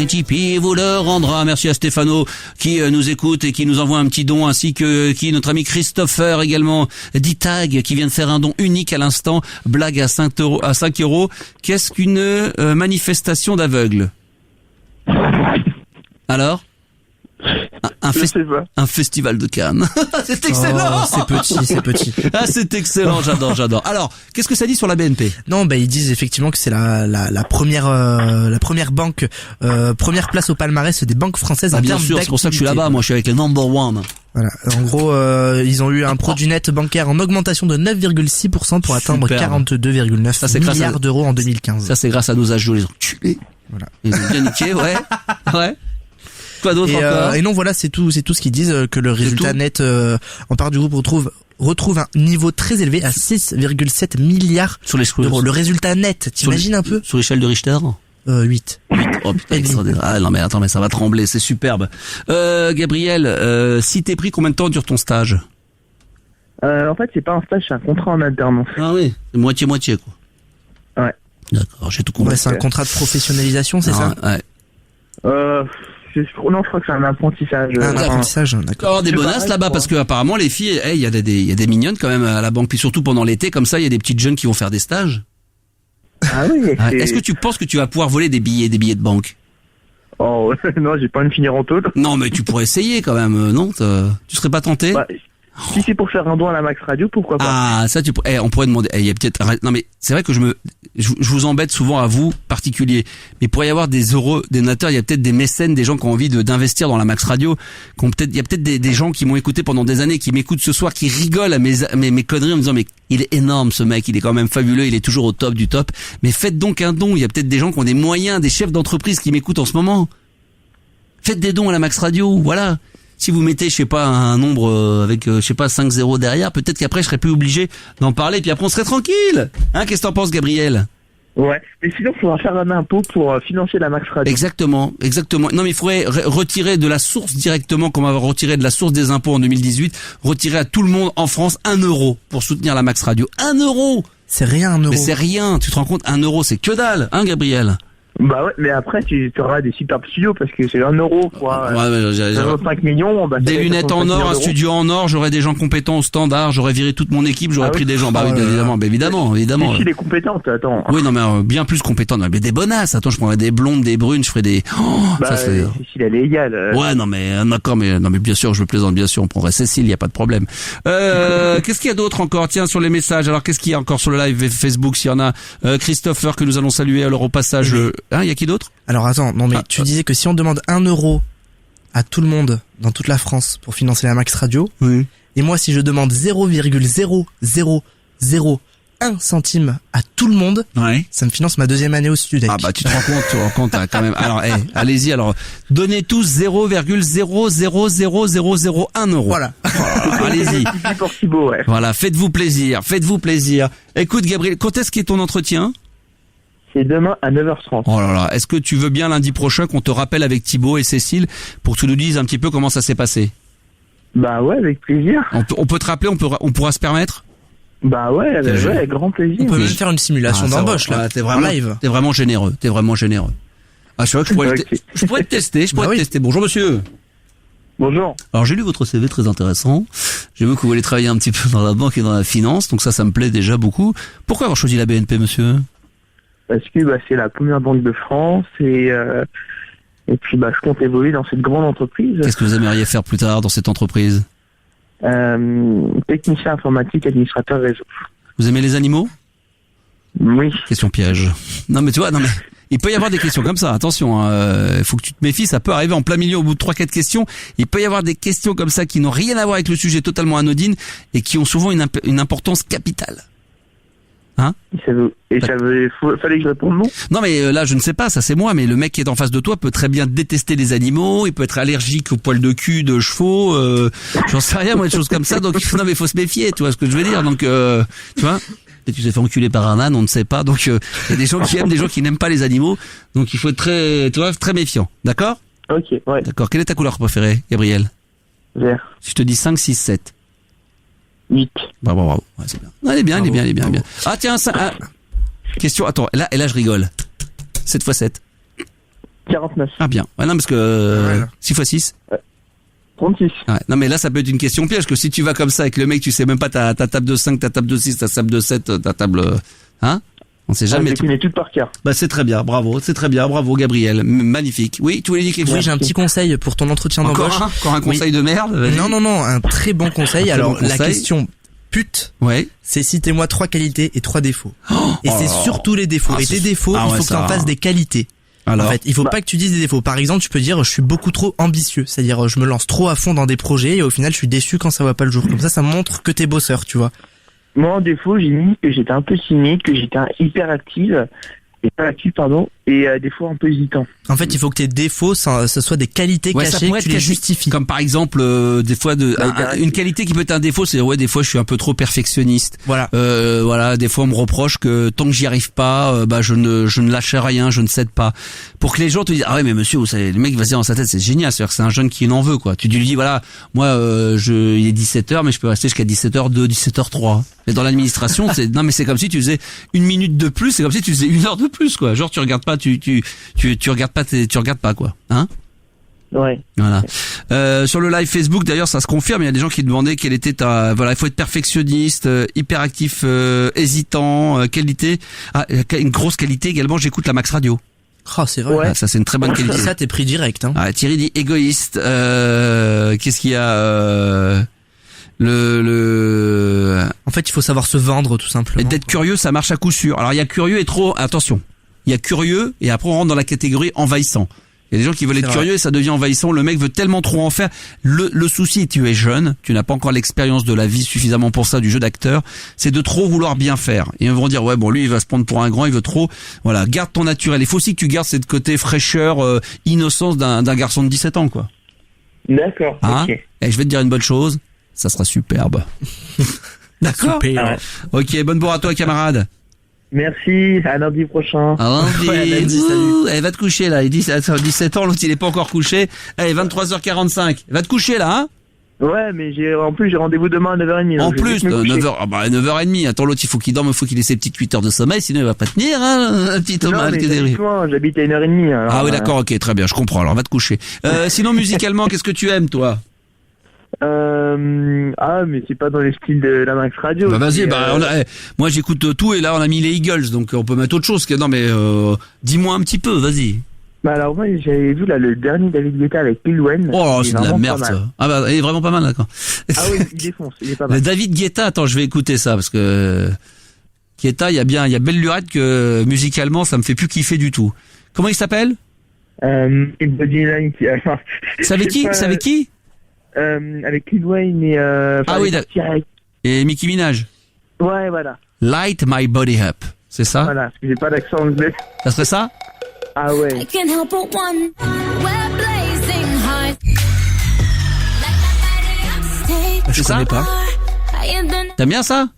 Tipeee vous le rendra. Merci à Stéphano qui nous écoute et qui nous envoie un petit don, ainsi que notre ami Christopher également, D-Tag, qui vient de faire un don unique à l'instant. Blague à 5 €. Qu'est-ce qu'une manifestation d'aveugles? Alors? Un festival de Cannes. C'est excellent. C'est petit. Ah, c'est excellent. J'adore. Alors, qu'est-ce que ça dit sur la BNP? Non, ils disent effectivement que c'est la première banque, première place au palmarès des banques françaises en termes d'activité. Bien sûr, c'est pour ça que je suis là-bas. Moi, je suis avec les number one. Voilà. En gros, ils ont eu un produit net bancaire en augmentation de 9,6% pour atteindre 42,9 milliards d'euros en 2015. Ça, c'est grâce à nos agios, les enculés. Voilà. Ils ont bien niqué, ouais. Quoi d'autre encore? Et non, voilà, c'est tout ce qu'ils disent, que le résultat net en part du groupe retrouve un niveau très élevé à 6,7 milliards d'euros. Le résultat net, t'imagines un peu? Sur l'échelle de Richter? 8. Oh putain, extraordinaire. Ah non mais attends, mais ça va trembler, c'est superbe. Gabriel, si t'es pris, combien de temps dure ton stage? En fait, c'est pas un stage, c'est un contrat en alternance. Ah oui, c'est moitié-moitié quoi. Ouais. D'accord, j'ai tout compris. Ouais, c'est un contrat de professionnalisation, c'est ça? Ouais. Non, je crois que c'est un apprentissage. Un apprentissage, d'accord. Des bonasses là-bas, parce que apparemment les filles, il y a des mignonnes quand même à la banque, puis surtout pendant l'été, comme ça, il y a des petites jeunes qui vont faire des stages. Ah oui. Est-ce que tu penses que tu vas pouvoir voler des billets de banque? Oh non, j'ai pas envie de finir en taule. Non, mais tu pourrais essayer quand même, non? Tu serais pas tenté? Si c'est pour faire un don à la Max Radio, pourquoi pas? Ah, ça on pourrait demander. Il y a peut-être. Non mais c'est vrai que je vous embête souvent à vous particuliers. Mais pour y avoir des heureux donateurs, il y a peut-être des mécènes, des gens qui ont envie d'investir dans la Max Radio. Il y a peut-être des gens qui m'ont écouté pendant des années, qui m'écoutent ce soir, qui rigolent à mes conneries en me disant mais il est énorme ce mec, il est quand même fabuleux, il est toujours au top du top. Mais faites donc un don. Il y a peut-être des gens qui ont des moyens, des chefs d'entreprise qui m'écoutent en ce moment. Faites des dons à la Max Radio, voilà. Si vous mettez, je sais pas, un nombre avec, je sais pas, 5 zéros derrière, peut-être qu'après je serais plus obligé d'en parler, puis après on serait tranquille. Hein, qu'est-ce que t'en penses, Gabriel? Ouais, mais sinon il faudra faire un impôt pour financer la Max Radio. Exactement. Non, mais il faudrait retirer de la source directement, comme on va retirer de la source des impôts en 2018, retirer à tout le monde en France 1 euro pour soutenir la Max Radio. 1 euro! C'est rien, 1 euro. Mais c'est rien, tu te rends compte, 1 euro, c'est que dalle, hein, Gabriel? Bah ouais, mais après tu auras des superbes studios parce que c'est 1 euro quoi. Ouais, 5 millions. Bah, des lunettes en or, un studio en or, j'aurais des gens compétents au standard, j'aurais viré toute mon équipe, j'aurais pris des gens. Bah oui, évidemment. Si il est compétent, attends. Oui, non mais bien plus compétent. Non, mais des bonasses. Attends, je prendrais des blondes, des brunes, je ferais des. Cécile, elle est égale. Ouais, non mais d'accord, mais bien sûr, je plaisante, bien sûr, on prendrait Cécile, y a pas de problème. Qu'est-ce qu'il y a d'autre encore? Tiens, sur les messages. Alors, qu'est-ce qu'il y a encore sur le live Facebook? S'il y en a, Christopher que nous allons saluer. Alors au passage. Hein, y a qui d'autre? Alors attends, non mais tu disais que si on demande 1 euro à tout le monde dans toute la France pour financer la Max Radio, oui. Et moi si je demande 0,0001 centime à tout le monde, ouais. Ça me finance ma 2e année au Studec. Ah bah tu te rends compte hein, quand même. Alors allez-y, alors donnez tous 0,000001 euro. Voilà. Allez-y. Voilà, faites-vous plaisir. Écoute Gabriel, quand est-ce qu'est ton entretien? C'est demain à 9h30. Oh là là, est-ce que tu veux bien lundi prochain qu'on te rappelle avec Thibaut et Cécile pour que tu nous dises un petit peu comment ça s'est passé? Bah ouais, avec plaisir. On peut te rappeler, on pourra se permettre? Bah ouais, avec grand plaisir. On peut même faire une simulation d'embauche là, t'es vraiment, en live. T'es vraiment généreux. Ah, c'est vrai que je pourrais te tester, tester. Bonjour monsieur. Bonjour. Alors j'ai lu votre CV très intéressant. J'ai vu que vous voulez travailler un petit peu dans la banque et dans la finance, donc ça me plaît déjà beaucoup. Pourquoi avoir choisi la BNP monsieur? Parce que c'est la première banque de France et puis je compte évoluer dans cette grande entreprise. Qu'est-ce que vous aimeriez faire plus tard dans cette entreprise? Technicien informatique, administrateur réseau. Vous aimez les animaux? Oui. Question piège. Non mais tu vois, il peut y avoir des questions comme ça, attention, faut que tu te méfies, ça peut arriver en plein milieu au bout de 3-4 questions, il peut y avoir des questions comme ça qui n'ont rien à voir avec le sujet, totalement anodines et qui ont souvent une importance capitale. Hein? Fallait que je réponde non? Non mais là je ne sais pas, ça c'est moi, mais le mec qui est en face de toi peut très bien détester les animaux, il peut être allergique aux poils de cul de chevaux, j'en sais rien moi, des choses comme ça, donc non mais faut se méfier, tu vois ce que je veux dire, donc tu vois, peut-être tu t'es fait enculer par un âne, on ne sait pas, donc il y a des gens qui aiment, des gens qui n'aiment pas les animaux, donc il faut être très méfiant, d'accord? Ok, ouais. D'accord, quelle est ta couleur préférée, Gabriel? Vert. Si je te dis 5, 6, 7. 8. Bravo. Ouais, c'est bien. Elle est bien. Ah tiens, question, attends, là je rigole. 7 x 7. 49. Ah bien. Ouais, non, parce que 6 x 6. 36. Ouais, non mais là ça peut être une question piège, que si tu vas comme ça avec le mec, tu sais même pas ta table de 5, ta table de 6, ta table de 7, ta table... Hein? On sait jamais. Je connais tout par cœur. Bah c'est très bien, bravo Gabriel, magnifique. Oui, tu voulais dire quelque chose? Oui, j'ai un petit conseil pour ton entretien d'embauche. Encore un conseil de merde? Non, un très bon conseil. Alors la question pute, ouais, c'est citez-moi 3 qualités et 3 défauts. Et c'est surtout les défauts. Et tes défauts, il faut que t'en fasses des qualités. Alors, en fait, il faut pas que tu dises des défauts. Par exemple, tu peux dire je suis beaucoup trop ambitieux, c'est-à-dire je me lance trop à fond dans des projets et au final je suis déçu quand ça va pas le jour. Comme ça montre que t'es bosseur, tu vois. Moi, en défaut, j'ai mis que j'étais un peu cynique, que j'étais hyperactive, et des fois un peu hésitant. En fait, il faut que tes défauts, ce soit des qualités cachées, que tu les justifies. Comme par exemple, des fois, une qualité qui peut être un défaut, c'est des fois je suis un peu trop perfectionniste. Voilà. Des fois on me reproche que tant que j'y arrive pas, je ne lâche rien, je ne cède pas. Pour que les gens te disent, ah ouais mais monsieur, vous savez, le mec va se dire dans sa tête, c'est génial, c'est-à-dire que c'est un jeune qui en veut quoi. Tu lui dis voilà, moi il est 17h mais je peux rester jusqu'à 17h2, 17h3. Et dans l'administration, c'est comme si tu faisais 1 minute de plus, c'est comme si tu faisais 1 heure de plus quoi. Genre tu regardes pas, tu regardes pas quoi, hein? Ouais. Voilà. Sur le live Facebook d'ailleurs, ça se confirme, il y a des gens qui demandaient quelle était il faut être perfectionniste, hyperactif, hésitant, qualité. Ah, une grosse qualité également, j'écoute la Max Radio. Ah, c'est vrai. Ouais. Ça c'est une très bonne qualité. Ça t'es pris direct hein. Ah, Thierry dit égoïste, qu'est-ce qu'il y a En fait, il faut savoir se vendre, tout simplement. Et d'être curieux, ça marche à coup sûr. Alors, il y a curieux et trop, attention. Il y a curieux, et après, on rentre dans la catégorie envahissant. Il y a des gens qui veulent être curieux et ça devient envahissant. Le mec veut tellement trop en faire. Le souci, tu es jeune, tu n'as pas encore l'expérience de la vie suffisamment pour ça, du jeu d'acteur, c'est de trop vouloir bien faire. Et ils vont dire, ouais, bon, lui, il va se prendre pour un grand, il veut trop. Voilà, garde ton naturel. Il faut aussi que tu gardes cette côté fraîcheur, innocence d'un garçon de 17 ans, quoi. D'accord, ok. Et je vais te dire une bonne chose, ça sera superbe. D'accord. Super. Ok, bonne bourre à toi, camarade. Merci, à lundi prochain. Lundi, salut. Allez, va te coucher là, il dit 17 ans, l'autre il est pas encore couché. Allez, 23h45. Va te coucher là, hein. Ouais, mais en plus j'ai rendez-vous demain à 9h30. En plus, 9h30. Attends, l'autre il faut qu'il dorme, il faut qu'il ait ses petites 8 heures de sommeil, sinon il va pas tenir, hein, un petit Thomas. J'habite à 1h30. Alors, ah oui, d'accord, ok, très bien, je comprends, alors va te coucher. Sinon, musicalement, qu'est-ce que tu aimes, toi? Mais c'est pas dans les styles de la Max Radio. Bah vas-y, moi j'écoute tout et là on a mis les Eagles, donc on peut mettre autre chose. Non mais dis-moi un petit peu, vas-y. Bah alors moi j'avais vu là le dernier David Guetta avec Lil Wayne. Oh c'est de la merde ça. Ah bah il est vraiment pas mal d'accord. Ah oui, il défonce, il est pas mal. David Guetta, attends je vais écouter ça parce que Guetta, il y a belle lurette que musicalement ça me fait plus kiffer du tout. Comment il s'appelle? C'est avec qui? C'est avec qui? Avec Lil Wayne et ah oui, et Nicki Minaj. Ouais, voilà. Light My Body Up, c'est ça? Voilà, parce que j'ai pas d'accent anglais. Ça serait ça? Ah ouais. Je connais pas. T'aimes bien ça?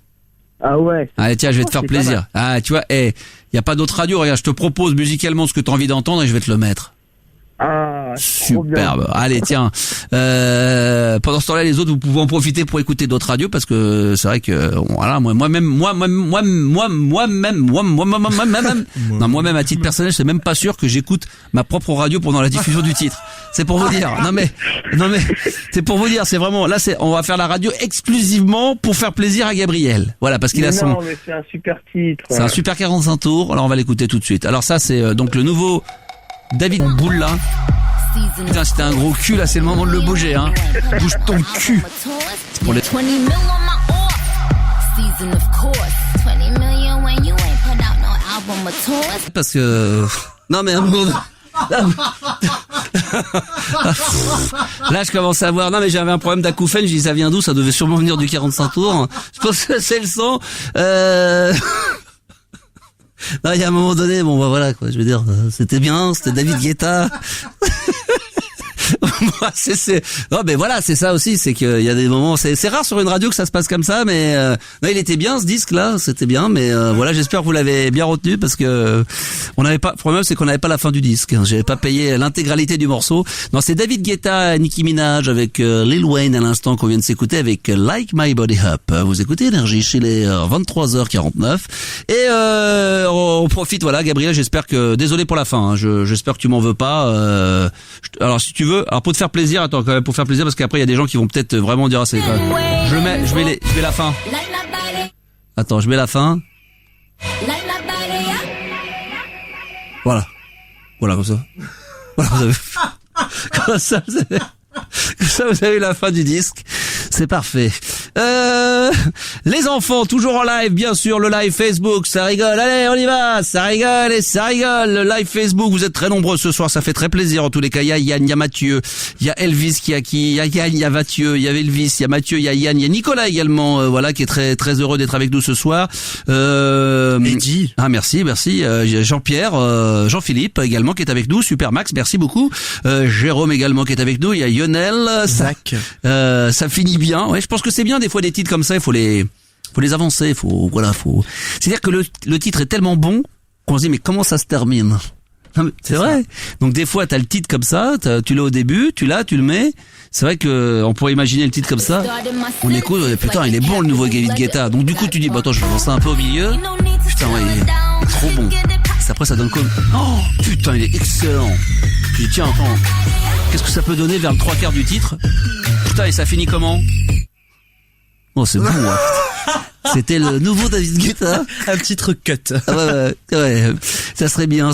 Ah ouais. Allez tiens, je vais te faire plaisir. Ah tu vois, y a pas d'autre radio, regarde, je te propose musicalement ce que t'as envie d'entendre et je vais te le mettre. Ah, superbe. Allez, tiens. Pendant ce temps-là, les autres, vous pouvez en profiter pour écouter d'autres radios parce que c'est vrai que voilà, moi-même à titre personnel, je suis même pas sûr que j'écoute ma propre radio pendant la diffusion du titre. C'est pour vous dire. Non mais c'est pour vous dire, c'est vraiment là on va faire la radio exclusivement pour faire plaisir à Gabriel. Voilà, parce qu'il a son Non, mais c'est un super titre. C'est un super 45 tours. Alors on va l'écouter tout de suite. Alors ça c'est donc le nouveau David Boule là. Putain, c'était un gros cul là, c'est le moment de le bouger hein. Bouge ton cul. C'est pour les... Parce que non mais un moment... Là je commence à voir. Non mais j'avais un problème d'acouphène. Je dis ça vient d'où? Ça devait sûrement venir du 45 tours. Je pense que c'est le son. Non, il y a un moment donné, bon bah voilà quoi, je veux dire, c'était bien, c'était David Guetta. Non mais voilà, c'est ça aussi, c'est qu'il y a des moments, c'est rare sur une radio que ça se passe comme ça, mais non, il était bien ce disque là, c'était bien, mais voilà, j'espère que vous l'avez bien retenu parce que on n'avait pas, le problème c'est qu'on n'avait pas la fin du disque, hein, j'avais pas payé l'intégralité du morceau. Non, c'est David Guetta, Nicki Minaj avec Lil Wayne à l'instant qu'on vient de s'écouter avec Like My Body Up. Vous écoutez Énergie chez les 23h49 et on profite, voilà Gabriel, j'espère que, désolé pour la fin, hein, j'espère que tu m'en veux pas. Alors si tu veux, alors pour te faire plaisir, attends quand même pour faire plaisir parce qu'après il y a des gens qui vont peut-être vraiment dire c'est je mets la fin. Attends, je mets la fin. Voilà comme ça. Voilà, comme ça vous avez la fin du disque. C'est parfait. Les enfants, toujours en live, bien sûr, le live Facebook, ça rigole. Allez, on y va, ça rigole et ça rigole. Le live Facebook, vous êtes très nombreux ce soir, ça fait très plaisir. En tous les cas, il y a Yann, il y a Mathieu, il y a Elvis il y a Yann, il y a Mathieu, il y a Elvis, il y a Mathieu, il y a Yann, il y a Nicolas également, voilà, qui est très très heureux d'être avec nous ce soir. Eddie. Ah merci. Jean-Pierre, Jean-Philippe également qui est avec nous, Super Max, merci beaucoup. Jérôme également qui est avec nous, il y a Lionel, Zach. Ça finit bien. Ouais, je pense que c'est bien des fois des titres comme ça, il faut les avancer, c'est-à-dire que le titre est tellement bon qu'on se dit mais comment ça se termine? C'est vrai. Donc des fois t'as le titre comme ça, tu l'as au début, tu le mets. C'est vrai que on pourrait imaginer le titre comme ça. On écoute, putain, il est bon le nouveau David Guetta. Donc du coup tu dis bah attends, je vais lancer un peu au milieu. Putain ouais, il est trop bon. Après ça donne comme oh putain, il est excellent. Je dis tiens attends, qu'est-ce que ça peut donner vers le 3/4 du titre? Putain, et ça finit comment? Oh c'est bon. Ouais. C'était le nouveau David Guetta. Un petit truc cut. Ouais. Ça serait bien.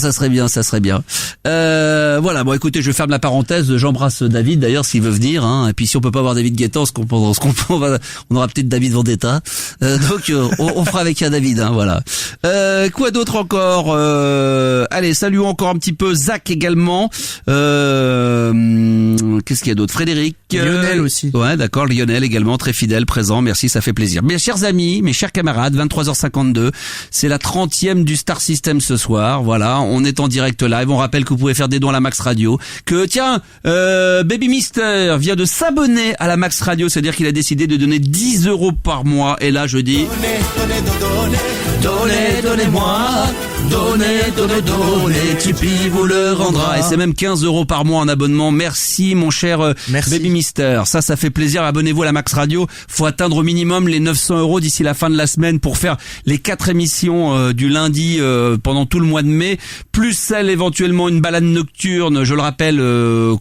Voilà, bon écoutez, je ferme la parenthèse, j'embrasse David d'ailleurs s'il veut venir, hein. Et puis si on peut pas avoir David Guetta, on aura peut-être David Vendetta. Donc on fera avec un David, hein, voilà. Quoi d'autre encore? Allez, saluons encore un petit peu Zach également. Qu'est-ce qu'il y a d'autre? Frédéric. Lionel aussi. Ouais, d'accord, Lionel également, très fidèle, présent, merci, ça fait plaisir. Mes chers amis, mes chers camarades, 23h52, c'est la 30e du Star System ce soir, voilà, on est en direct live, on rappelle que vous pouvez faire des dons à la Max Radio, que tiens, Baby Mister vient de s'abonner à la Max Radio, c'est-à-dire qu'il a décidé de donner 10 € par mois, et là je dis... Donnez-moi, donnez, Tipeee vous le rendra. Et c'est même 15 € par mois en abonnement. Merci mon cher Baby Mister. Ça fait plaisir. Abonnez-vous à la Max Radio. Faut atteindre au minimum les 900 € d'ici la fin de la semaine pour faire les 4 émissions du lundi pendant tout le mois de mai, plus celle éventuellement une balade nocturne. Je le rappelle,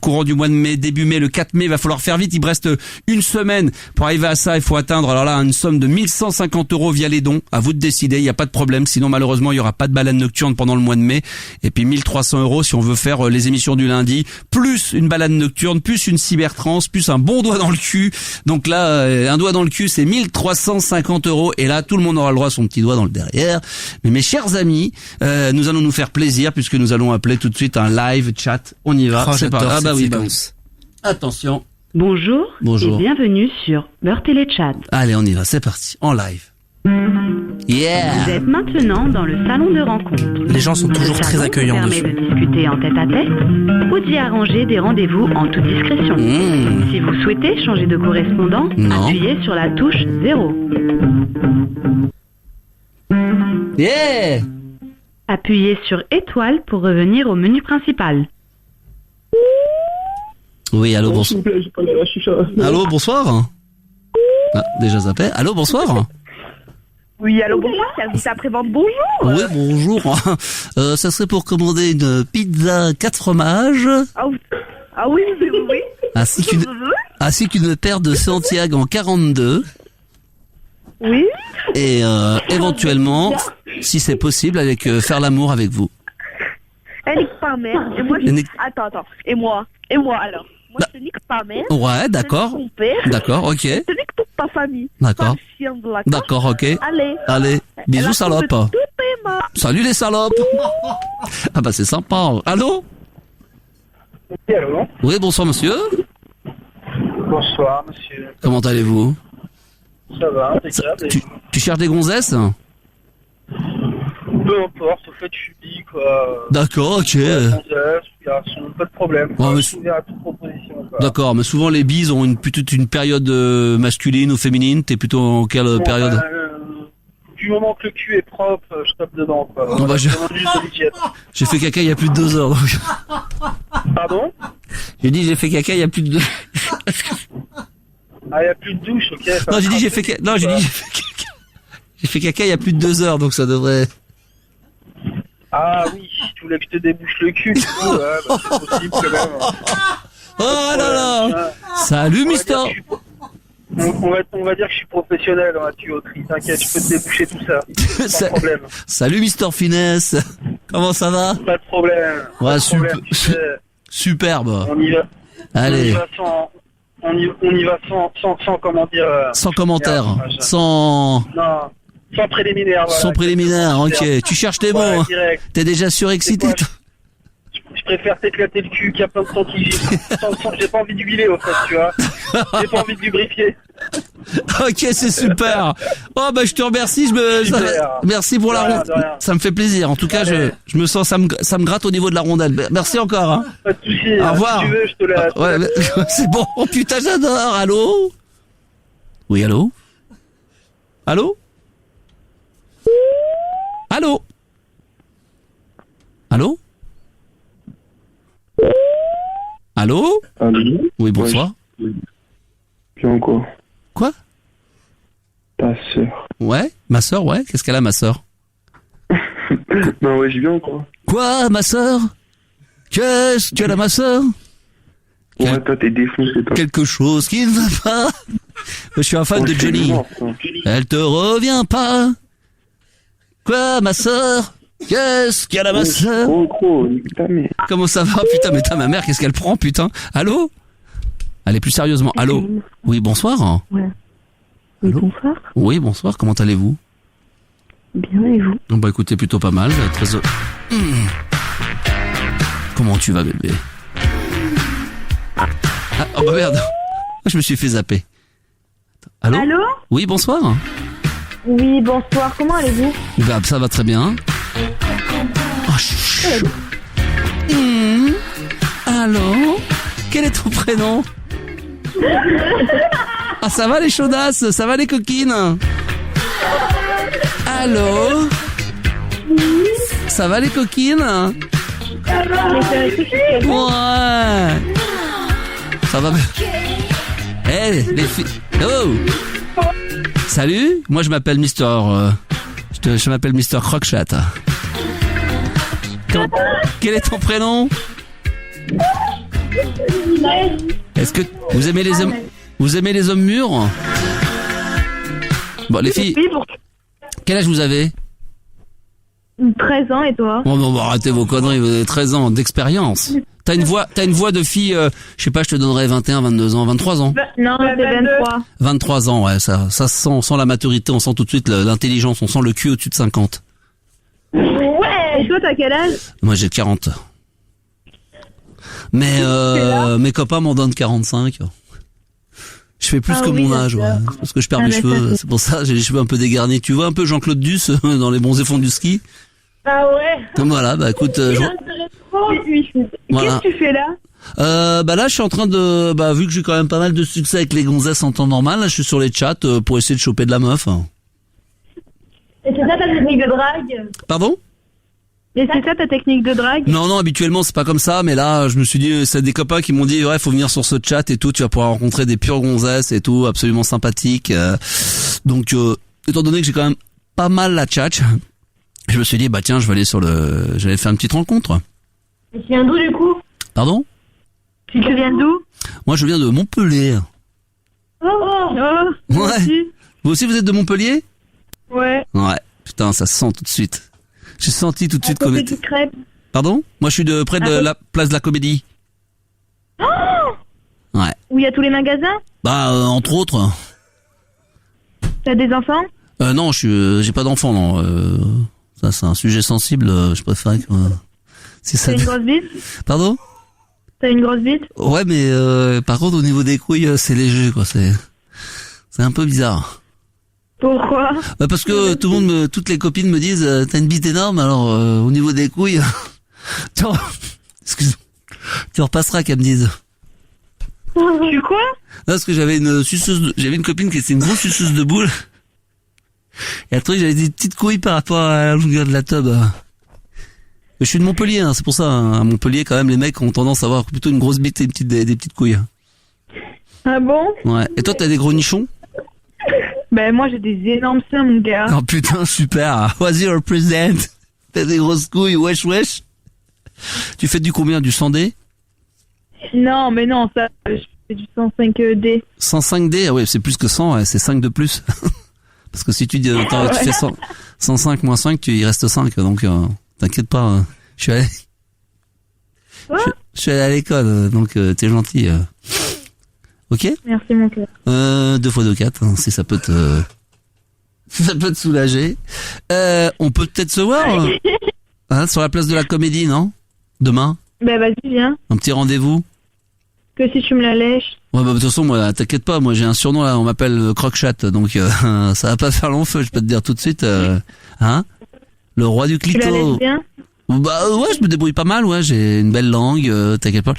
courant du mois de mai, début mai, le 4 mai, il va falloir faire vite. Il me reste une semaine pour arriver à ça. Il faut atteindre alors là une somme de 1150 € via les dons. À vous de décider. Il n'y a pas de problème. Sinon malheureusement il y aura pas de balade nocturne pendant le mois de mai. Et puis 1300 € si on veut faire les émissions du lundi, plus une balade nocturne, plus une cybertrance, plus un bon doigt dans le cul. Donc là, un doigt dans le cul, c'est 1350 €. Et là, tout le monde aura le droit à son petit doigt dans le derrière. Mais mes chers amis, nous allons nous faire plaisir puisque nous allons appeler tout de suite un live chat. On y va. C'est pas. Ah bah oui. Attention. Bonjour. Et bienvenue sur Beurre Téléchat. Allez, on y va. C'est parti. En live. Yeah. Vous êtes maintenant dans le salon de rencontre. Les gens sont toujours très accueillants dessus. dessus. Permet de discuter en tête-à-tête ou d'y arranger des rendez-vous en toute discrétion. Si vous souhaitez changer de correspondant, appuyez sur la touche 0. Yeah. Appuyez sur étoile pour revenir au menu principal. Oui, allô, bonsoir. Allô, bonsoir. Ah, déjà zappé. Allô, bonsoir. Oui, allô, bonjour, service après-vente, bonjour. Oui, bonjour. Ça serait pour commander une pizza 4 fromages. Ah oui. Ainsi qu'une paire de Santiago en 42. Oui. Et éventuellement, si c'est possible, avec faire l'amour avec vous. Elle nique pas mère. Et moi, Attends. Et moi alors. Moi, je te nique pas mère. Ouais, d'accord. Je te nique ton père. D'accord, ok. Je te nique toute ta famille. D'accord. D'accord, ok. Allez. Bisous, salope. Salut les salopes. Ah bah c'est sympa. Allô? Oui, allô? Oui, bonsoir monsieur. Bonsoir monsieur. Comment allez-vous? Ça va, impeccable. Tu cherches des gonzesses? Peu importe, au fait, je suis bi, quoi. D'accord, ok. Pas de problème. Ouais, je suis ouvert à toute proposition, quoi. D'accord, mais souvent les bises ont plutôt une période masculine ou féminine. T'es plutôt en quelle période? Du moment que le cul est propre, je tape dedans, quoi. Non, bah, j'ai fait caca il y a plus de 2 heures, donc. Pardon? J'ai dit j'ai fait caca il y a plus de 2 Ah, il y a plus de douche, ok. Non, j'ai dit j'ai fait caca. Non, j'ai caca il y a plus de 2 heures, donc ça devrait. Ah oui, tu voulais que je te débouche le cul, du coup, ouais, bah, c'est possible quand même. Oh là là. Salut, Mister. On va dire que je suis professionnel en tuyauterie, t'inquiète, je peux te déboucher tout ça, sans problème. Salut, Mister Finesse. Comment ça va? Pas de problème. Ouais, superbe. On y va. Allez. On y va sans comment dire. Sans commentaire. Sans préliminaire. Voilà. Sans préliminaire, ok. Tu cherches tes mots. Hein. T'es déjà surexcité. Je préfère t'éclater le cul qu'il y a plein de temps qui j'ai pas envie d'huiler au fait, tu vois. J'ai pas envie de lubrifier. Ok, c'est super. Oh bah je te remercie, merci pour la rondelle. Ça me fait plaisir. En tout cas, je me sens ça me gratte au niveau de la rondelle. Merci encore hein. Pas de soucis. Au revoir. Si tu veux, je te laisse. Ouais, c'est bon. Oh putain, j'adore. Allô? Oui, allô? Allô? Allô? Allô? Allô? Allô? Oui, bonsoir. Bien quoi? Quoi? Ta sœur. Ouais, ma sœur, ouais. Qu'est-ce qu'elle a, ma sœur? Ben ouais, je viens quoi. Quoi, ma sœur? Qu'est-ce que tu as là, ma sœur? Ouais, toi t'es défoncé toi. Quelque chose qui ne va pas. Je suis un fan de Johnny. Elle te revient pas. Quoi, ma sœur? Qu'est-ce qu'elle a, ma sœur? Comment ça va? Putain, mais ma mère, qu'est-ce qu'elle prend, putain? Allô? Allez, plus sérieusement. Allô? Oui, bonsoir. Ouais. Oui, bonsoir. Oui, bonsoir. Comment allez-vous? Bien, et vous? Bah, écoutez, plutôt pas mal. Très... Comment tu vas, bébé? Ah, oh bah merde. Je me suis fait zapper. Allô? Allô? Oui, bonsoir. Oui, bonsoir. Comment allez-vous? Bah, ça va très bien. Oh, chou. Allô? Quel est ton prénom? Ah, ça va les chaudasses? Ça va les coquines? Allô? Ça va les coquines? Ouais. Ça va bien. Eh, les filles. Oh! Salut, moi je m'appelle Mister... je m'appelle Mister Crockchat. Quel est ton prénom? Est-ce que vous aimez les hommes... Vous aimez les hommes mûrs? Bon, les filles... Quel âge vous avez? 13 ans, et toi? Bon, arrêtez vos conneries, vous avez 13 ans d'expérience. T'as une voix de fille, je sais pas, je te donnerais 21, 22 ans, 23 ans. Non, c'est 23. 23 ans, ouais, ça sent la maturité, on sent tout de suite l'intelligence, on sent le cul au-dessus de 50. Ouais! Et toi, t'as quel âge? Moi, j'ai 40. Mais, mes copains m'en donnent 45. Je fais plus que mon âge, ouais. Parce que je perds mes cheveux, c'est pour ça, j'ai les cheveux un peu dégarnis. Tu vois un peu Jean-Claude Duss dans Les Bons et Fonds du Ski? Ah ouais? Donc voilà, bah écoute, Qu'est-ce que tu fais là? Bah là, je suis en train de, vu que j'ai quand même pas mal de succès avec les gonzesses en temps normal, là, je suis sur les chats pour essayer de choper de la meuf. Et c'est ça ta technique de drague? Pardon? Et c'est ça ta technique de drague? Non, habituellement c'est pas comme ça, mais là, je me suis dit, c'est des copains qui m'ont dit, ouais, faut venir sur ce chat et tout, tu vas pouvoir rencontrer des pures gonzesses et tout, absolument sympathiques. Donc, étant donné que j'ai quand même pas mal la tchatch, je me suis dit, tiens, j'allais faire une petite rencontre. Et tu viens d'où du coup? Pardon? Tu viens d'où? Moi, je viens de Montpellier. Ouais. Vous aussi, vous êtes de Montpellier? Ouais. Ouais. Putain, ça se sent tout de suite. J'ai senti tout de suite comme... Pardon? Moi, je suis près de la place de la Comédie. Oh! Ouais. Où il y a tous les magasins? Entre autres. T'as des enfants? Non, j'ai pas d'enfants, non. Ça, c'est un sujet sensible. Je préfère que... T'as une grosse bite? Pardon? T'as une grosse bite? Ouais, mais par contre, au niveau des couilles, c'est léger, quoi. C'est un peu bizarre. Pourquoi? Parce que toutes les copines me disent, t'as une bite énorme, alors au niveau des couilles, tu repasseras qu'elles me disent. Tu quoi? Non, parce que j'avais une copine qui était une grosse suceuse de boules. Et elle trouvait que j'avais des petites couilles par rapport à la longueur de la tub. Je suis de Montpellier, hein, c'est pour ça. Hein. À Montpellier, quand même, les mecs ont tendance à avoir plutôt une grosse bite et des petites couilles. Ah bon? Ouais. Et toi, t'as des gros nichons? Moi, j'ai des énormes seins, mon gars. Oh putain, super. Vas-y, represent. T'as des grosses couilles, wesh. Tu fais du combien? Du 100D? Non, mais non, ça, je fais du 105D. 105D? Ah ouais, c'est plus que 100, ouais, c'est 5 de plus. Parce que si tu dis, tu fais 105 moins 5, il reste 5, donc t'inquiète pas. Je suis allé à l'école, donc t'es gentil. Ok? Merci mon cœur. 2 x 2, 4, hein, si ça peut te soulager. On peut peut-être se voir sur la place de la Comédie, non? Demain? Vas-y, viens. Un petit rendez-vous? Que si tu me la lèches. Ouais, de toute façon, moi, t'inquiète pas, moi j'ai un surnom là, on m'appelle Crockchat, donc ça va pas faire long feu, je peux te dire tout de suite. Le roi du clito. Tu la lèches bien? Ouais, je me débrouille pas mal, ouais, j'ai une belle langue, t'inquiète pas.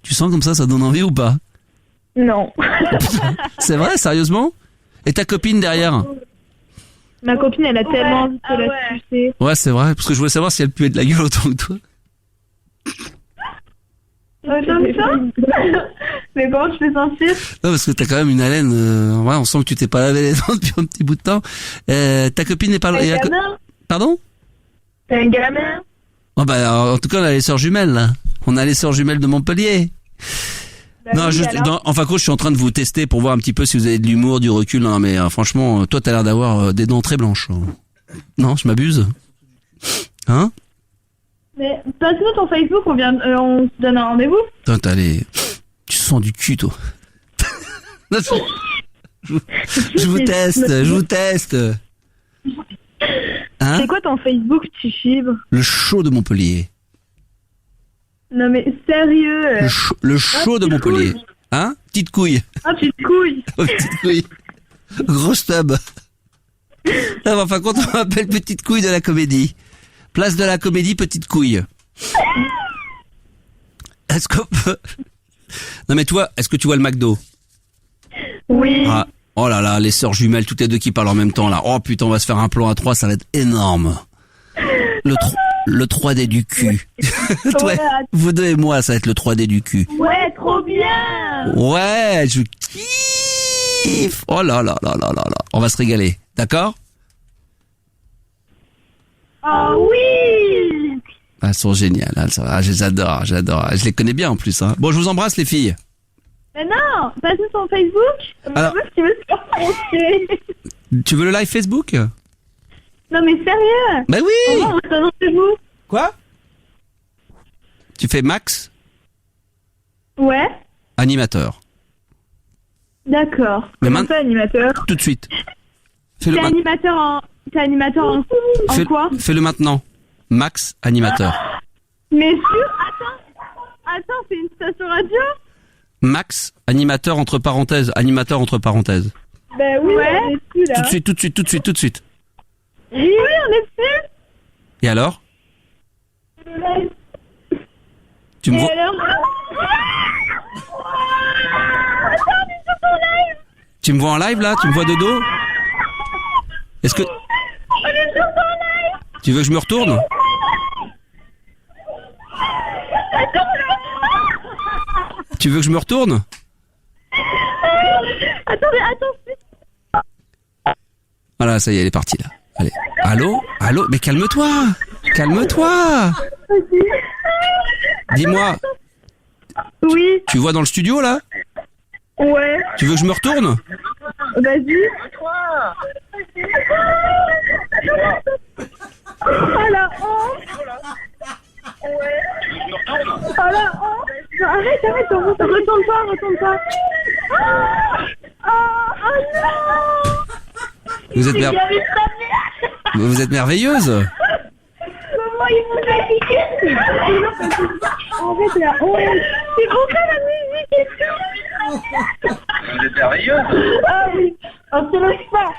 Tu sens comme ça donne envie ou pas? Non. C'est vrai, sérieusement? Et ta copine derrière? Ma copine, elle a tellement envie de la sucer. Ouais, c'est vrai, parce que je voulais savoir si elle puait de la gueule autant que toi. Comme ça? Mais comment tu fais sentir? Non, parce que t'as quand même une haleine, on sent que tu t'es pas lavé les dents depuis un petit bout de temps. Ta copine n'est pas là. Pardon? T'as un gamin? En tout cas, on a les sœurs jumelles, là. On a les sœurs jumelles de Montpellier. Non, en fin de compte, je suis en train de vous tester pour voir un petit peu si vous avez de l'humour, du recul. Non, mais franchement, toi, t'as l'air d'avoir des dents très blanches. Non, je m'abuse. Hein? Mais passe-nous ton Facebook, on se donne un rendez-vous. Toi, tu sens du cul, toi. Je vous teste. Hein? C'est quoi ton Facebook, tu fibre? Le show de Montpellier. Non mais sérieux. Le show de Montpellier. Couille. Hein? Petite couille. Ah, petite couille. Petite couille. Grosse tub. Ah, enfin, quand on m'appelle petite couille de la comédie. Place de la comédie, petite couille. Est-ce qu'on peut... Non mais toi, est-ce que tu vois le McDo? Oui. Ah, oh là là, les sœurs jumelles, toutes les deux qui parlent en même temps là. Oh putain, on va se faire un plan à 3, ça va être énorme. Le 3D du cul. Toi, vous deux et moi, ça va être le 3D du cul. Ouais, trop bien. Ouais, je kiffe. Oh là là là là là là. On va se régaler, d'accord? Oh oui. Elles sont géniales, hein, ça va. Je les adore. Je les connais bien en plus. Hein. Bon, je vous embrasse les filles. Mais non, passe-nous ton Facebook. Alors, tu veux se faire. Tu veux le live Facebook? Non mais sérieux. Bah oui. On se donne rendez-vous. Quoi? Tu fais Max? Ouais. Animateur. D'accord. Mais Comment ça, animateur? Tout de suite. T'es animateur en quoi? Fais-le maintenant. Max, animateur. Mais sûr? Attends, c'est une station radio? Max, animateur entre parenthèses. Animateur entre parenthèses. Ben oui, ouais. On est dessus là. Tout de suite. Oui, on est dessus. Et alors? Tu me vois? Attends, on est sur ton live. Tu me vois en live là? Tu me vois de dos? Est-ce que... On est sur ton live. Tu veux que je me retourne? Tu veux que je me retourne? Attends. Voilà, ça y est, elle est partie là. Allez. Allô? Mais calme-toi. Dis-moi. Oui. Tu vois dans le studio là? Ouais. Tu veux que je me retourne? Vas-y. Oh la honte. Ouais. Oh la honte. Arrête, retourne pas. Oh non. Vous êtes merveilleuse. Comment il vous a piqué? Arrête la honte. C'est pour ça la musique et tout. Vous êtes merveilleuse. Ah oui. On se laisse pas.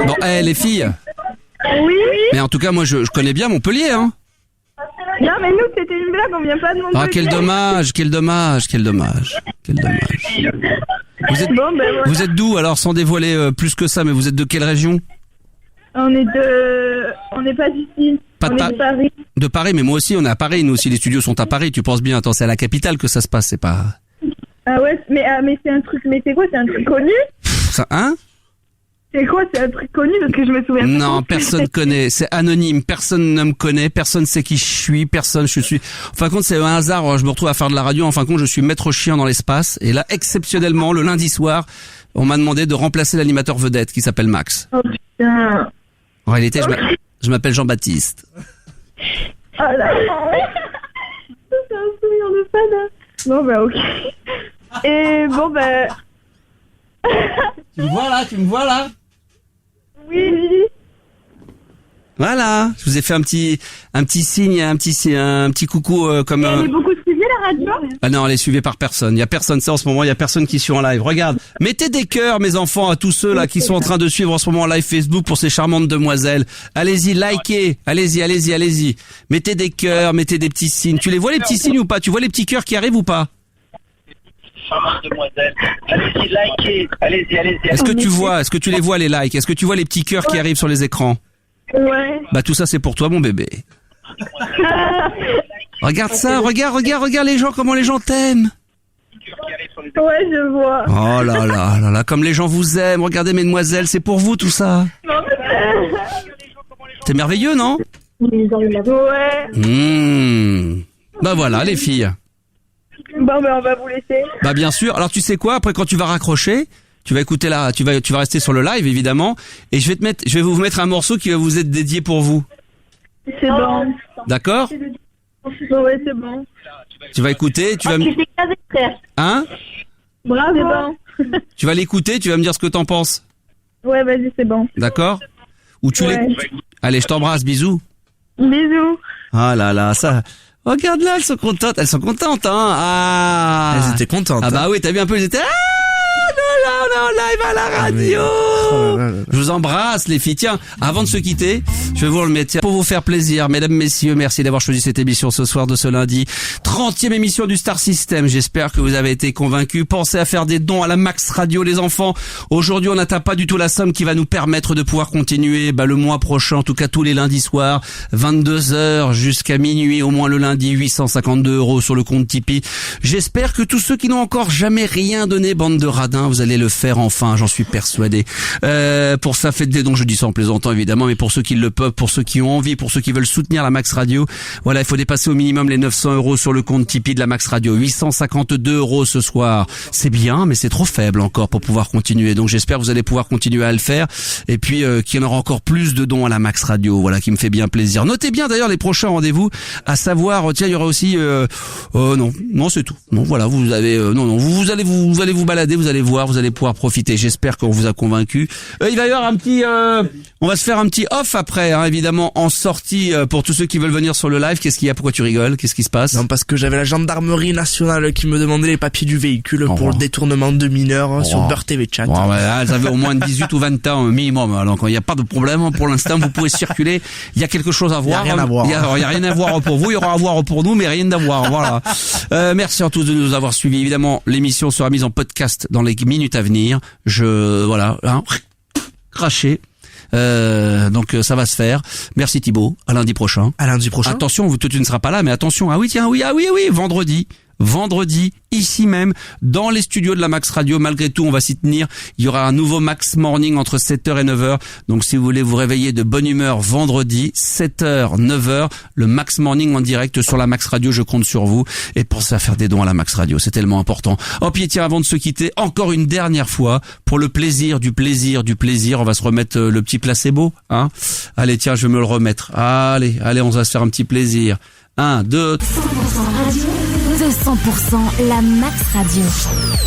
Bon, les filles. Oui. Mais en tout cas, moi, je connais bien Montpellier, hein. Non, mais nous, c'était une blague, on vient pas de Montpellier. Ah, quel dommage. Vous êtes d'où, alors, sans dévoiler plus que ça, mais vous êtes de quelle région? On n'est pas d'ici. On est de Paris. De Paris, mais moi aussi, on est à Paris, nous aussi, les studios sont à Paris, tu penses bien. Attends, c'est à la capitale que ça se passe, c'est pas... Ah ouais, mais c'est un truc, mais c'est quoi, c'est un truc connu? Ça, hein? C'est quoi, c'est un truc connu, parce que je me souviens pas. Non, personne connaît, c'est anonyme, personne ne me connaît, personne sait qui je suis, je suis... En fin de compte, c'est un hasard, je me retrouve à faire de la radio, en fin de compte, je suis maître chien dans l'espace, et là, exceptionnellement, le lundi soir, on m'a demandé de remplacer l'animateur vedette, qui s'appelle Max. Oh putain. En réalité, je m'appelle Jean-Baptiste. Oh là. C'est un souvenir de fan. Bon bah ok. Et bon bah... Tu me vois là? Oui. Voilà, je vous ai fait un petit signe, un petit coucou comme. Elle est beaucoup suivie la radio? Ah non, elle est suivie par personne. Il y a personne, c'est en ce moment, il y a personne qui suit en live. Regarde, mettez des cœurs, mes enfants, à tous ceux là qui sont en train de suivre en ce moment en live Facebook pour ces charmantes demoiselles. Allez-y, likez, allez-y. Mettez des cœurs, mettez des petits signes. Tu les vois les petits signes ou pas? Tu vois les petits cœurs qui arrivent ou pas? Charmante demoiselle. Allez-y, likez. Allez-y. Est-ce que tu les vois les likes? Est-ce que tu vois les petits cœurs qui arrivent sur les écrans? Ouais. Bah tout ça c'est pour toi mon bébé. Regarde ça, regarde les gens, comment les gens t'aiment. Ouais, je vois. Oh là, comme les gens vous aiment. Regardez mesdemoiselles, c'est pour vous tout ça. C'est merveilleux, non? Ouais. Bah voilà, les filles. Bon, ben on va vous laisser. Bah bien sûr. Alors tu sais quoi, après quand tu vas raccrocher, tu vas écouter là, tu vas rester sur le live évidemment, et je vais vous mettre un morceau qui va vous être dédié pour vous. C'est bon. D'accord? Ouais, c'est bon. Tu vas écouter, tu vas me... Hein? Bravo. C'est bon. Tu vas l'écouter, tu vas me dire ce que t'en penses. Ouais, vas-y, c'est bon. D'accord? Ou tu l'écoutes. Allez, je t'embrasse, bisous. Bisous. Ah là là, ça... Regarde là, elles sont contentes, hein. Ah. Elles étaient contentes. Ah bah oui, t'as vu un peu, elles étaient... on est en live à la radio. Je vous embrasse les filles. Tiens, avant de se quitter, je vais vous le mettre pour vous faire plaisir. Mesdames, messieurs, merci d'avoir choisi cette émission ce soir de ce lundi. 30e émission du Star System. J'espère que vous avez été convaincus. Pensez à faire des dons à la Max Radio, les enfants. Aujourd'hui, on n'atteint pas du tout la somme qui va nous permettre de pouvoir continuer le mois prochain, en tout cas tous les lundis soirs, 22h jusqu'à minuit, au moins le lundi, 852 € sur le compte Tipeee. J'espère que tous ceux qui n'ont encore jamais rien donné, bande de radins, vous allez le faire enfin, j'en suis persuadé. Pour ça, faites des dons, je dis ça en plaisantant évidemment, mais pour ceux qui le peuvent, pour ceux qui ont envie, pour ceux qui veulent soutenir la Max Radio, voilà, il faut dépasser au minimum les 900 € sur le compte Tipeee de la Max Radio. 852 € ce soir. C'est bien, mais c'est trop faible encore pour pouvoir continuer. Donc j'espère que vous allez pouvoir continuer à le faire. Et puis qu'il y en aura encore plus de dons à la Max Radio, voilà, qui me fait bien plaisir. Notez bien d'ailleurs les prochains rendez-vous, à savoir, tiens, il y aura aussi non, c'est tout. Non, voilà, vous avez vous allez vous balader, vous allez voir, vous allez pouvoir profiter. J'espère qu'on vous a convaincu. Il va y avoir un petit on va se faire un petit off après, hein, évidemment, en sortie pour tous ceux qui veulent venir sur le live. Qu'est-ce qu'il y a? Pourquoi tu rigoles? Qu'est-ce qui se passe? Non, parce que j'avais la gendarmerie nationale qui me demandait les papiers du véhicule pour le détournement de mineurs sur Beurre TV Chat. Elles avaient au moins 18 ou 20 ans minimum. Alors il n'y a pas de problème pour l'instant, vous pouvez circuler. Il y a quelque chose à voir. Il y a rien à voir. Il y a rien à voir pour vous, il y aura à voir pour nous, mais rien à voir. Voilà. Merci à tous de nous avoir suivis. Évidemment, l'émission sera mise en podcast dans les minutes à venir. Craché. Donc ça va se faire. Merci Thibaut. À lundi prochain. À lundi prochain. Attention, toi tu ne seras pas là, mais attention. Ah oui, vendredi, ici même, dans les studios de la Max Radio. Malgré tout, on va s'y tenir. Il y aura un nouveau Max Morning entre 7h et 9h. Donc, si vous voulez vous réveiller de bonne humeur vendredi, 7h, 9h, le Max Morning en direct sur la Max Radio, je compte sur vous. Et pensez à faire des dons à la Max Radio, c'est tellement important. Oh, puis tiens, avant de se quitter, encore une dernière fois, pour le plaisir, on va se remettre le petit placebo, hein. Allez, tiens, je vais me le remettre. Allez, on va se faire un petit plaisir. 1, 2... 100% radio, 200% la Max Radio.